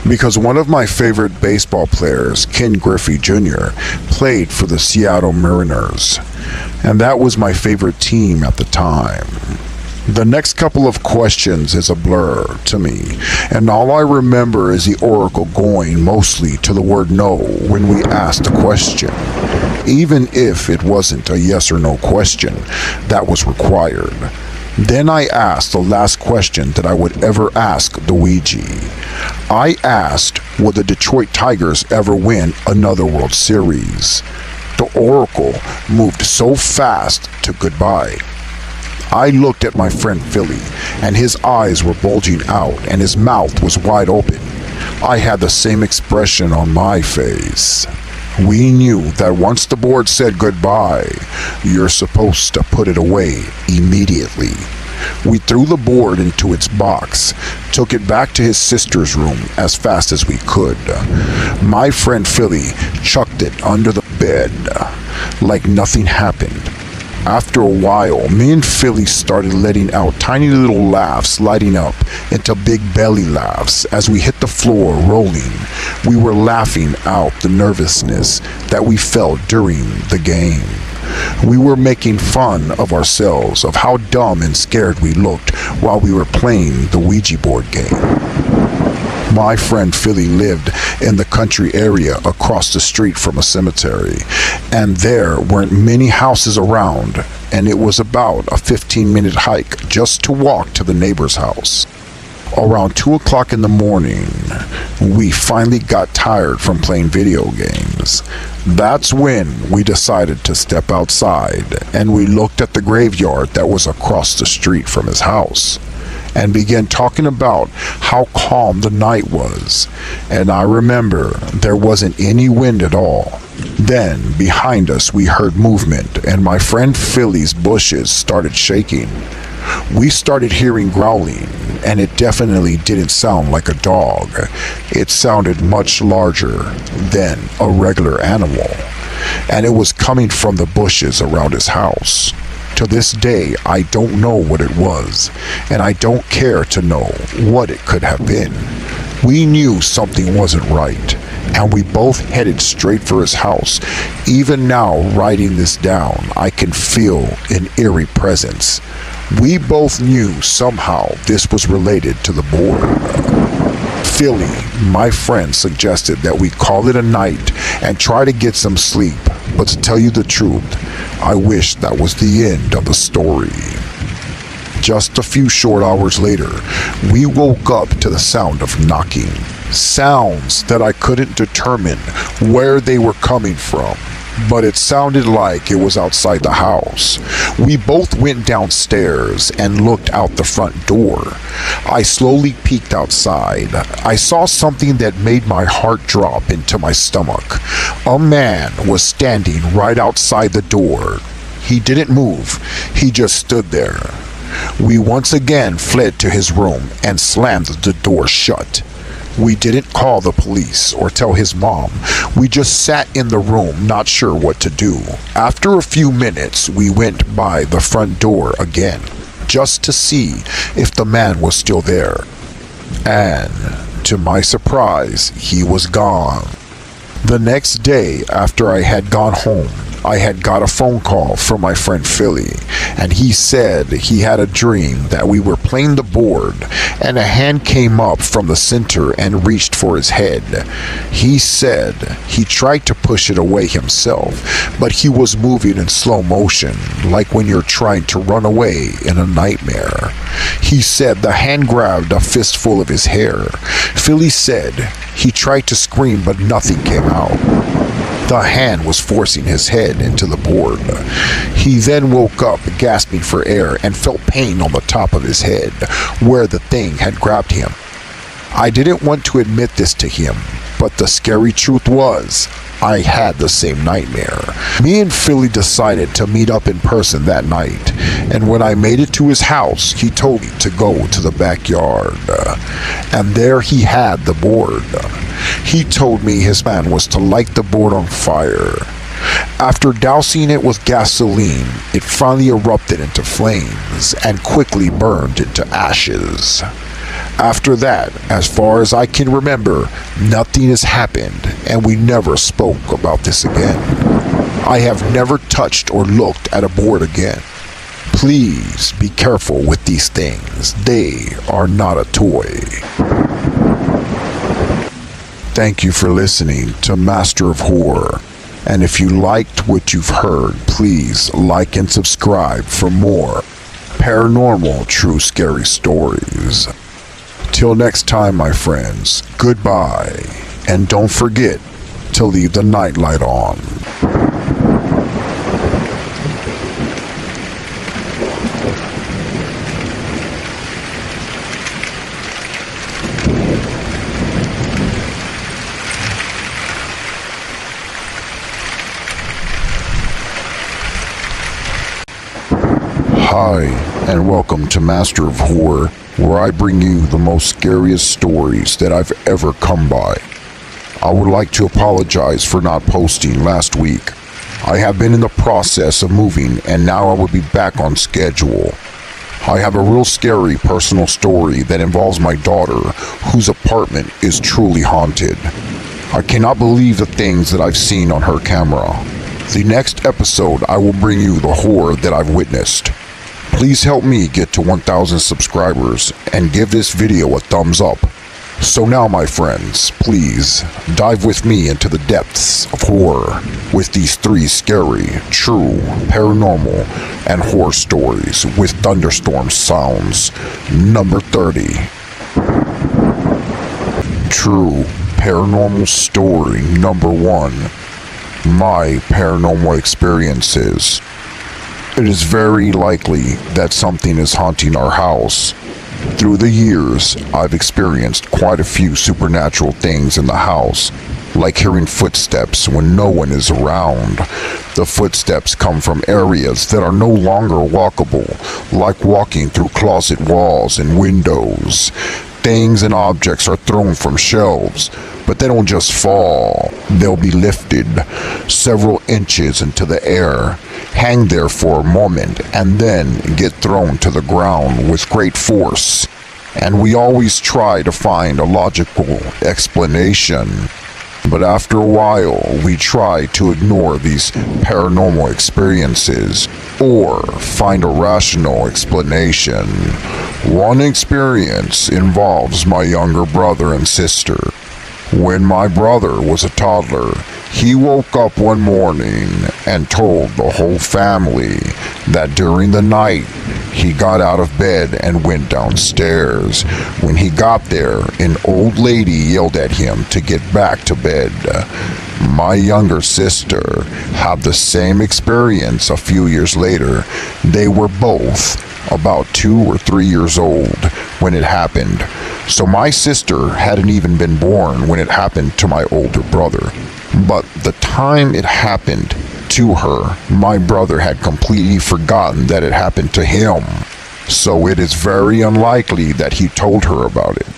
because one of my favorite baseball players, Ken Griffey Jr., played for the Seattle Mariners, and that was my favorite team at the time. The next couple of questions is a blur to me, and all I remember is the oracle going mostly to the word no when we asked a question, even if it wasn't a yes or no question that was required. Then I asked the last question that I would ever ask the Ouija. I asked, would the Detroit Tigers ever win another World Series? The oracle moved so fast to goodbye. I looked at my friend Philly, and his eyes were bulging out and his mouth was wide open. I had the same expression on my face. We knew that once the board said goodbye, you're supposed to put it away immediately. We threw the board into its box, took it back to his sister's room as fast as we could. My friend Philly chucked it under the bed like nothing happened. After a while, me and Philly started letting out tiny little laughs, lighting up into big belly laughs as we hit the floor rolling. We were laughing out the nervousness that we felt during the game. We were making fun of ourselves, of how dumb and scared we looked while we were playing the Ouija board game. My friend Philly lived in the country area across the street from a cemetery, and there weren't many houses around, and it was about a 15-minute hike just to walk to the neighbor's house. Around 2 o'clock in the morning, we finally got tired from playing video games. That's when we decided to step outside, and we looked at the graveyard that was across the street from his house, and began talking about how calm the night was. And I remember there wasn't any wind at all. Then, behind us, we heard movement, and my friend Philly's bushes started shaking. We started hearing growling, and it definitely didn't sound like a dog. It sounded much larger than a regular animal, and it was coming from the bushes around his house. To this day, I don't know what it was, and I don't care to know what it could have been. We knew something wasn't right, and we both headed straight for his house. Even now, writing this down, I can feel an eerie presence. We both knew somehow this was related to the board. Philly, my friend, suggested that we call it a night and try to get some sleep, but to tell you the truth, I wish that was the end of the story. Just a few short hours later, we woke up to the sound of knocking. Sounds that I couldn't determine where they were coming from, but it sounded like it was outside the house. We both went downstairs and looked out the front door. I slowly peeked outside. I saw something that made my heart drop into my stomach. A man was standing right outside the door. He didn't move. He just stood there. We once again fled to his room and slammed the door shut. We didn't call the police or tell his mom. We just sat in the room, not sure what to do. After a few minutes, we went by the front door again, just to see if the man was still there. And, to my surprise, he was gone. The next day, after I had gone home, I had got a phone call from my friend Philly, and he said he had a dream that we were playing the board and a hand came up from the center and reached for his head. He said he tried to push it away himself, but he was moving in slow motion, like when you're trying to run away in a nightmare. He said the hand grabbed a fistful of his hair. Philly said he tried to scream, but nothing came out. The hand was forcing his head into the board. He then woke up gasping for air and felt pain on the top of his head, where the thing had grabbed him. I didn't want to admit this to him, but the scary truth was, I had the same nightmare. Me and Philly decided to meet up in person that night, and when I made it to his house, he told me to go to the backyard. And there he had the board. He told me his plan was to light the board on fire. After dousing it with gasoline, it finally erupted into flames and quickly burned into ashes. After that, as far as I can remember, nothing has happened, and we never spoke about this again. I have never touched or looked at a board again. Please be careful with these things. They are not a toy. Thank you for listening to Master of Horror. And if you liked what you've heard, please like and subscribe for more paranormal, true scary stories. Till next time, my friends, goodbye. And don't forget to leave the nightlight on. Hi, and welcome to Master of Horror, where I bring you the most scariest stories that I've ever come by. I would like to apologize for not posting last week. I have been in the process of moving, and now I will be back on schedule. I have a real scary personal story that involves my daughter, whose apartment is truly haunted. I cannot believe the things that I've seen on her camera. The next episode, I will bring you the horror that I've witnessed. Please help me get to 1,000 subscribers and give this video a thumbs up. So now, my friends, please dive with me into the depths of horror with these 3 scary, true, paranormal, and horror stories with Thunderstorm sounds. Number 30. True paranormal story number 1. My paranormal experiences. It is very likely that something is haunting our house. Through the years, I've experienced quite a few supernatural things in the house, like hearing footsteps when no one is around. The footsteps come from areas that are no longer walkable, like walking through closet walls and windows. Things and objects are thrown from shelves, but they don't just fall. They'll be lifted several inches into the air, hang there for a moment, and then get thrown to the ground with great force. And we always try to find a logical explanation. But after a while, we try to ignore these paranormal experiences or find a rational explanation. One experience involves my younger brother and sister. When my brother was a toddler, he woke up one morning and told the whole family that during the night He got out of bed and went downstairs. When he got there, an old lady yelled at him to get back to bed. My younger sister had the same experience a few years later. They were both about 2 or 3 years old when it happened. So my sister hadn't even been born when it happened to my older brother. But the time it happened to her, my brother had completely forgotten that it happened to him. So it is very unlikely that he told her about it.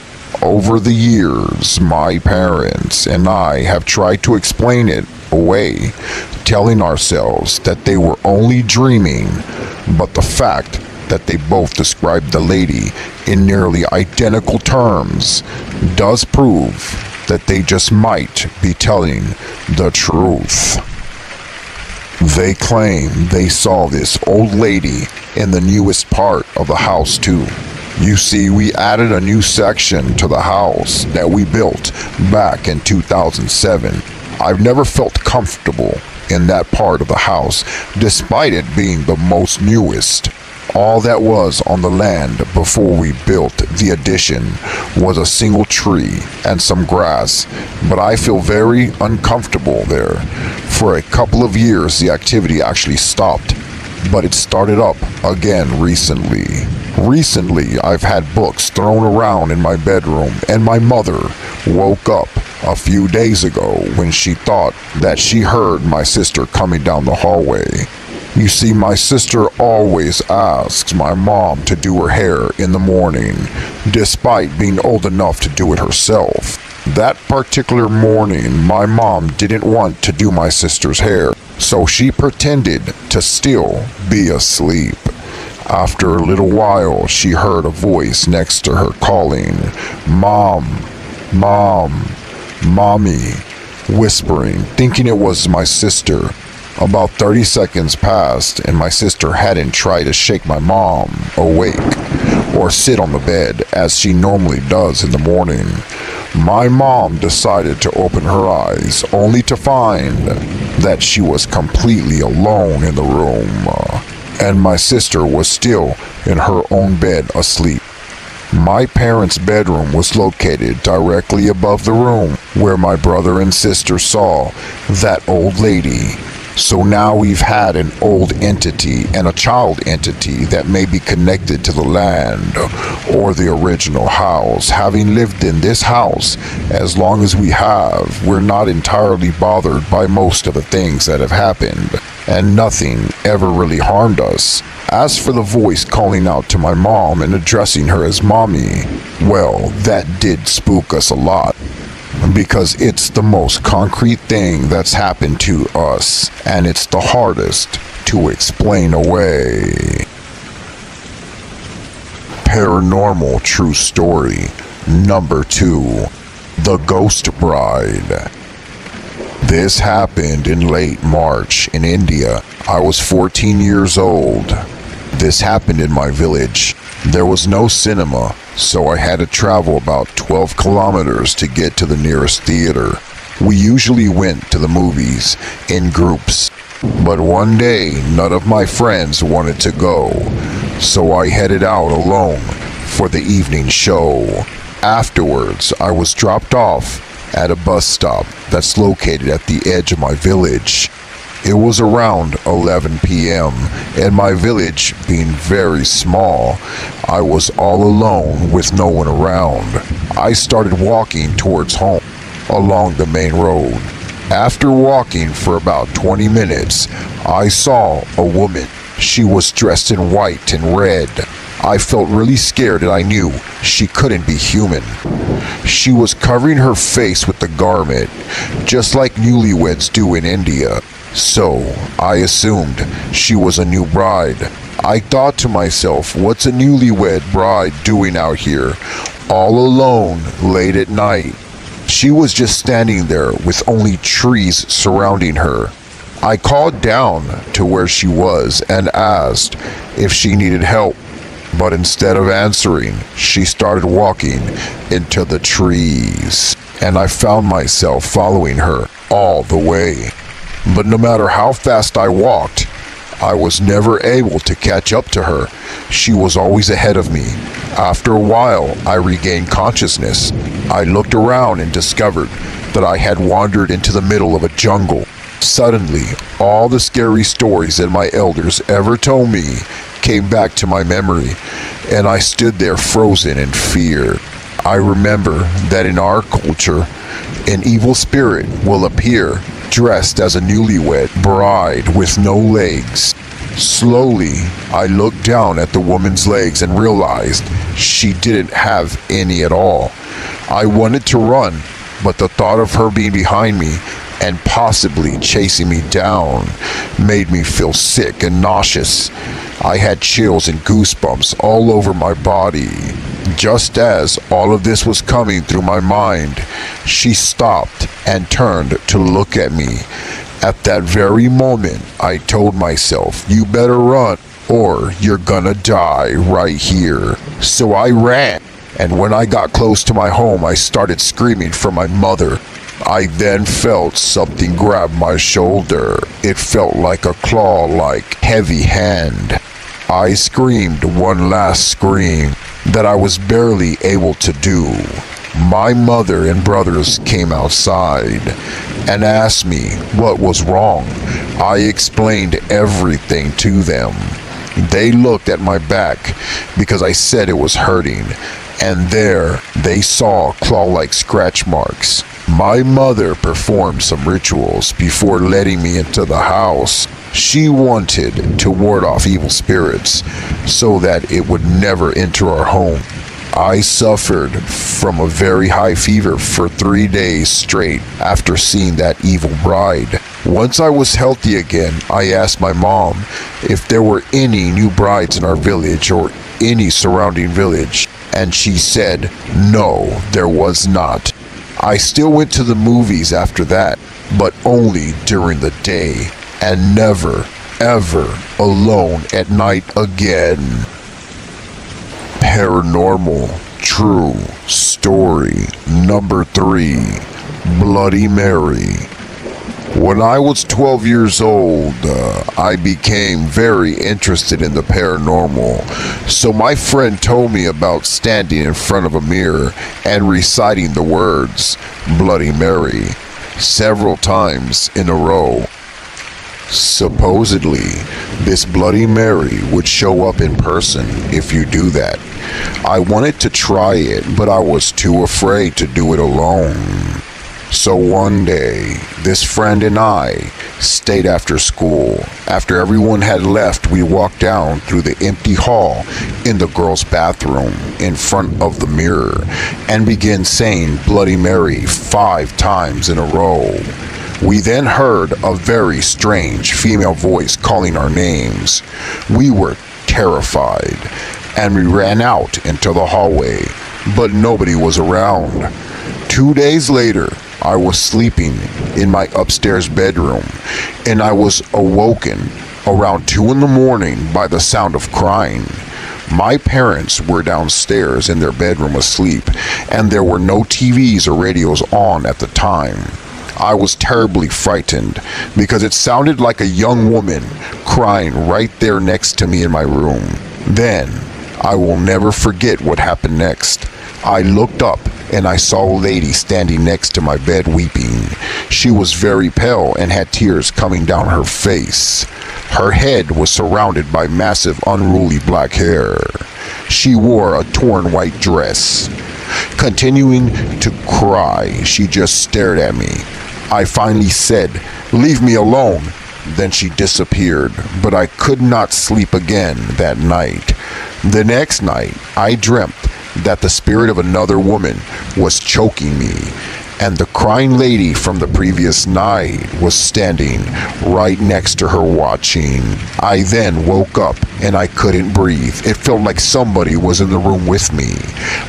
Over the years, my parents and I have tried to explain it away, telling ourselves that they were only dreaming, but the fact that they both described the lady in nearly identical terms does prove that they just might be telling the truth. They claim they saw this old lady in the newest part of the house too. You see, we added a new section to the house that we built back in 2007. I've never felt comfortable in that part of the house, despite it being the most newest. All that was on the land before we built the addition was a single tree and some grass, but I feel very uncomfortable there. For a couple of years, the activity actually stopped, but it started up again recently. Recently, I've had books thrown around in my bedroom, and my mother woke up a few days ago when she thought that she heard my sister coming down the hallway. You see, my sister always asks my mom to do her hair in the morning, despite being old enough to do it herself. That particular morning, my mom didn't want to do my sister's hair, so she pretended to still be asleep. After a little while, she heard a voice next to her calling, "Mom, Mom, Mommy," whispering, thinking it was my sister. About 30 seconds passed, and my sister hadn't tried to shake my mom awake or sit on the bed as she normally does in the morning. My mom decided to open her eyes, only to find that she was completely alone in the room, and my sister was still in her own bed asleep. My parents' bedroom was located directly above the room where my brother and sister saw that old lady. So now we've had an old entity and a child entity that may be connected to the land or the original house. Having lived in this house as long as we have, we're not entirely bothered by most of the things that have happened, and nothing ever really harmed us. As for the voice calling out to my mom and addressing her as Mommy, well, that did spook us a lot, because it's the most concrete thing that's happened to us, and it's the hardest to explain away. Paranormal True Story number 2, The Ghost Bride. This happened in late March in India. I was 14 years old. This happened in my village. There was no cinema, so I had to travel about 12 kilometers to get to the nearest theater. We usually went to the movies in groups, but one day none of my friends wanted to go, so I headed out alone for the evening show. Afterwards, I was dropped off at a bus stop that's located at the edge of my village. It was around 11 p.m., and my village being very small, I was all alone with no one around. I started walking towards home along the main road. After walking for about 20 minutes, I saw a woman. She was dressed in white and red. I felt really scared, and I knew she couldn't be human. She was covering her face with the garment, just like newlyweds do in India. So, I assumed she was a new bride. I thought to myself, what's a newlywed bride doing out here, all alone, late at night? She was just standing there with only trees surrounding her. I called down to where she was and asked if she needed help, but instead of answering, she started walking into the trees, and I found myself following her all the way. But no matter how fast I walked, I was never able to catch up to her. She was always ahead of me. After a while, I regained consciousness. I looked around and discovered that I had wandered into the middle of a jungle. Suddenly, all the scary stories that my elders ever told me came back to my memory, and I stood there frozen in fear. I remember that in our culture, an evil spirit will appear dressed as a newlywed bride with no legs. Slowly, I looked down at the woman's legs and realized she didn't have any at all. I wanted to run, but the thought of her being behind me and possibly chasing me down made me feel sick and nauseous. I had chills and goosebumps all over my body. Just as all of this was coming through my mind, she stopped and turned to look at me. At that very moment, I told myself, "You better run or you're gonna die right here." So I ran, and when I got close to my home, I started screaming for my mother. I then felt something grab my shoulder. It felt like a claw-like heavy hand. I screamed one last scream that I was barely able to do. My mother and brothers came outside and asked me what was wrong. I explained everything to them. They looked at my back because I said it was hurting, and there they saw claw-like scratch marks. My mother performed some rituals before letting me into the house. She wanted to ward off evil spirits so that it would never enter our home. I suffered from a very high fever for 3 days straight after seeing that evil bride. Once I was healthy again, I asked my mom if there were any new brides in our village or any surrounding village, and she said no, there was not. I still went to the movies after that, but only during the day, and never, ever alone at night again. Paranormal True Story number 3, Bloody Mary. When I was 12 years old, I became very interested in the paranormal. So my friend told me about standing in front of a mirror and reciting the words Bloody Mary several times in a row. Supposedly, this Bloody Mary would show up in person if you do that. I wanted to try it, but I was too afraid to do it alone. So one day, this friend and I stayed after school. After everyone had left, we walked down through the empty hall in the girls' bathroom in front of the mirror and began saying Bloody Mary 5 times in a row. We then heard a very strange female voice calling our names. We were terrified, and we ran out into the hallway, but nobody was around. 2 days later, I was sleeping in my upstairs bedroom, and I was awoken around 2 in the morning by the sound of crying. My parents were downstairs in their bedroom asleep, and there were no TVs or radios on at the time. I was terribly frightened because it sounded like a young woman crying right there next to me in my room. Then, I will never forget what happened next. I looked up and I saw a lady standing next to my bed weeping. She was very pale and had tears coming down her face. Her head was surrounded by massive unruly black hair. She wore a torn white dress. Continuing to cry, she just stared at me. I finally said, "Leave me alone." Then she disappeared, but I could not sleep again that night. The next night, I dreamt that the spirit of another woman was choking me, and the crying lady from the previous night was standing right next to her watching. I then woke up and I couldn't breathe. It felt like somebody was in the room with me.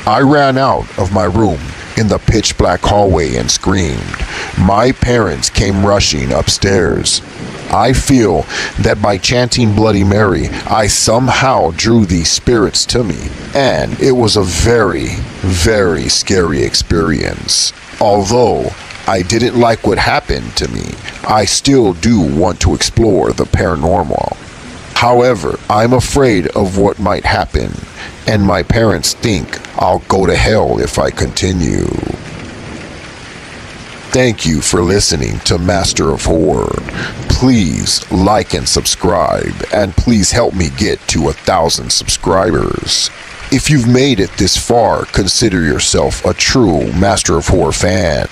I ran out of my room in the pitch black hallway and screamed. My parents came rushing upstairs. I feel that by chanting Bloody Mary, I somehow drew these spirits to me, and it was a very, very scary experience. Although I didn't like what happened to me, I still do want to explore the paranormal. However, I'm afraid of what might happen, and my parents think I'll go to hell if I continue. Thank you for listening to Master of Horror. Please like and subscribe, and please help me get to 1,000 subscribers. If you've made it this far, consider yourself a true Master of Horror fan.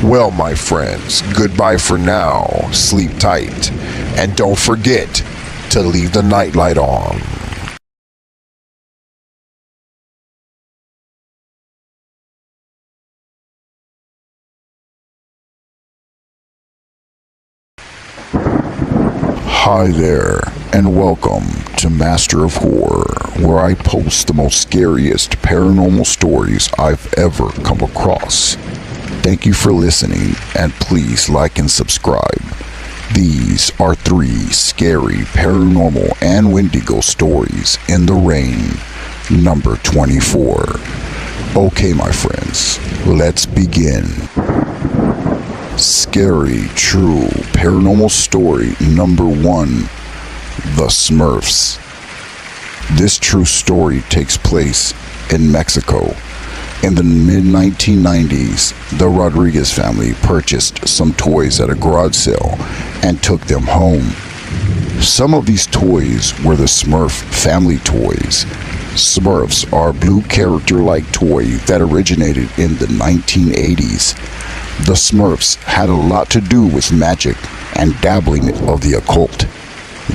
Well, my friends, goodbye for now. Sleep tight, and don't forget to leave the nightlight on. Hi there, and welcome to Master of Horror, where I post the most scariest paranormal stories I've ever come across. Thank you for listening, and please like and subscribe. These are 3 scary paranormal and Wendigo stories in the rain, number 24. Okay, my friends, let's begin. Scary, true, paranormal story number 1, The Smurfs. This true story takes place in Mexico. In the mid-1990s, the Rodriguez family purchased some toys at a garage sale and took them home. Some of these toys were the Smurf family toys. Smurfs are a blue character-like toy that originated in the 1980s. The Smurfs had a lot to do with magic and dabbling of the occult.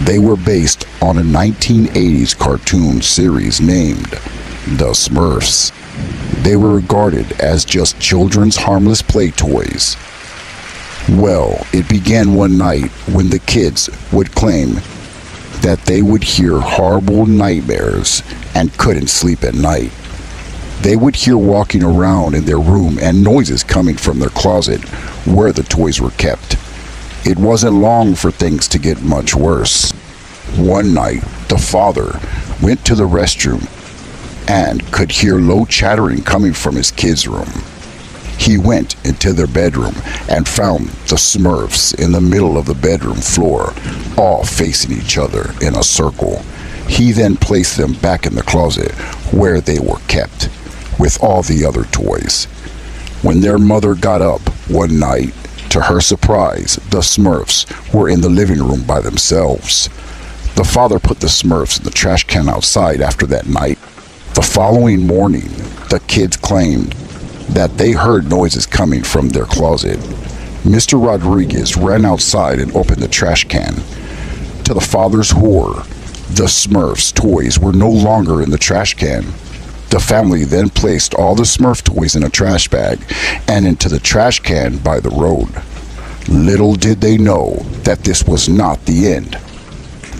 They were based on a 1980s cartoon series named The Smurfs. They were regarded as just children's harmless play toys. Well, it began one night when the kids would claim that they would hear horrible nightmares and couldn't sleep at night. They would hear walking around in their room and noises coming from their closet where the toys were kept. It wasn't long for things to get much worse. One night, the father went to the restroom and could hear low chattering coming from his kids' room. He went into their bedroom and found the Smurfs in the middle of the bedroom floor, all facing each other in a circle. He then placed them back in the closet where they were kept, with all the other toys. When their mother got up one night, to her surprise, the Smurfs were in the living room by themselves. The father put the Smurfs in the trash can outside after that night. The following morning, the kids claimed that they heard noises coming from their closet. Mr. Rodriguez ran outside and opened the trash can. To the father's horror, the Smurfs' toys were no longer in the trash can. The family then placed all the Smurf toys in a trash bag and into the trash can by the road. Little did they know that this was not the end.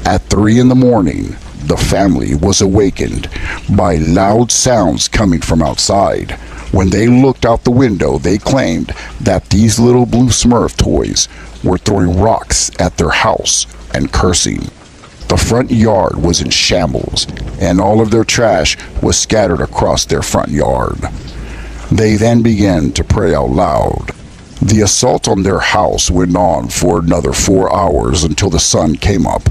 At 3 in the morning, the family was awakened by loud sounds coming from outside. When they looked out the window, they claimed that these little blue Smurf toys were throwing rocks at their house and cursing. The front yard was in shambles, and all of their trash was scattered across their front yard. They then began to pray out loud. The assault on their house went on for another 4 hours until the sun came up.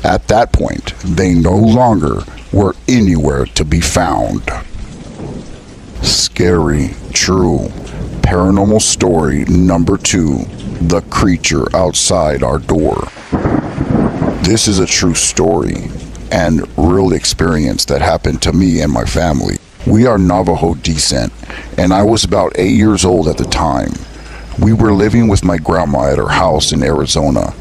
At that point, they no longer were anywhere to be found. Scary, true, paranormal story number 2, The Creature Outside Our Door. This is a true story and real experience that happened to me and my family. We are Navajo descent, and I was about 8 years old at the time. We were living with my grandma at her house in Arizona.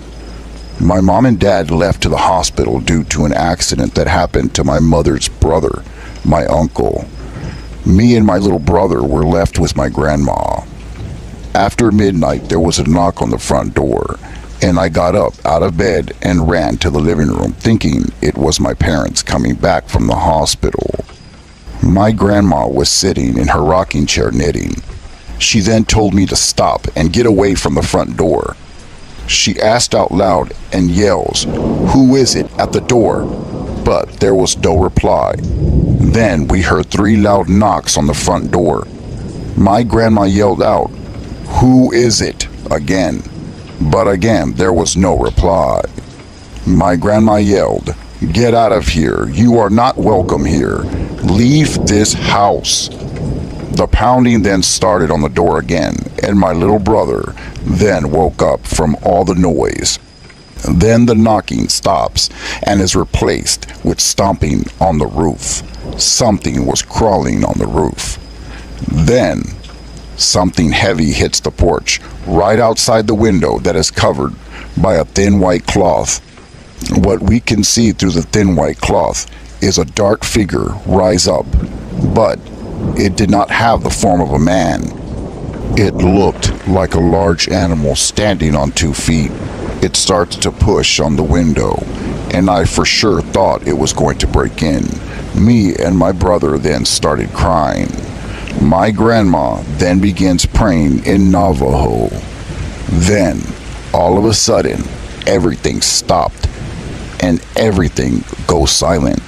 My mom and dad left to the hospital due to an accident that happened to my mother's brother, my uncle. Me and my little brother were left with my grandma. After midnight, there was a knock on the front door, and I got up out of bed and ran to the living room thinking it was my parents coming back from the hospital. My grandma was sitting in her rocking chair knitting. She then told me to stop and get away from the front door. She asked out loud and yells, "Who is it at the door?" But there was no reply. Then we heard 3 loud knocks on the front door. My grandma yelled out, "Who is it?" again. But again, there was no reply. My grandma yelled, Get out of here. You are not welcome here. Leave this house. The pounding then started on the door again, and my little brother then woke up from all the noise. Then the knocking stops and is replaced with stomping on the roof. Something was crawling on the roof. Then something heavy hits the porch right outside the window that is covered by a thin white cloth. What we can see through the thin white cloth is a dark figure rise up, but it did not have the form of a man. It looked like a large animal standing on 2 feet. It starts to push on the window, and I for sure thought it was going to break in. Me and my brother then started crying. My grandma then begins praying in Navajo. Then, all of a sudden, everything stopped, and everything goes silent.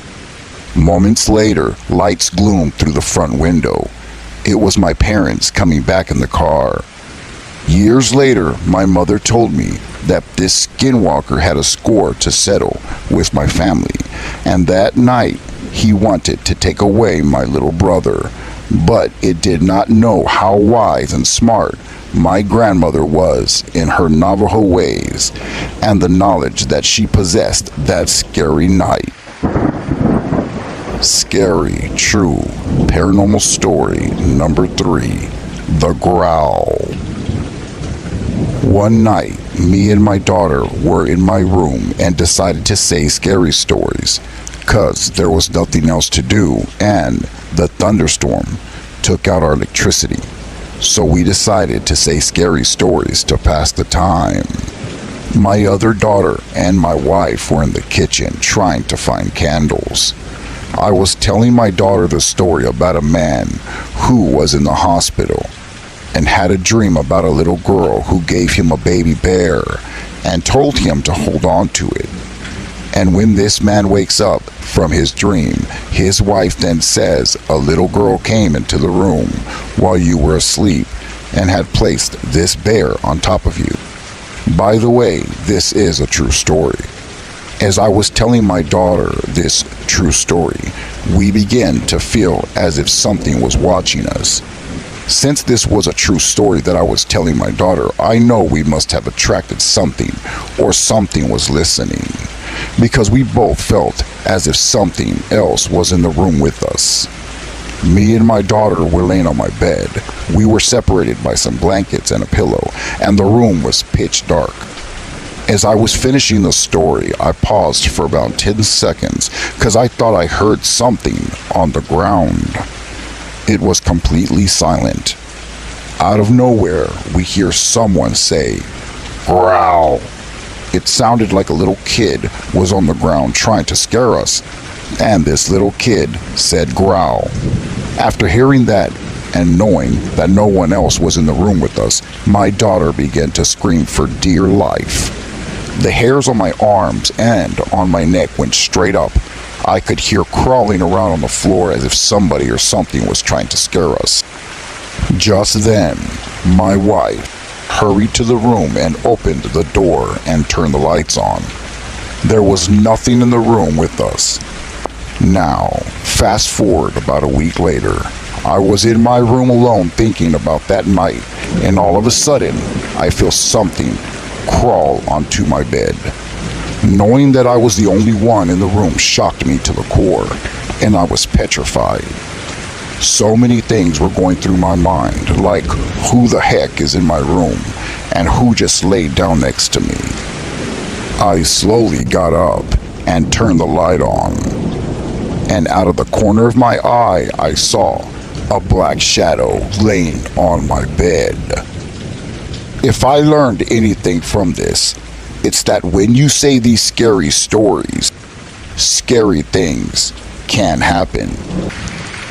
Moments later, lights gloomed through the front window. It was my parents coming back in the car. Years later, my mother told me that this skinwalker had a score to settle with my family, and that night he wanted to take away my little brother, but it did not know how wise and smart my grandmother was in her Navajo ways and the knowledge that she possessed that scary night. Scary, true, paranormal story number 3, The Growl. One night, me and my daughter were in my room and decided to say scary stories, 'cause there was nothing else to do and the thunderstorm took out our electricity. So we decided to say scary stories to pass the time. My other daughter and my wife were in the kitchen trying to find candles. I was telling my daughter the story about a man who was in the hospital and had a dream about a little girl who gave him a baby bear and told him to hold on to it. And when this man wakes up from his dream, his wife then says a little girl came into the room while you were asleep and had placed this bear on top of you. By the way, this is a true story. As I was telling my daughter this true story, we began to feel as if something was watching us. Since this was a true story that I was telling my daughter, I know we must have attracted something, or something was listening, because we both felt as if something else was in the room with us. Me and my daughter were laying on my bed. We were separated by some blankets and a pillow, and the room was pitch dark. As I was finishing the story, I paused for about 10 seconds because I thought I heard something on the ground. It was completely silent. Out of nowhere, we hear someone say, "Growl." It sounded like a little kid was on the ground trying to scare us, and this little kid said growl. After hearing that and knowing that no one else was in the room with us, my daughter began to scream for dear life. The hairs on my arms and on my neck went straight up. I could hear crawling around on the floor as if somebody or something was trying to scare us. Just then, my wife hurried to the room and opened the door and turned the lights on. There was nothing in the room with us. Now, fast forward about a week later, I was in my room alone thinking about that night, and all of a sudden, I feel something crawl onto my bed. Knowing that I was the only one in the room shocked me to the core, and I was petrified. So many things were going through my mind, like who the heck is in my room, and who just laid down next to me. I slowly got up and turned the light on, and out of the corner of my eye, I saw a black shadow laying on my bed. If I learned anything from this, it's that when you say these scary stories, scary things can happen.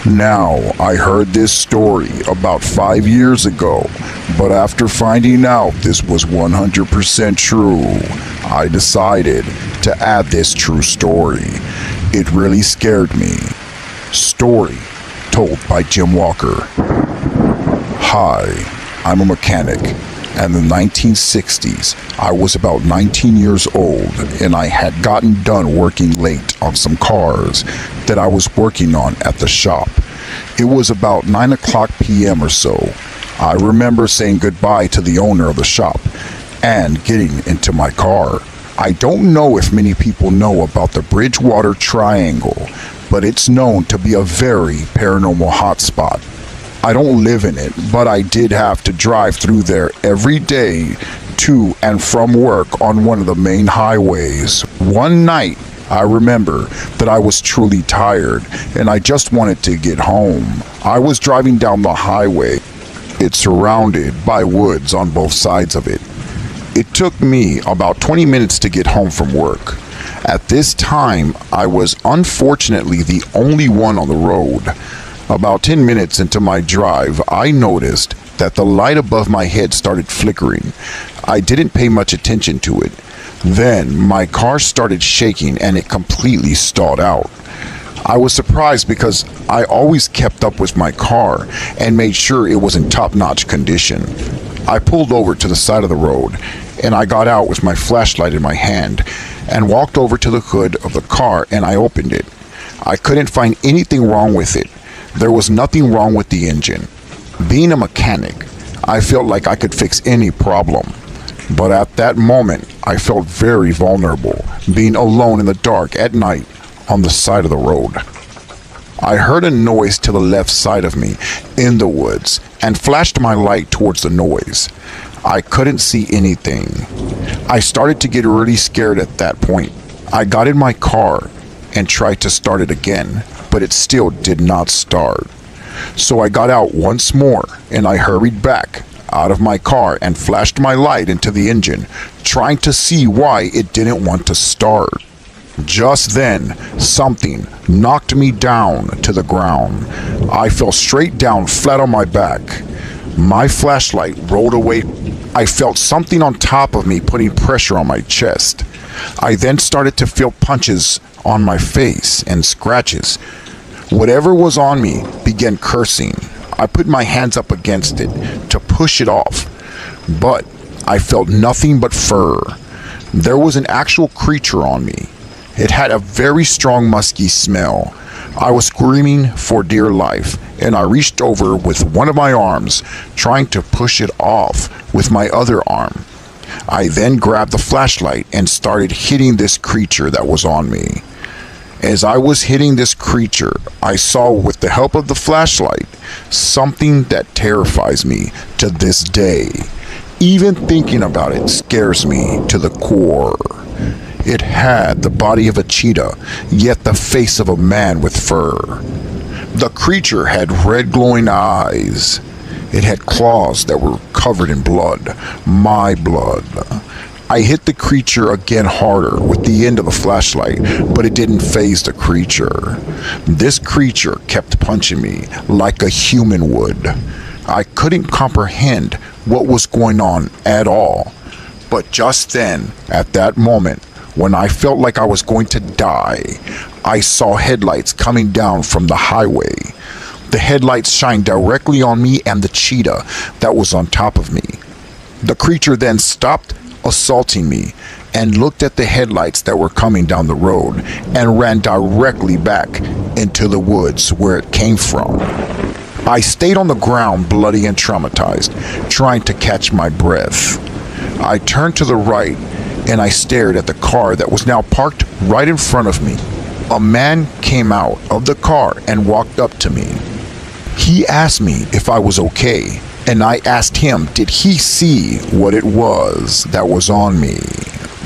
Now, I heard this story about 5 years ago, but after finding out this was 100% true, I decided to add this true story. It really scared me. Story told by Jim Walker. Hi, I'm a mechanic, and the 1960s. I was about 19 years old, and I had gotten done working late on some cars that I was working on at the shop. It was about 9 o'clock p.m. or so. I remember saying goodbye to the owner of the shop and getting into my car. I don't know if many people know about the Bridgewater Triangle, but it's known to be a very paranormal hotspot. I don't live in it, but I did have to drive through there every day to and from work on one of the main highways. One night, I remember that I was truly tired and I just wanted to get home. I was driving down the highway. It's surrounded by woods on both sides of it. It took me about 20 minutes to get home from work. At this time, I was unfortunately the only one on the road. About 10 minutes into my drive, I noticed that the light above my head started flickering. I didn't pay much attention to it. Then my car started shaking and it completely stalled out. I was surprised because I always kept up with my car and made sure it was in top-notch condition. I pulled over to the side of the road and I got out with my flashlight in my hand and walked over to the hood of the car and I opened it. I couldn't find anything wrong with it. There was nothing wrong with the engine. Being a mechanic, I felt like I could fix any problem. But at that moment, I felt very vulnerable, being alone in the dark at night on the side of the road. I heard a noise to the left side of me in the woods and flashed my light towards the noise. I couldn't see anything. I started to get really scared at that point. I got in my car and tried to start it again, but it still did not start. So I got out once more and I hurried back out of my car and flashed my light into the engine, trying to see why it didn't want to start. Just then, something knocked me down to the ground. I fell straight down flat on my back. My flashlight rolled away. I felt something on top of me putting pressure on my chest. I then started to feel punches on my face and scratches. Whatever was on me began cursing. I put my hands up against it to push it off, but I felt nothing but fur. There was an actual creature on me. It had a very strong musky smell. I was screaming for dear life, and I reached over with one of my arms, trying to push it off with my other arm. I then grabbed the flashlight and started hitting this creature that was on me. As I was hitting this creature, I saw with the help of the flashlight something that terrifies me to this day. Even thinking about it scares me to the core. It had the body of a cheetah, yet the face of a man with fur. The creature had red glowing eyes. It had claws that were covered in blood, my blood. I hit the creature again harder with the end of the flashlight, but it didn't faze the creature. This creature kept punching me like a human would. I couldn't comprehend what was going on at all. But just then, at that moment, when I felt like I was going to die, I saw headlights coming down from the highway. The headlights shined directly on me and the cheetah that was on top of me. The creature then stopped assaulting me and looked at the headlights that were coming down the road and ran directly back into the woods where it came from. I stayed on the ground, bloody and traumatized, trying to catch my breath. I turned to the right and I stared at the car that was now parked right in front of me. A man came out of the car and walked up to me. He asked me if I was okay, and I asked him, did he see what it was that was on me?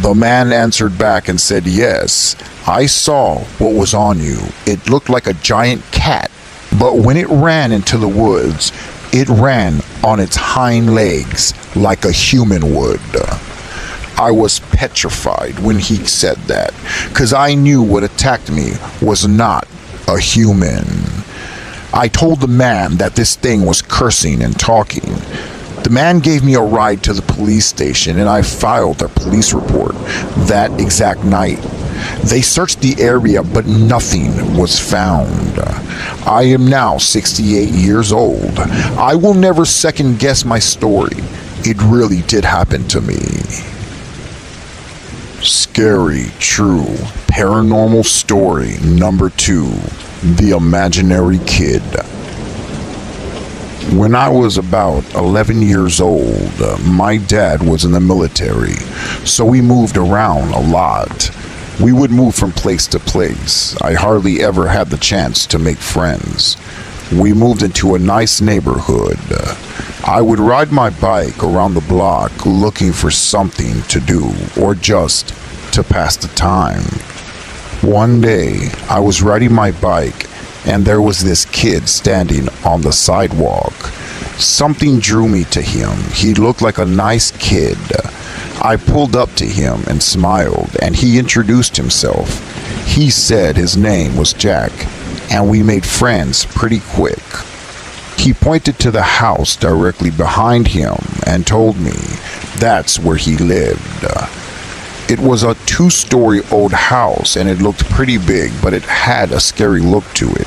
The man answered back and said, yes, I saw what was on you. It looked like a giant cat, but when it ran into the woods, it ran on its hind legs like a human would. I was petrified when he said that, because I knew what attacked me was not a human. I told the man that this thing was cursing and talking. The man gave me a ride to the police station and I filed a police report that exact night. They searched the area but nothing was found. I am now 68 years old. I will never second guess my story. It really did happen to me. Scary, true, paranormal story number 2, The Imaginary Kid. When I was about 11 years old, my dad was in the military, so we moved around a lot. We would move from place to place. I hardly ever had the chance to make friends. We moved into a nice neighborhood. I would ride my bike around the block looking for something to do or just to pass the time. One day, I was riding my bike and there was this kid standing on the sidewalk. Something drew me to him. He looked like a nice kid. I pulled up to him and smiled, and he introduced himself. He said his name was Jack, and we made friends pretty quick. He pointed to the house directly behind him and told me that's where he lived. It was a 2-story old house, and it looked pretty big, but it had a scary look to it.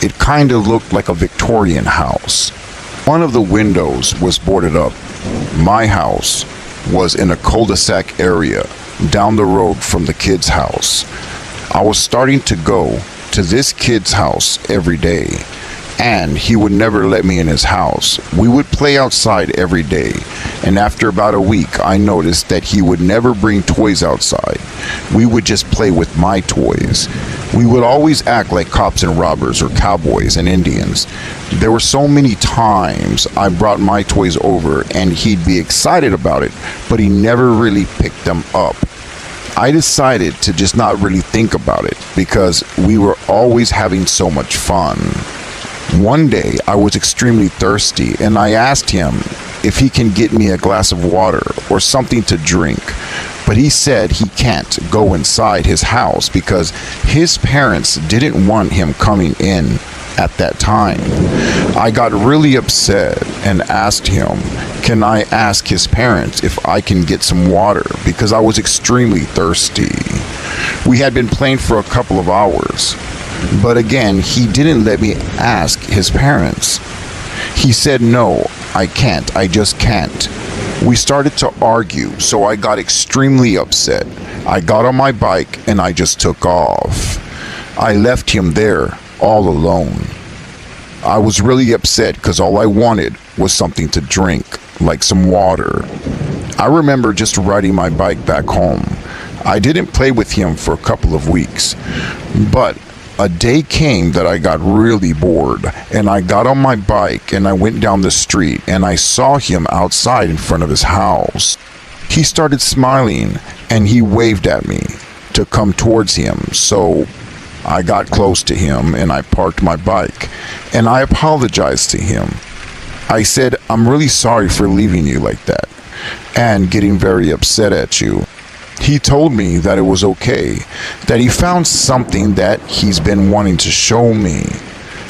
It kind of looked like a Victorian house. One of the windows was boarded up. My house was in a cul-de-sac area down the road from the kid's house. I was starting to go to this kid's house every day, and he would never let me in his house. We would play outside every day, and after about a week, I noticed that he would never bring toys outside. We would just play with my toys. We would always act like cops and robbers or cowboys and Indians. There were so many times I brought my toys over, and he'd be excited about it, but he never really picked them up. I decided to just not really think about it because we were always having so much fun. One day, I was extremely thirsty, and I asked him if he can get me a glass of water or something to drink. But he said he can't go inside his house because his parents didn't want him coming in at that time. I got really upset and asked him, can I ask his parents if I can get some water, because I was extremely thirsty. We had been playing for a couple of hours. But again, he didn't let me ask his parents. He said, no, I can't. I just can't. We started to argue, so I got extremely upset. I got on my bike and I just took off. I left him there all alone. I was really upset because all I wanted was something to drink, like some water. I remember just riding my bike back home. I didn't play with him for a couple of weeks, but a day came that I got really bored, and I got on my bike and I went down the street and I saw him outside in front of his house. He started smiling and he waved at me to come towards him, so I got close to him and I parked my bike and I apologized to him. I said, I'm really sorry for leaving you like that and getting very upset at you. He told me that it was okay, that he found something that he's been wanting to show me.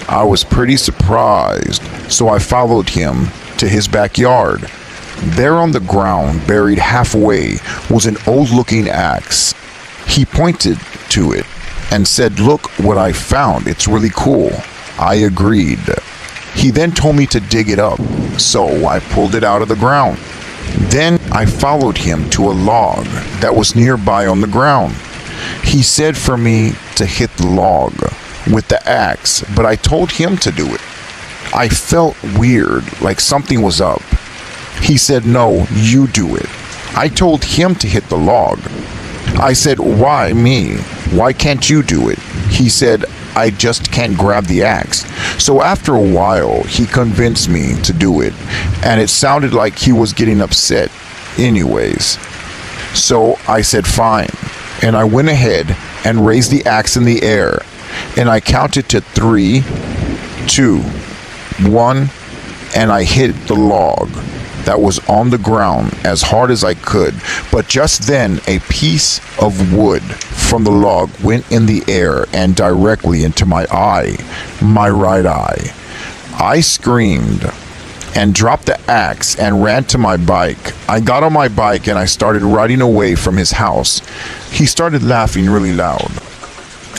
I was pretty surprised, so I followed him to his backyard. There on the ground, buried halfway, was an old-looking axe. He pointed to it and said, look what I found, it's really cool. I agreed. He then told me to dig it up, so I pulled it out of the ground. Then I followed him to a log that was nearby on the ground. He said for me to hit the log with the axe, but I told him to do it. I felt weird, like something was up. He said, no, you do it. I told him to hit the log. I said, why me? Why can't you do it? He said, I just can't grab the axe. So after a while, he convinced me to do it, and it sounded like he was getting upset anyways. So I said fine, and I went ahead and raised the axe in the air, and I counted to 3, 2, 1, and I hit the log that was on the ground as hard as I could. But just then, a piece of wood from the log went in the air and directly into my eye, my right eye. I screamed and dropped the axe and ran to my bike. I got on my bike and I started riding away from his house. He started laughing really loud.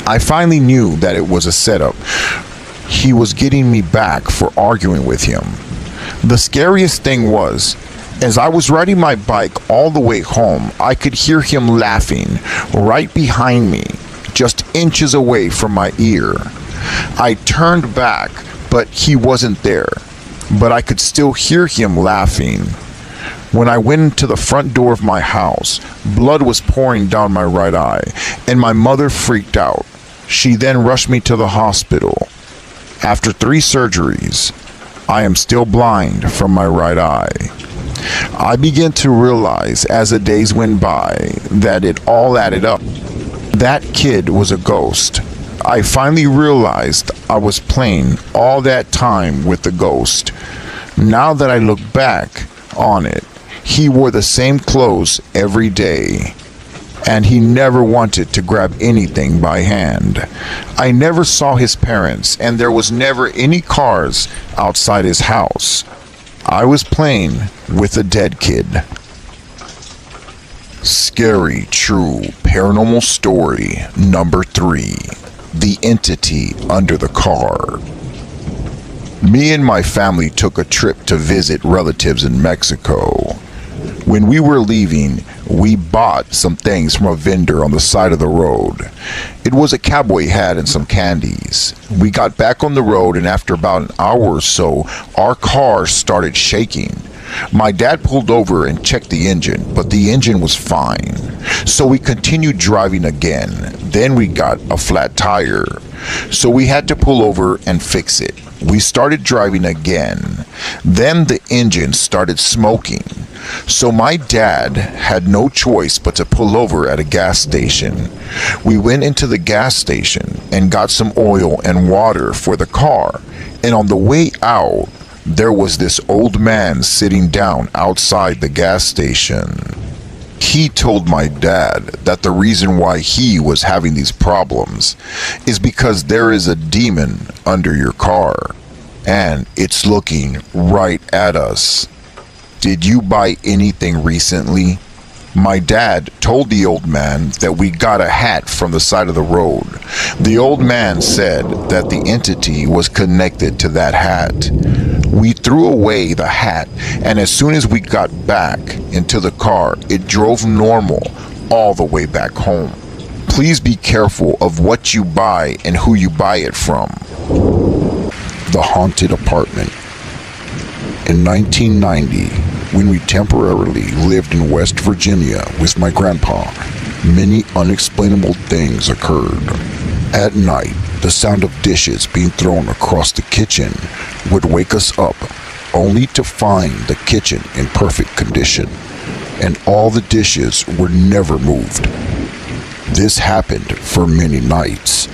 I finally knew that it was a setup. He was getting me back for arguing with him. The scariest thing was, As I was riding my bike all the way home, I could hear him laughing right behind me, just inches away from my ear. I turned back, but he wasn't there, but I could still hear him laughing. When I went into the front door of my house, blood was pouring down my right eye, and my mother freaked out. She then rushed me to the hospital. After 3 surgeries, I am still blind from my right eye. I began to realize as the days went by that it all added up. That kid was a ghost. I finally realized I was playing all that time with the ghost. Now that I look back on it, he wore the same clothes every day, and he never wanted to grab anything by hand. I never saw his parents, and there was never any cars outside his house. I was playing with a dead kid. Scary, true, paranormal story number 3. The entity under the car. Me and my family took a trip to visit relatives in Mexico. When we were leaving, we bought some things from a vendor on the side of the road. It was a cowboy hat and some candies. We got back on the road, and after about an hour or so, our car started shaking. My dad pulled over and checked the engine, but the engine was fine. So we continued driving again. Then we got a flat tire. So we had to pull over and fix it. We started driving again. Then the engine started smoking. So my dad had no choice but to pull over at a gas station. We went into the gas station and got some oil and water for the car. And on the way out, there was this old man sitting down outside the gas station. He told my dad that the reason why he was having these problems is because there is a demon under your car, and it's looking right at us. Did you buy anything recently? My dad told the old man that we got a hat from the side of the road. The old man said that the entity was connected to that hat. We threw away the hat, and as soon as we got back into the car, it drove normal all the way back home. Please be careful of what you buy and who you buy it from. The haunted apartment. In 1990, when we temporarily lived in West Virginia with my grandpa, many unexplainable things occurred. At night, the sound of dishes being thrown across the kitchen would wake us up, only to find the kitchen in perfect condition, and all the dishes were never moved. This happened for many nights.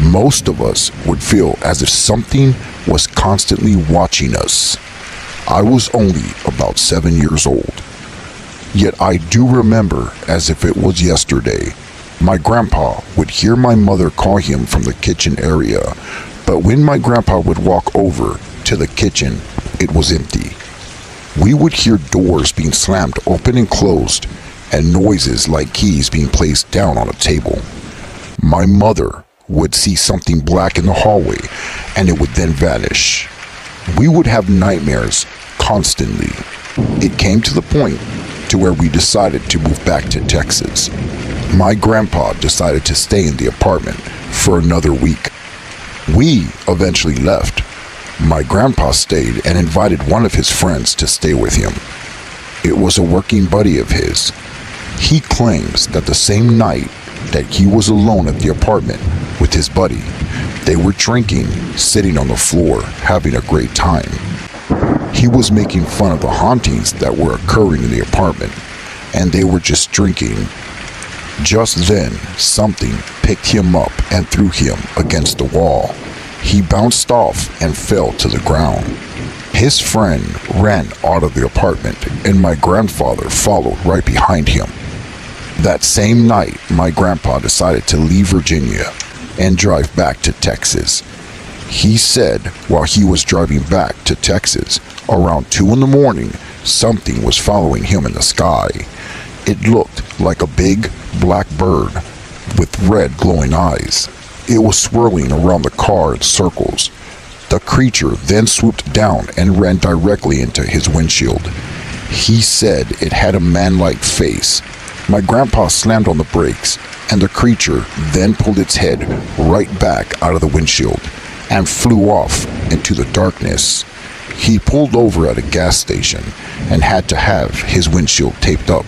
Most of us would feel as if something was constantly watching us. I was only about 7 years old. Yet I do remember as if it was yesterday. My grandpa would hear my mother call him from the kitchen area, but when my grandpa would walk over to the kitchen, it was empty. We would hear doors being slammed open and closed, and noises like keys being placed down on a table. My mother would see something black in the hallway, and it would then vanish. We would have nightmares constantly. It came to the point to where we decided to move back to Texas. My grandpa decided to stay in the apartment for another week. We eventually left. My grandpa stayed and invited one of his friends to stay with him. It was a working buddy of his. He claims that the same night that he was alone at the apartment with his buddy, they were drinking, sitting on the floor, having a great time. He was making fun of the hauntings that were occurring in the apartment, and they were just drinking. Just then, something picked him up and threw him against the wall. He bounced off and fell to the ground. His friend ran out of the apartment, and my grandfather followed right behind him. That same night, my grandpa decided to leave Virginia and drive back to Texas. He said while he was driving back to Texas, around 2 a.m, something was following him in the sky. It looked like a big black bird with red glowing eyes. It was swirling around the car in circles. The creature then swooped down and ran directly into his windshield. He said it had a man-like face. My grandpa slammed on the brakes, and the creature then pulled its head right back out of the windshield and flew off into the darkness. He pulled over at a gas station and had to have his windshield taped up.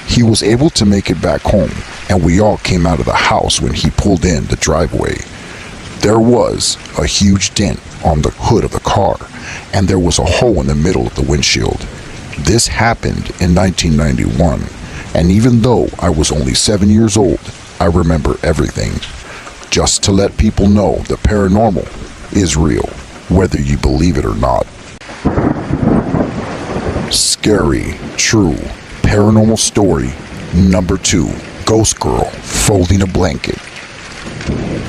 He was able to make it back home, and we all came out of the house when he pulled in the driveway. There was a huge dent on the hood of the car, and there was a hole in the middle of the windshield. This happened in 1991, and even though I was only 7 years old, I remember everything. Just to let people know the paranormal is real, whether you believe it or not. Scary, true, paranormal story number 2, Ghost Girl folding a blanket.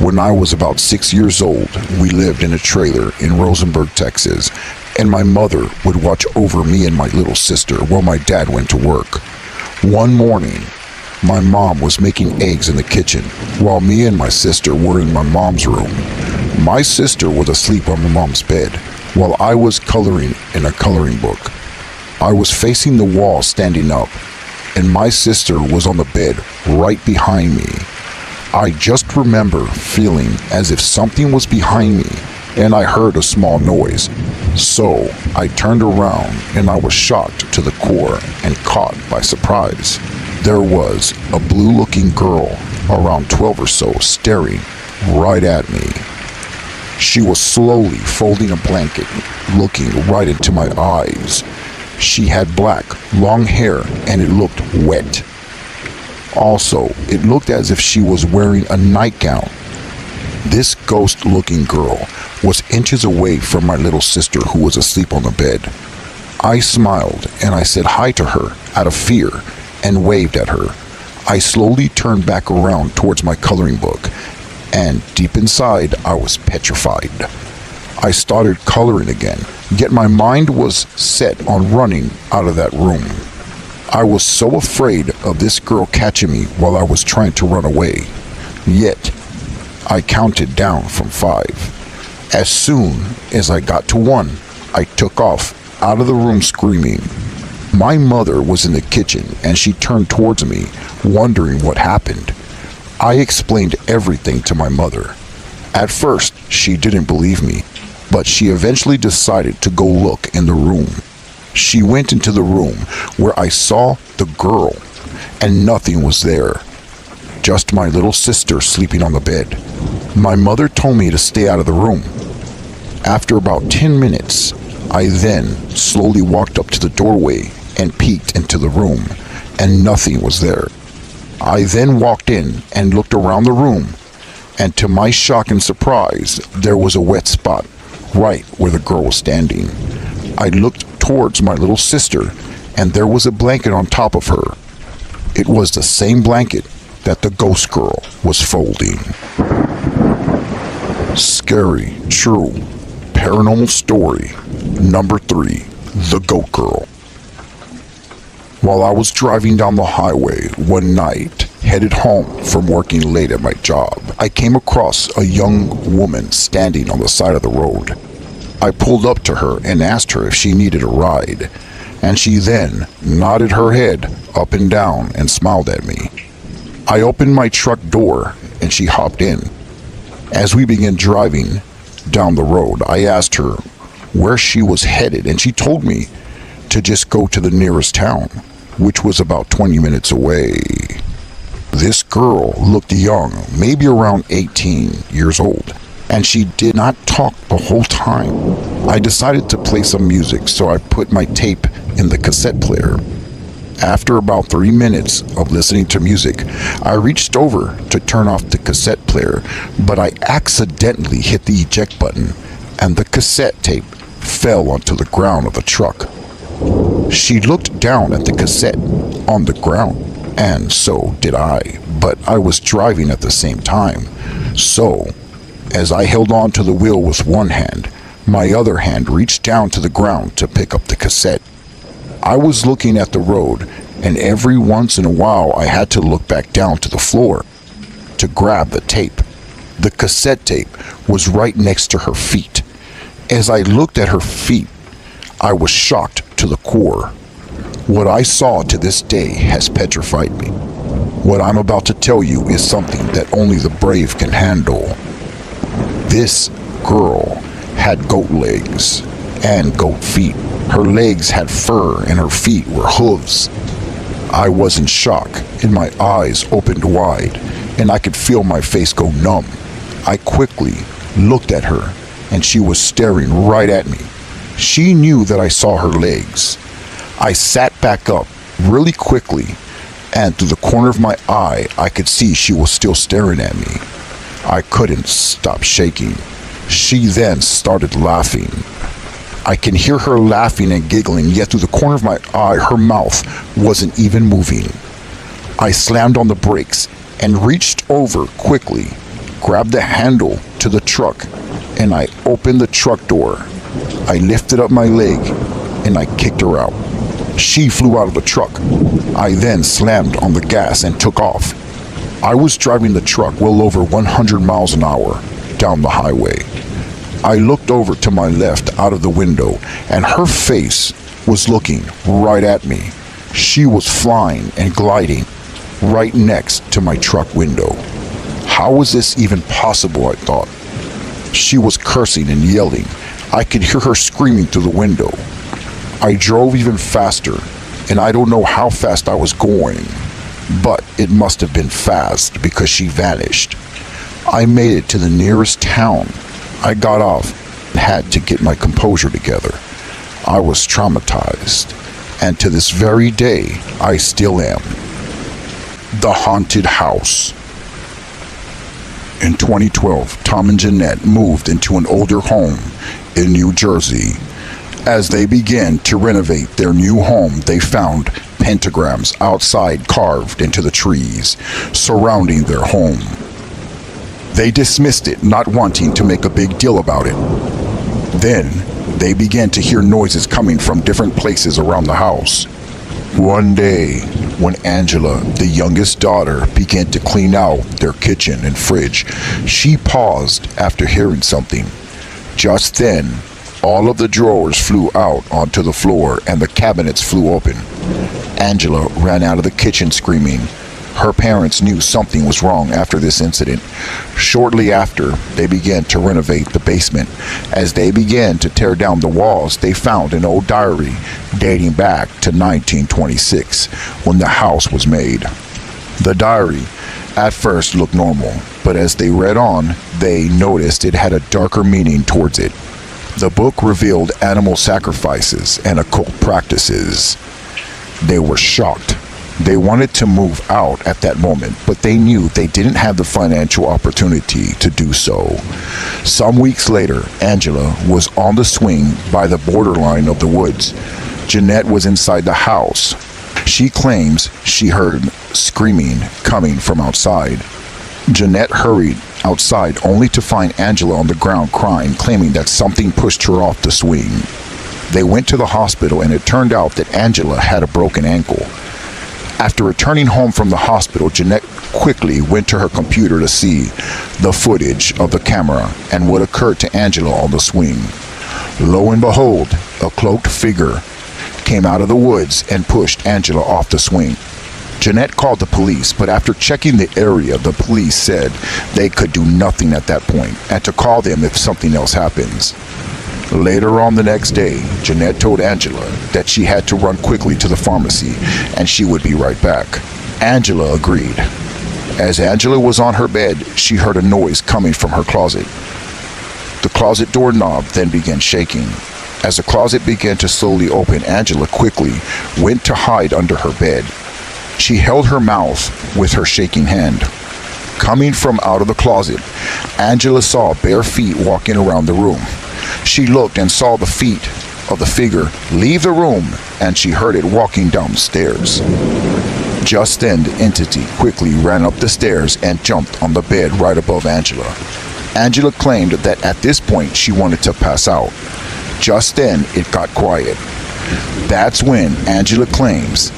When I was about 6 years old, we lived in a trailer in Rosenberg, Texas, and my mother would watch over me and my little sister while my dad went to work. One morning, my mom was making eggs in the kitchen while me and my sister were in my mom's room. My sister was asleep on my mom's bed while I was coloring in a coloring book. I was facing the wall standing up, and my sister was on the bed right behind me. I just remember feeling as if something was behind me, and I heard a small noise. So I turned around, and I was shocked to the core and caught by surprise. There was a blue-looking girl around 12 or so staring right at me. She was slowly folding a blanket, looking right into my eyes. She had black, long hair, and it looked wet. Also, it looked as if she was wearing a nightgown. This ghost-looking girl was inches away from my little sister who was asleep on the bed. I smiled and I said hi to her out of fear and waved at her. I slowly turned back around towards my coloring book, and deep inside I was petrified. I started coloring again, yet my mind was set on running out of that room. I was so afraid of this girl catching me while I was trying to run away. Yet, I counted down from 5. As soon as I got to 1, I took off out of the room screaming. My mother was in the kitchen and she turned towards me, wondering what happened. I explained everything to my mother. At first, she didn't believe me, but she eventually decided to go look in the room. She went into the room where I saw the girl, and nothing was there. Just my little sister sleeping on the bed. My mother told me to stay out of the room. After about 10 minutes, I then slowly walked up to the doorway and peeked into the room, and nothing was there. I then walked in and looked around the room, and to my shock and surprise, there was a wet spot right where the girl was standing. I looked towards my little sister, and there was a blanket on top of her. It was the same blanket that the ghost girl was folding. Scary, true, paranormal story number 3, the goat girl. While I was driving down the highway one night, headed home from working late at my job, I came across a young woman standing on the side of the road. I pulled up to her and asked her if she needed a ride, and she then nodded her head up and down and smiled at me. I opened my truck door and she hopped in. As we began driving down the road, I asked her where she was headed, and she told me to just go to the nearest town, which was about 20 minutes away. This girl looked young, maybe around 18 years old, and she did not talk the whole time. I decided to play some music, so I put my tape in the cassette player. After about 3 minutes of listening to music, I reached over to turn off the cassette player, but I accidentally hit the eject button, and the cassette tape fell onto the ground of the truck. She looked down at the cassette on the ground, and so did I, but I was driving at the same time. So, as I held on to the wheel with one hand, my other hand reached down to the ground to pick up the cassette. I was looking at the road, and every once in a while I had to look back down to the floor to grab the tape. The cassette tape was right next to her feet. As I looked at her feet, I was shocked to the core. What I saw to this day has petrified me. What I'm about to tell you is something that only the brave can handle. This girl had goat legs and goat feet. Her legs had fur and her feet were hooves. I was in shock and my eyes opened wide and I could feel my face go numb. I quickly looked at her and she was staring right at me. She knew that I saw her legs. I sat back up really quickly and through the corner of my eye I could see she was still staring at me. I couldn't stop shaking. She then started laughing. I can hear her laughing and giggling, yet through the corner of my eye her mouth wasn't even moving. I slammed on the brakes and reached over quickly, grabbed the handle to the truck, and I opened the truck door. I lifted up my leg and I kicked her out. She flew out of the truck. I then slammed on the gas and took off. I was driving the truck well over 100 miles an hour down the highway. I looked over to my left out of the window and her face was looking right at me. She was flying and gliding right next to my truck window. How was this even possible, I thought. She was cursing and yelling. I could hear her screaming through the window. I drove even faster, and I don't know how fast I was going, but it must have been fast because she vanished. I made it to the nearest town. I got off and had to get my composure together. I was traumatized, and to this very day, I still am. The Haunted House. In 2012, Tom and Jeanette moved into an older home in New Jersey. As they began to renovate their new home, they found pentagrams outside carved into the trees surrounding their home. They dismissed it, not wanting to make a big deal about it. Then, they began to hear noises coming from different places around the house. One day, when Angela, the youngest daughter, began to clean out their kitchen and fridge, she paused after hearing something. Just then, all of the drawers flew out onto the floor and the cabinets flew open. Angela ran out of the kitchen screaming. Her parents knew something was wrong after this incident. Shortly after, they began to renovate the basement. As they began to tear down the walls, they found an old diary dating back to 1926, when the house was made. The diary at first looked normal, but as they read on, they noticed it had a darker meaning towards it. The book revealed animal sacrifices and occult practices. They were shocked. They wanted to move out at that moment, but they knew they didn't have the financial opportunity to do so. Some weeks later, Angela was on the swing by the borderline of the woods. Jeanette was inside the house. She claims she heard screaming coming from outside. Jeanette hurried outside only to find Angela on the ground crying, claiming that something pushed her off the swing. They went to the hospital and it turned out that Angela had a broken ankle. After returning home from the hospital, Jeanette quickly went to her computer to see the footage of the camera and what occurred to Angela on the swing. Lo and behold, a cloaked figure came out of the woods and pushed Angela off the swing. Jeanette called the police, but after checking the area, the police said they could do nothing at that point and to call them if something else happens. Later on the next day, Jeanette told Angela that she had to run quickly to the pharmacy and she would be right back. Angela agreed. As Angela was on her bed, she heard a noise coming from her closet. The closet doorknob then began shaking. As the closet began to slowly open, Angela quickly went to hide under her bed. She held her mouth with her shaking hand. Coming from out of the closet, Angela saw bare feet walking around the room. She looked and saw the feet of the figure leave the room, and she heard it walking down the stairs. Just then, the entity quickly ran up the stairs and jumped on the bed right above Angela. Angela claimed that at this point she wanted to pass out. Just then, it got quiet. That's when Angela claims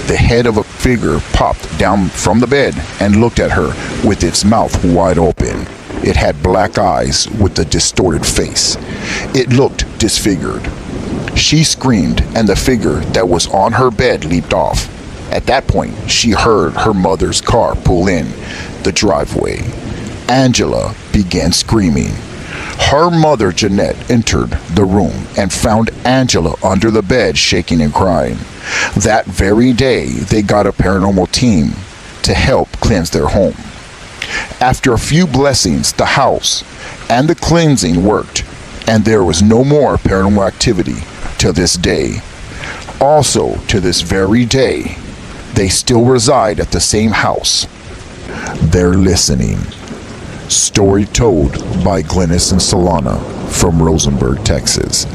the head of a figure popped down from the bed and looked at her with its mouth wide open. It had black eyes with a distorted face. It looked disfigured. She screamed, and the figure that was on her bed leaped off. At that point, she heard her mother's car pull in the driveway. Angela began screaming. Her mother, Jeanette, entered the room and found Angela under the bed, shaking and crying. That very day, they got a paranormal team to help cleanse their home. After a few blessings, the house and the cleansing worked, and there was no more paranormal activity to this day. Also, to this very day, they still reside at the same house. They're listening. Story told by Glennis and Solana from Rosenberg, Texas.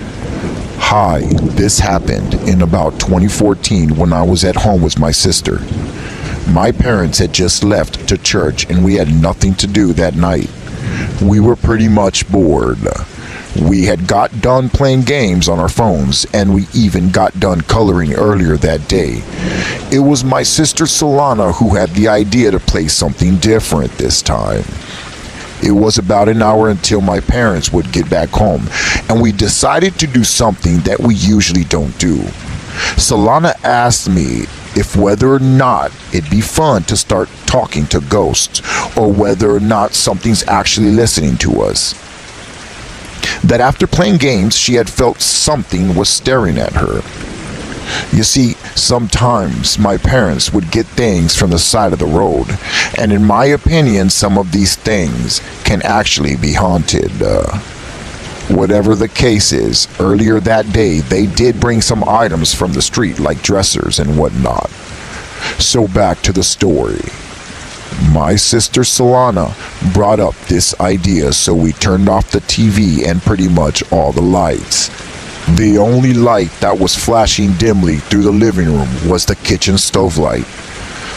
Hi, this happened in about 2014 when I was at home with my sister. My parents had just left to church and we had nothing to do that night. We were pretty much bored. We had got done playing games on our phones and we even got done coloring earlier that day. It was my sister Solana who had the idea to play something different this time. It was about an hour until my parents would get back home, and we decided to do something that we usually don't do. Solana asked me if whether or not it'd be fun to start talking to ghosts, or whether or not something's actually listening to us. That after playing games, she had felt something was staring at her. You see, sometimes my parents would get things from the side of the road, and in my opinion, some of these things can actually be haunted. Whatever the case is, earlier that day, they did bring some items from the street, like dressers and whatnot. So back to the story. My sister Solana brought up this idea, so we turned off the TV and pretty much all the lights. The only light that was flashing dimly through the living room was the kitchen stove light.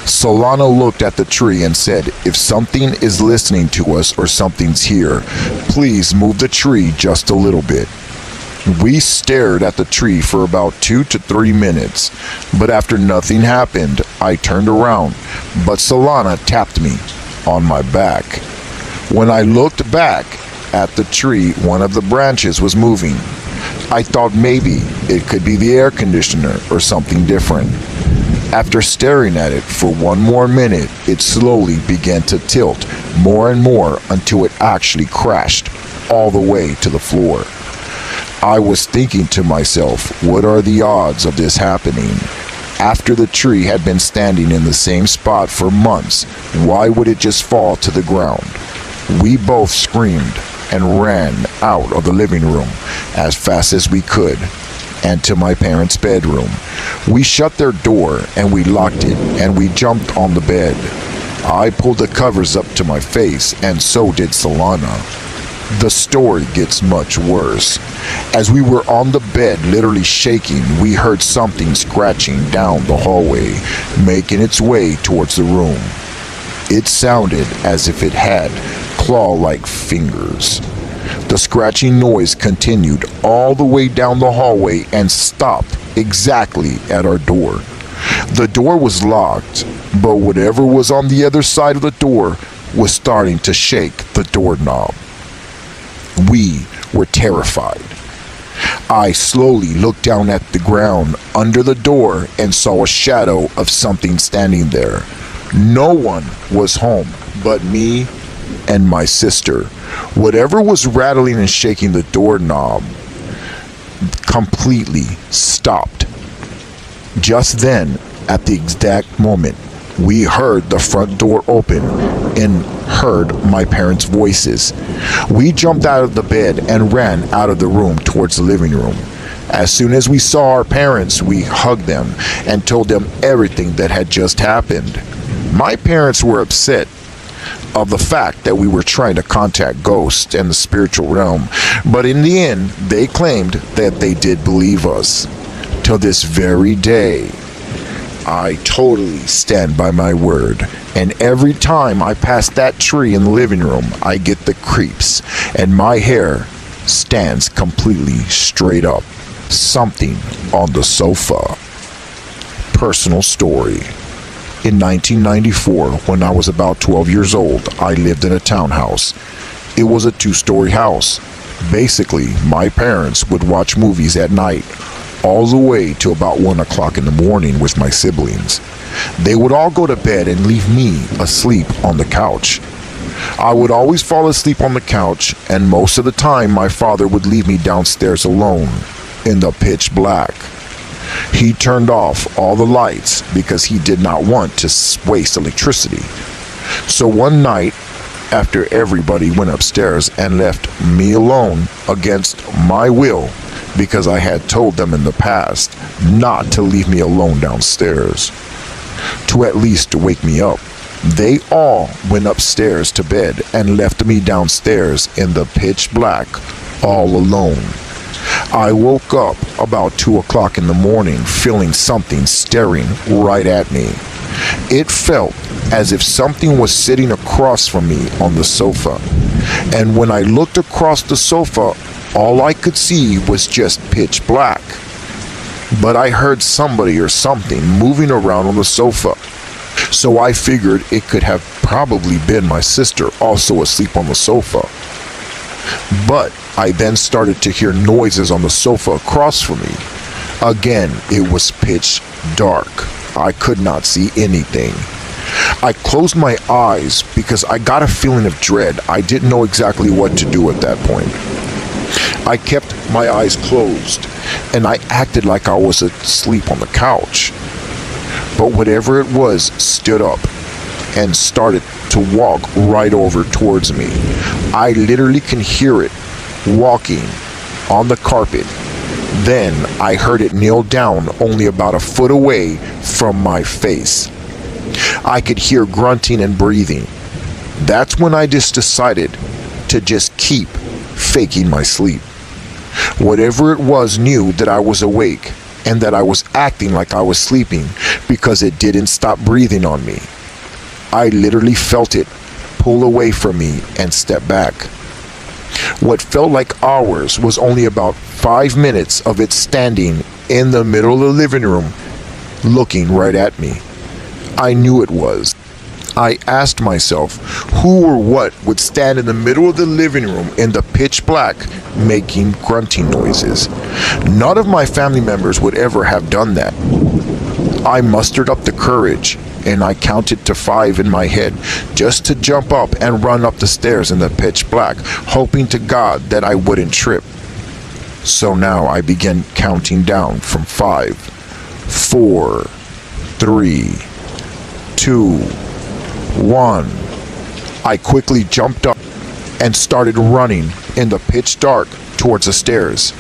Solana looked at the tree and said, if something is listening to us or something's here, please move the tree just a little bit. We stared at the tree for about 2 to 3 minutes, but after nothing happened, I turned around, but Solana tapped me on my back. When I looked back at the tree, one of the branches was moving. I thought maybe it could be the air conditioner or something different. After staring at it for one more minute, it slowly began to tilt more and more until it actually crashed all the way to the floor. I was thinking to myself, what are the odds of this happening? After the tree had been standing in the same spot for months, why would it just fall to the ground? We both screamed and ran out of the living room as fast as we could and to my parents' bedroom. We shut their door and we locked it and we jumped on the bed. I pulled the covers up to my face and so did Solana. The story gets much worse. As we were on the bed literally shaking, we heard something scratching down the hallway, making its way towards the room. It sounded as if it had claw-like fingers. The scratching noise continued all the way down the hallway and stopped exactly at our door. The door was locked, but whatever was on the other side of the door was starting to shake the doorknob. We were terrified. I slowly looked down at the ground under the door and saw a shadow of something standing there. No one was home but me and my sister. Whatever was rattling and shaking the doorknob completely stopped. Just then, at the exact moment, we heard the front door open and heard my parents' voices. We jumped out of the bed and ran out of the room towards the living room. As soon as we saw our parents, we hugged them and told them everything that had just happened. My parents were upset of the fact that we were trying to contact ghosts and the spiritual realm, but in the end, they claimed that they did believe us. Till this very day, I totally stand by my word, and every time I pass that tree in the living room, I get the creeps, and my hair stands completely straight up. Something on the sofa. Personal story. In 1994, when I was about 12 years old, I lived in a townhouse. It was a 2-story house. Basically, my parents would watch movies at night all the way to about 1 o'clock in the morning with my siblings. They would all go to bed and leave me asleep on the couch. I would always fall asleep on the couch, and most of the time my father would leave me downstairs alone in the pitch black. He turned off all the lights because he did not want to waste electricity. So one night, after everybody went upstairs and left me alone against my will, because I had told them in the past not to leave me alone downstairs, to at least wake me up, they all went upstairs to bed and left me downstairs in the pitch black, all alone. I woke up about 2 o'clock in the morning feeling something staring right at me. It felt as if something was sitting across from me on the sofa. And when I looked across the sofa, all I could see was just pitch black. But I heard somebody or something moving around on the sofa. So I figured it could have probably been my sister also asleep on the sofa. But I then started to hear noises on the sofa across from me. Again, it was pitch dark. I could not see anything. I closed my eyes because I got a feeling of dread. I didn't know exactly what to do at that point. I kept my eyes closed and I acted like I was asleep on the couch. But whatever it was stood up and started to walk right over towards me. I literally can hear it walking on the carpet. Then I heard it kneel down only about a foot away from my face. I could hear grunting and breathing. That's when I just decided to just keep faking my sleep. Whatever it was knew that I was awake and that I was acting like I was sleeping because it didn't stop breathing on me. I literally felt it pull away from me and step back. What felt like hours was only about 5 minutes of it standing in the middle of the living room, looking right at me. I knew it was. I asked myself, who or what would stand in the middle of the living room in the pitch black, making grunting noises? None of my family members would ever have done that. I mustered up the courage, and I counted to 5 in my head, just to jump up and run up the stairs in the pitch black, hoping to God that I wouldn't trip. So now I began counting down from 5, 4, 3, 2, 1. I quickly jumped up and started running in the pitch dark towards the stairs.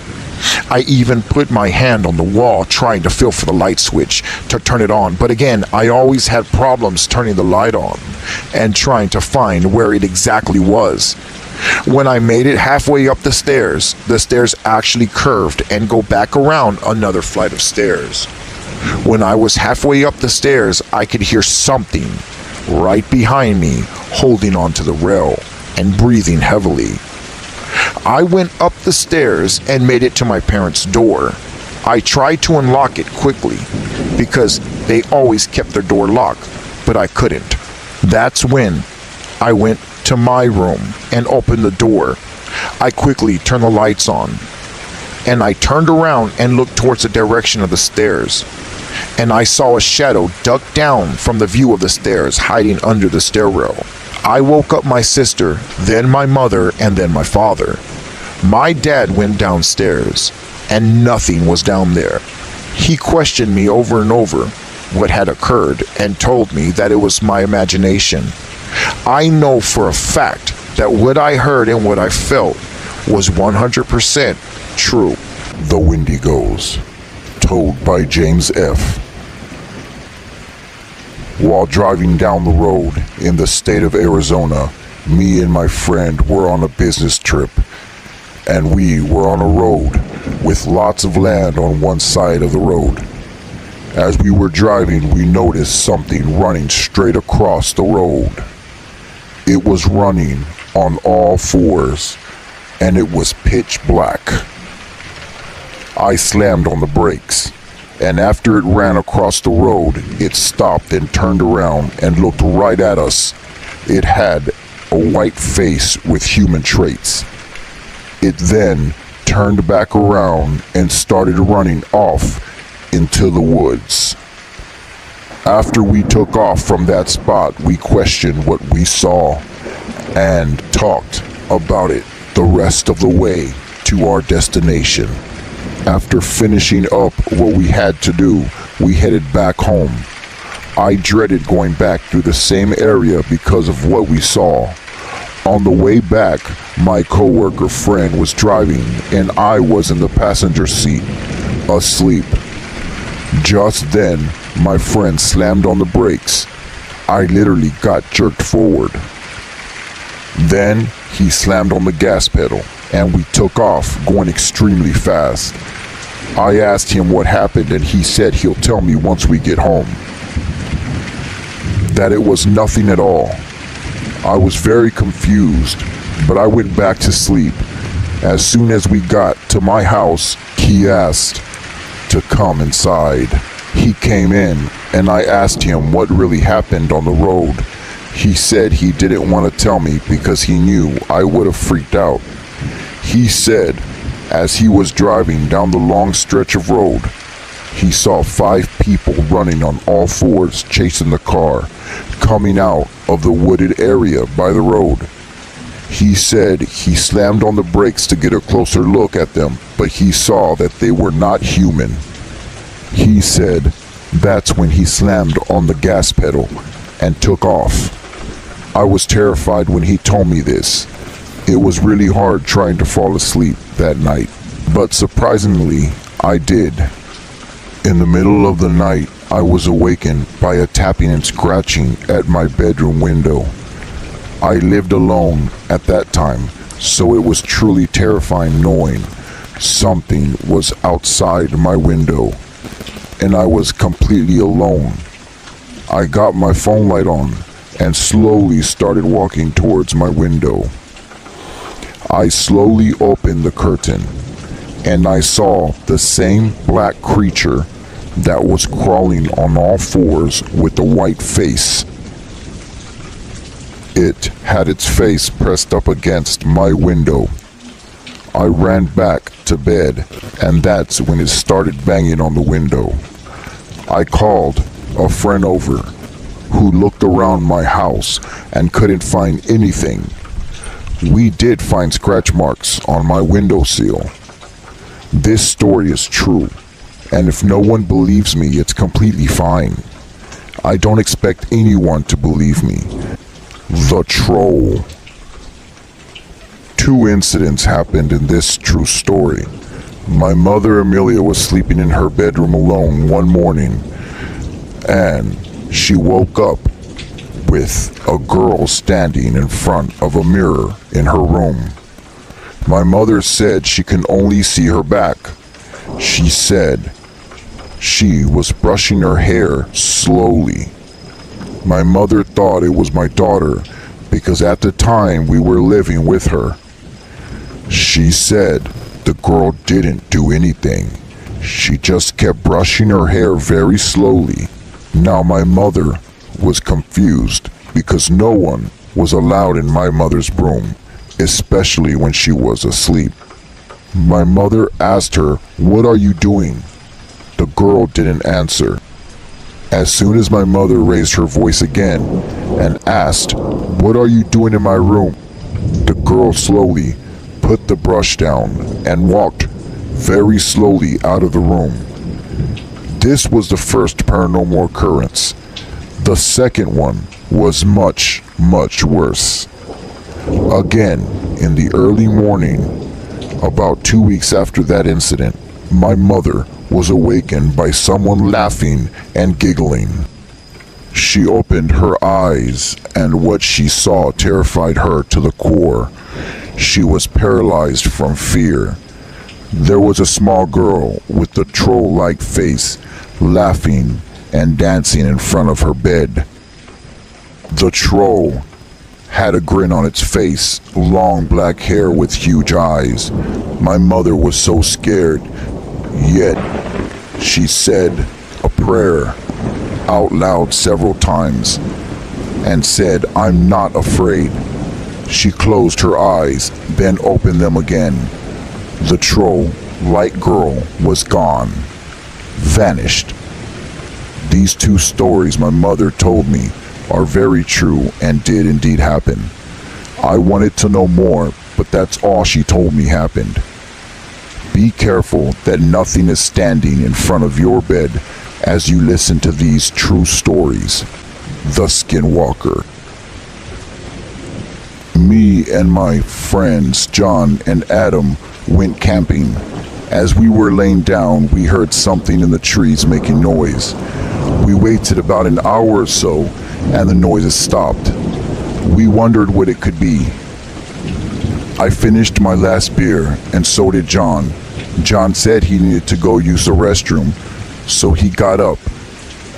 I even put my hand on the wall trying to feel for the light switch to turn it on, but again, I always had problems turning the light on and trying to find where it exactly was. When I made it halfway up the stairs actually curved and go back around another flight of stairs. When I was halfway up the stairs, I could hear something right behind me holding onto the rail and breathing heavily. I went up the stairs and made it to my parents' door. I tried to unlock it quickly because they always kept their door locked, but I couldn't. That's when I went to my room and opened the door. I quickly turned the lights on and I turned around and looked towards the direction of the stairs. And I saw a shadow duck down from the view of the stairs, hiding under the stairrail. I woke up my sister, then my mother, and then my father. My dad went downstairs, and nothing was down there. He questioned me over and over what had occurred and told me that it was my imagination. I know for a fact that what I heard and what I felt was 100% true. The Wendigos, told by James F. While driving down the road in the state of Arizona, me and my friend were on a business trip, and we were on a road with lots of land on one side of the road. As we were driving, we noticed something running straight across the road. It was running on all fours, and it was pitch black. I slammed on the brakes, and after it ran across the road, it stopped and turned around and looked right at us. It had a white face with human traits. It then turned back around and started running off into the woods. After we took off from that spot, we questioned what we saw and talked about it the rest of the way to our destination. After finishing up what we had to do, we headed back home. I dreaded going back through the same area because of what we saw. On the way back, my coworker friend was driving and I was in the passenger seat, asleep. Just then, my friend slammed on the brakes. I literally got jerked forward. Then, he slammed on the gas pedal and we took off, going extremely fast. I asked him what happened and he said he'll tell me once we get home. That it was nothing at all. I was very confused, but I went back to sleep. As soon as we got to my house, he asked to come inside. He came in and I asked him what really happened on the road. He said he didn't want to tell me because he knew I would have freaked out. He said as he was driving down the long stretch of road, he saw 5 people running on all fours chasing the car, coming out of the wooded area by the road. He said he slammed on the brakes to get a closer look at them, but he saw that they were not human. He said that's when he slammed on the gas pedal and took off. I was terrified when he told me this. It was really hard trying to fall asleep that night, but surprisingly, I did. In the middle of the night, I was awakened by a tapping and scratching at my bedroom window. I lived alone at that time, so it was truly terrifying knowing something was outside my window, and I was completely alone. I got my phone light on and slowly started walking towards my window. I slowly opened the curtain, and I saw the same black creature that was crawling on all fours with a white face. It had its face pressed up against my window. I ran back to bed, and that's when it started banging on the window. I called a friend over, who looked around my house and couldn't find anything. We did find scratch marks on my windowsill. This story is true, and if no one believes me, it's completely fine. I don't expect anyone to believe me. The Troll. 2 incidents happened in this true story. My mother Amelia was sleeping in her bedroom alone one morning, and she woke up with a girl standing in front of a mirror in her room. My mother said she can only see her back. She said she was brushing her hair slowly. My mother thought it was my daughter because at the time we were living with her. She said the girl didn't do anything. She just kept brushing her hair very slowly. Now my mother was confused because no one was allowed in my mother's room, especially when she was asleep. My mother asked her, "What are you doing?" The girl didn't answer. As soon as my mother raised her voice again and asked, "What are you doing in my room?" the girl slowly put the brush down and walked very slowly out of the room. This was the first paranormal occurrence. The second one was much, much worse. Again, in the early morning, about 2 weeks after that incident, my mother was awakened by someone laughing and giggling. She opened her eyes, and what she saw terrified her to the core. She was paralyzed from fear. There was a small girl with a troll-like face, laughing and dancing in front of her bed. The troll had a grin on its face, long black hair with huge eyes. My mother was so scared, yet she said a prayer out loud several times and said, "I'm not afraid." She closed her eyes, then opened them again. The troll, light girl, was gone. Vanished. These two stories my mother told me are very true and did indeed happen. I wanted to know more, but that's all she told me happened. Be careful that nothing is standing in front of your bed as you listen to these true stories. The Skinwalker. Me and my friends John and Adam went camping. As we were laying down, we heard something in the trees making noise. We waited about an hour or so, and the noises stopped. We wondered what it could be. I finished my last beer, and so did John. John said he needed to go use the restroom, so he got up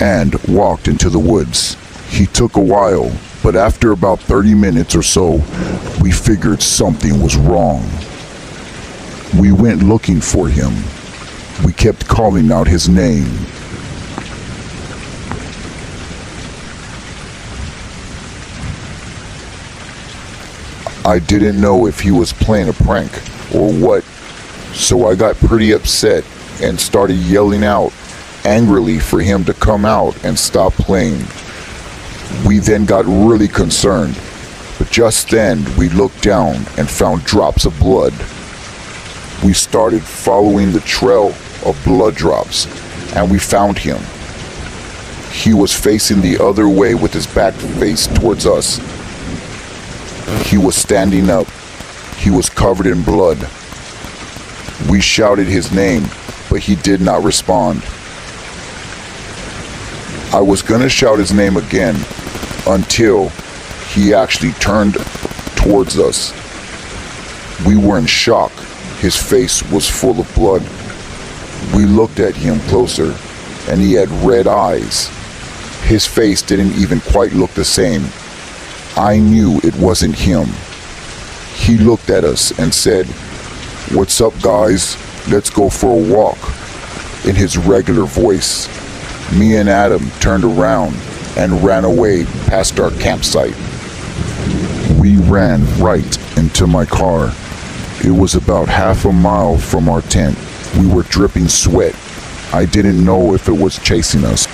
and walked into the woods. He took a while, but after about 30 minutes or so, we figured something was wrong. We went looking for him. We kept calling out his name. I didn't know if he was playing a prank or what, so I got pretty upset and started yelling out angrily for him to come out and stop playing. We then got really concerned, but just then we looked down and found drops of blood. We started following the trail of blood drops, and we found him. He was facing the other way with his back faced towards us. He was standing up. He was covered in blood. We shouted his name, but he did not respond. I was gonna shout his name again until he actually turned towards us. We were in shock. His face was full of blood. We looked at him closer, and he had red eyes. His face didn't even quite look the same. I knew it wasn't him. He looked at us and said, "What's up, guys? Let's go for a walk," in his regular voice. Me and Adam turned around and ran away past our campsite. We ran right into my car. It was about half a mile from our tent. We were dripping sweat. I didn't know if it was chasing us.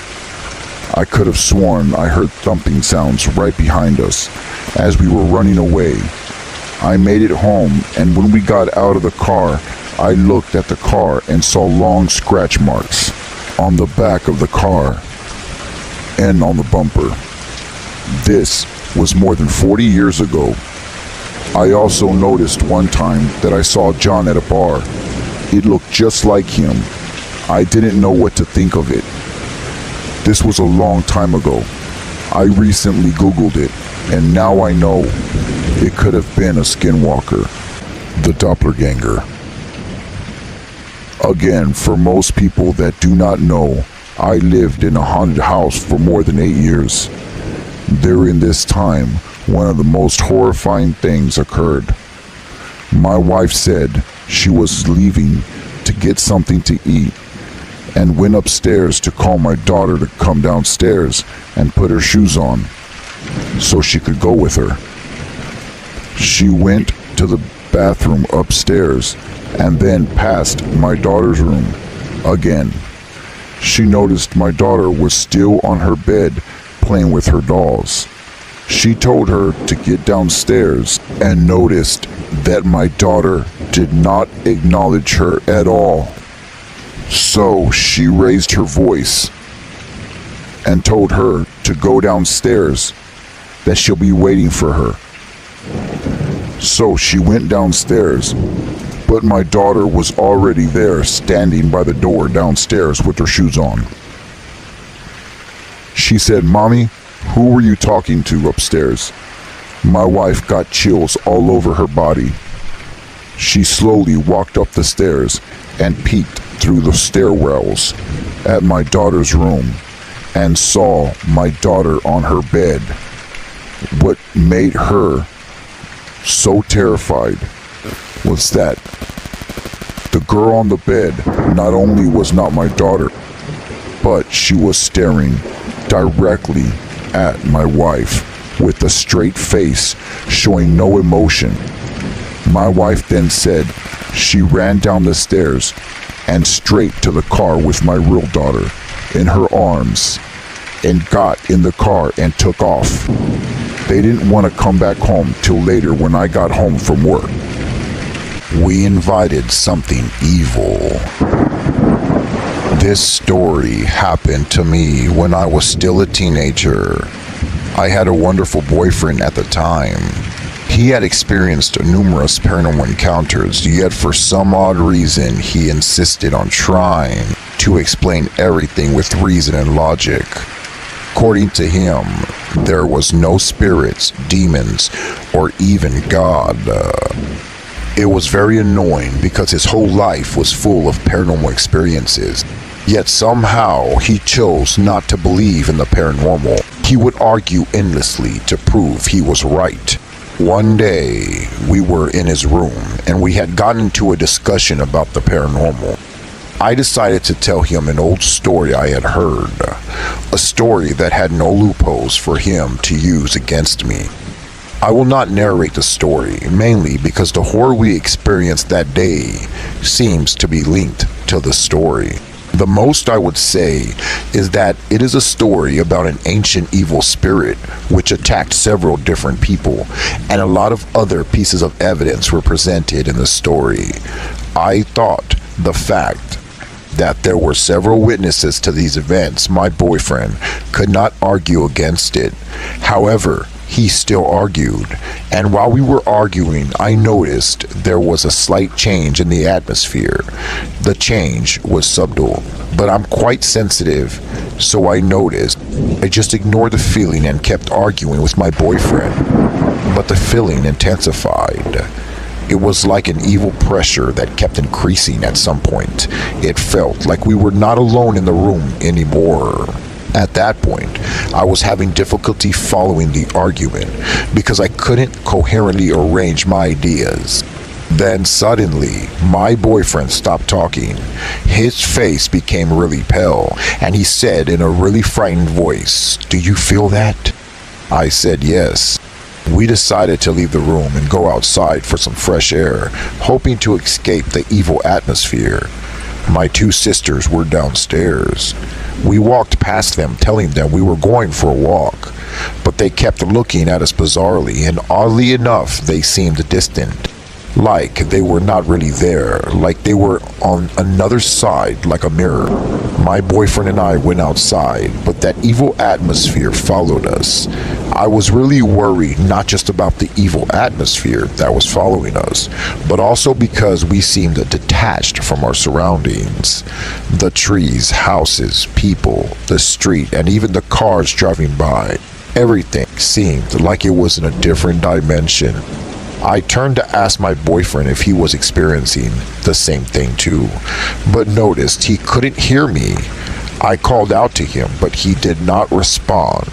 I could have sworn I heard thumping sounds right behind us as we were running away. I made it home, and when we got out of the car, I looked at the car and saw long scratch marks on the back of the car and on the bumper. This was more than 40 years ago. I also noticed one time that I saw John at a bar. It looked just like him. I didn't know what to think of it. This was a long time ago. I recently Googled it, and now I know it could have been a skinwalker, the doppelganger. Again, for most people that do not know, I lived in a haunted house for more than 8 years. During this time, one of the most horrifying things occurred. My wife said she was leaving to get something to eat and went upstairs to call my daughter to come downstairs and put her shoes on so she could go with her. She went to the bathroom upstairs and then passed my daughter's room again. She noticed my daughter was still on her bed playing with her dolls. She told her to get downstairs and noticed that my daughter did not acknowledge her at all. So she raised her voice and told her to go downstairs, that she'll be waiting for her. So she went downstairs, but my daughter was already there standing by the door downstairs with her shoes on. She said, "Mommy, who were you talking to upstairs?" My wife got chills all over her body. She slowly walked up the stairs and peeked through the stairwells at my daughter's room and saw my daughter on her bed. What made her so terrified was that the girl on the bed not only was not my daughter, but she was staring directly at my wife with a straight face, showing no emotion. My wife then said, She ran down the stairs and straight to the car with my real daughter in her arms and got in the car and took off. They didn't want to come back home till later when I got home from work. We invited something evil. This story happened to me when I was still a teenager. I had a wonderful boyfriend at the time. He had experienced numerous paranormal encounters, yet for some odd reason he insisted on trying to explain everything with reason and logic. According to him, there was no spirits, demons, or even God. It was very annoying because his whole life was full of paranormal experiences. Yet somehow he chose not to believe in the paranormal. He would argue endlessly to prove he was right. One day, we were in his room and we had gotten into a discussion about the paranormal. I decided to tell him an old story I had heard, a story that had no loopholes for him to use against me. I will not narrate the story, mainly because the horror we experienced that day seems to be linked to the story. The most I would say is that it is a story about an ancient evil spirit which attacked several different people, and a lot of other pieces of evidence were presented in the story. I thought the fact that there were several witnesses to these events, my boyfriend could not argue against it. However, he still argued, and while we were arguing, I noticed there was a slight change in the atmosphere. The change was subtle, but I'm quite sensitive, so I noticed. I just ignored the feeling and kept arguing with my boyfriend, but the feeling intensified. It was like an evil pressure that kept increasing at some point. It felt like we were not alone in the room anymore. At that point, I was having difficulty following the argument because I couldn't coherently arrange my ideas. Then suddenly, my boyfriend stopped talking. His face became really pale, and he said in a really frightened voice, "Do you feel that?" I said yes. We decided to leave the room and go outside for some fresh air, hoping to escape the evil atmosphere. My two sisters were downstairs. We walked past them, telling them we were going for a walk, but they kept looking at us bizarrely, and oddly enough, they seemed distant. Like they were not really there, like they were on another side, like a mirror. My boyfriend and I went outside, but that evil atmosphere followed us. I was really worried, not just about the evil atmosphere that was following us, but also because we seemed detached from our surroundings. The trees, houses, people, the street, and even the cars driving by. Everything seemed like it was in a different dimension. I turned to ask my boyfriend if he was experiencing the same thing too, but noticed he couldn't hear me. I called out to him, but he did not respond.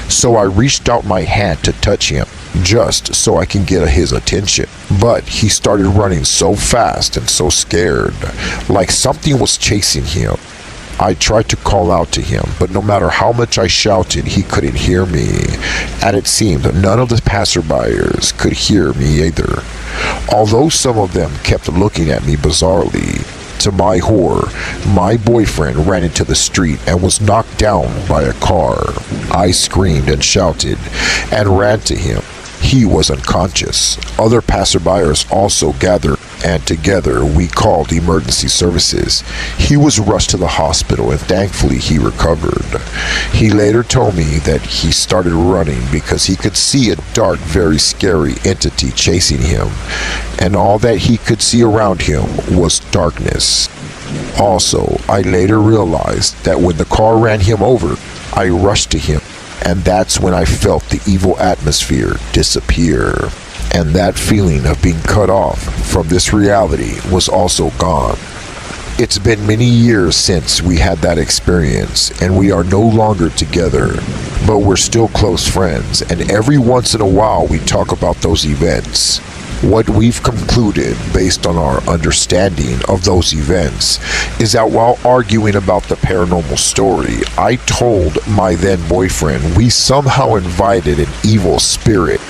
So I reached out my hand to touch him, just so I can get his attention. But he started running so fast and so scared, like something was chasing him. I tried to call out to him, but no matter how much I shouted, he couldn't hear me, and it seemed none of the passerbyers could hear me either, although some of them kept looking at me bizarrely. To my horror, my boyfriend ran into the street and was knocked down by a car. I screamed and shouted and ran to him. He was unconscious. Other passerbyers also gathered, and together we called emergency services. He was rushed to the hospital, and thankfully he recovered. He later told me that he started running because he could see a dark, very scary entity chasing him, and all that he could see around him was darkness. Also, I later realized that when the car ran him over, I rushed to him, and that's when I felt the evil atmosphere disappear. And that feeling of being cut off from this reality was also gone. It's been many years since we had that experience, and we are no longer together, but we're still close friends, and every once in a while we talk about those events. What we've concluded, based on our understanding of those events, is that while arguing about the paranormal story, I told my then boyfriend we somehow invited an evil spirit,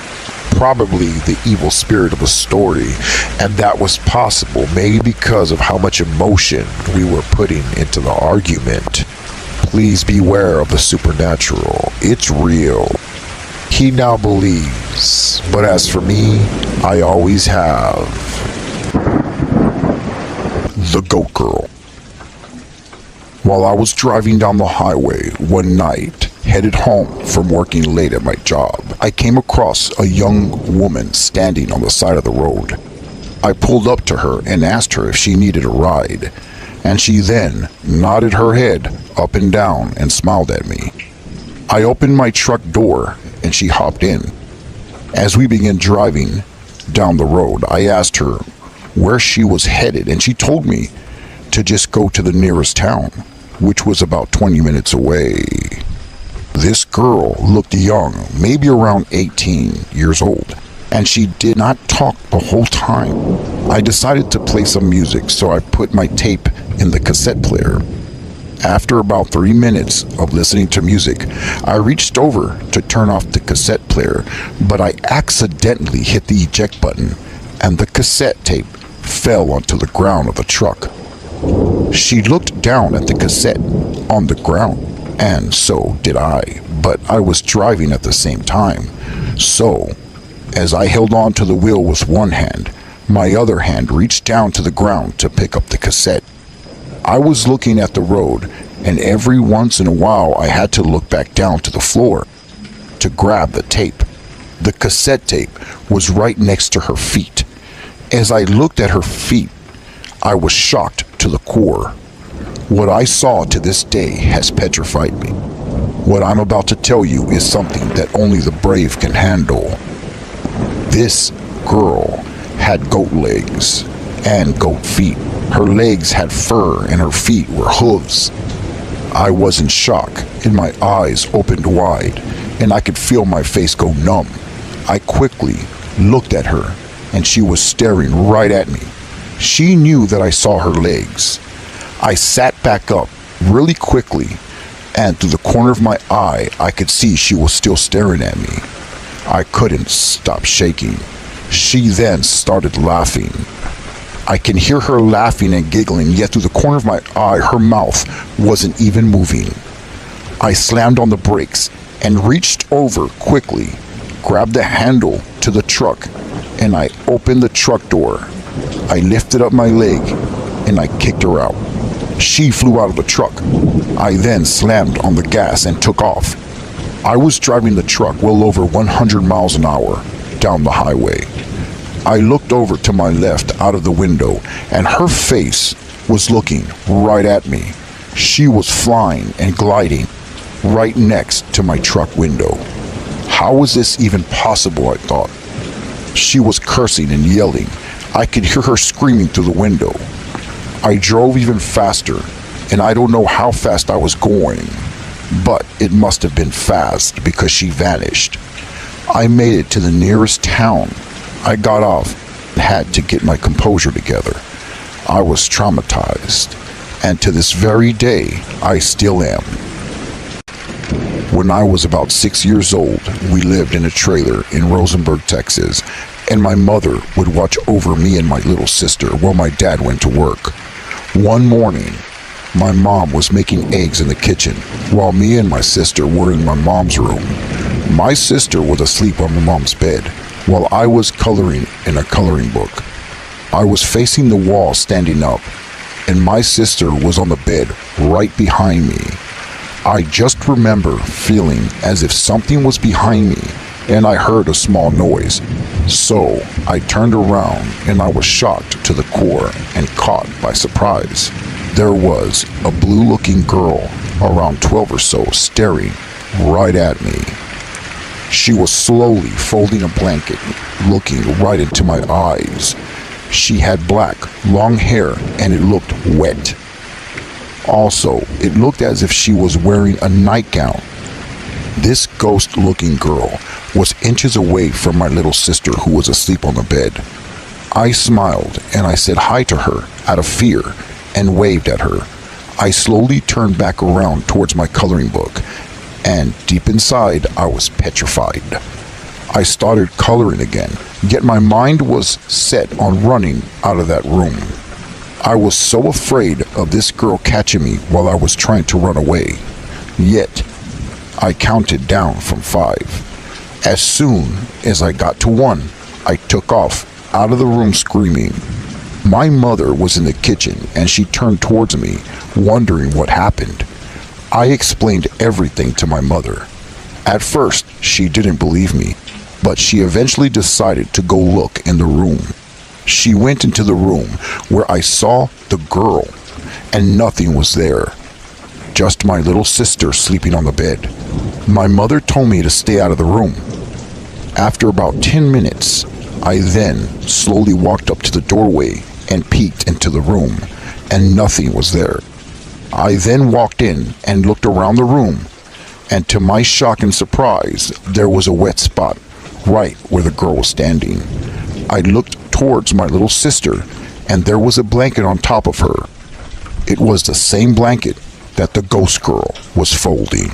probably the evil spirit of the story, and that was possible maybe because of how much emotion we were putting into the argument. Please beware of the supernatural. It's real. He now believes, but as for me, I always have. The Goat Girl. While I was driving down the highway one night, headed home from working late at my job, I came across a young woman standing on the side of the road. I pulled up to her and asked her if she needed a ride, and she then nodded her head up and down and smiled at me. I opened my truck door and she hopped in. As we began driving down the road, I asked her where she was headed, and she told me to just go to the nearest town, which was about 20 minutes away. This girl looked young, maybe around 18 years old, and she did not talk the whole time. I decided to play some music, so I put my tape in the cassette player. After about 3 minutes of listening to music, I reached over to turn off the cassette player, but I accidentally hit the eject button, and the cassette tape fell onto the ground of the truck. She looked down at the cassette on the ground, and so did I, but I was driving at the same time. So, as I held on to the wheel with one hand, my other hand reached down to the ground to pick up the cassette. I was looking at the road, and every once in a while I had to look back down to the floor to grab the tape. The cassette tape was right next to her feet. As I looked at her feet, I was shocked to the core. What I saw to this day has petrified me. What I'm about to tell you is something that only the brave can handle. This girl had goat legs and goat feet. Her legs had fur and her feet were hooves. I was in shock and my eyes opened wide and I could feel my face go numb. I quickly looked at her and she was staring right at me. She knew that I saw her legs. I sat back up really quickly, and through the corner of my eye, I could see she was still staring at me. I couldn't stop shaking. She then started laughing. I can hear her laughing and giggling, yet through the corner of my eye, her mouth wasn't even moving. I slammed on the brakes and reached over quickly, grabbed the handle to the truck, and I opened the truck door. I lifted up my leg and I kicked her out. She flew out of the truck. I then slammed on the gas and took off. I was driving the truck well over 100 miles an hour down the highway. I looked over to my left out of the window and her face was looking right at me. She was flying and gliding right next to my truck window. How was this even possible, I thought. She was cursing and yelling. I could hear her screaming through the window. I drove even faster, and I don't know how fast I was going, but it must have been fast because she vanished. I made it to the nearest town. I got off and had to get my composure together. I was traumatized, and to this very day, I still am. When I was about 6 years old, we lived in a trailer in Rosenberg, Texas, and my mother would watch over me and my little sister while my dad went to work. One morning, my mom was making eggs in the kitchen while me and my sister were in my mom's room. My sister was asleep on my mom's bed while I was coloring in a coloring book. I was facing the wall standing up, and my sister was on the bed right behind me. I just remember feeling as if something was behind me, and I heard a small noise. So I turned around and I was shocked to the core and caught by surprise. There was a blue-looking girl around 12 or so staring right at me. She was slowly folding a blanket, looking right into my eyes. She had black, long hair and it looked wet. Also, it looked as if she was wearing a nightgown. This ghost-looking girl was inches away from my little sister who was asleep on the bed. I smiled and I said hi to her out of fear and waved at her. I slowly turned back around towards my coloring book, and deep inside I was petrified. I started coloring again, yet my mind was set on running out of that room. I was so afraid of this girl catching me while I was trying to run away. Yet, I counted down from 5. As soon as I got to 1, I took off out of the room screaming. My mother was in the kitchen and she turned towards me, wondering what happened. I explained everything to my mother. At first, she didn't believe me, but she eventually decided to go look in the room. She went into the room where I saw the girl, and nothing was there. Just my little sister sleeping on the bed. My mother told me to stay out of the room. After about 10 minutes, I then slowly walked up to the doorway and peeked into the room, and nothing was there. I then walked in and looked around the room, and to my shock and surprise, there was a wet spot right where the girl was standing. I looked towards my little sister, and there was a blanket on top of her. It was the same blanket that the ghost girl was folding.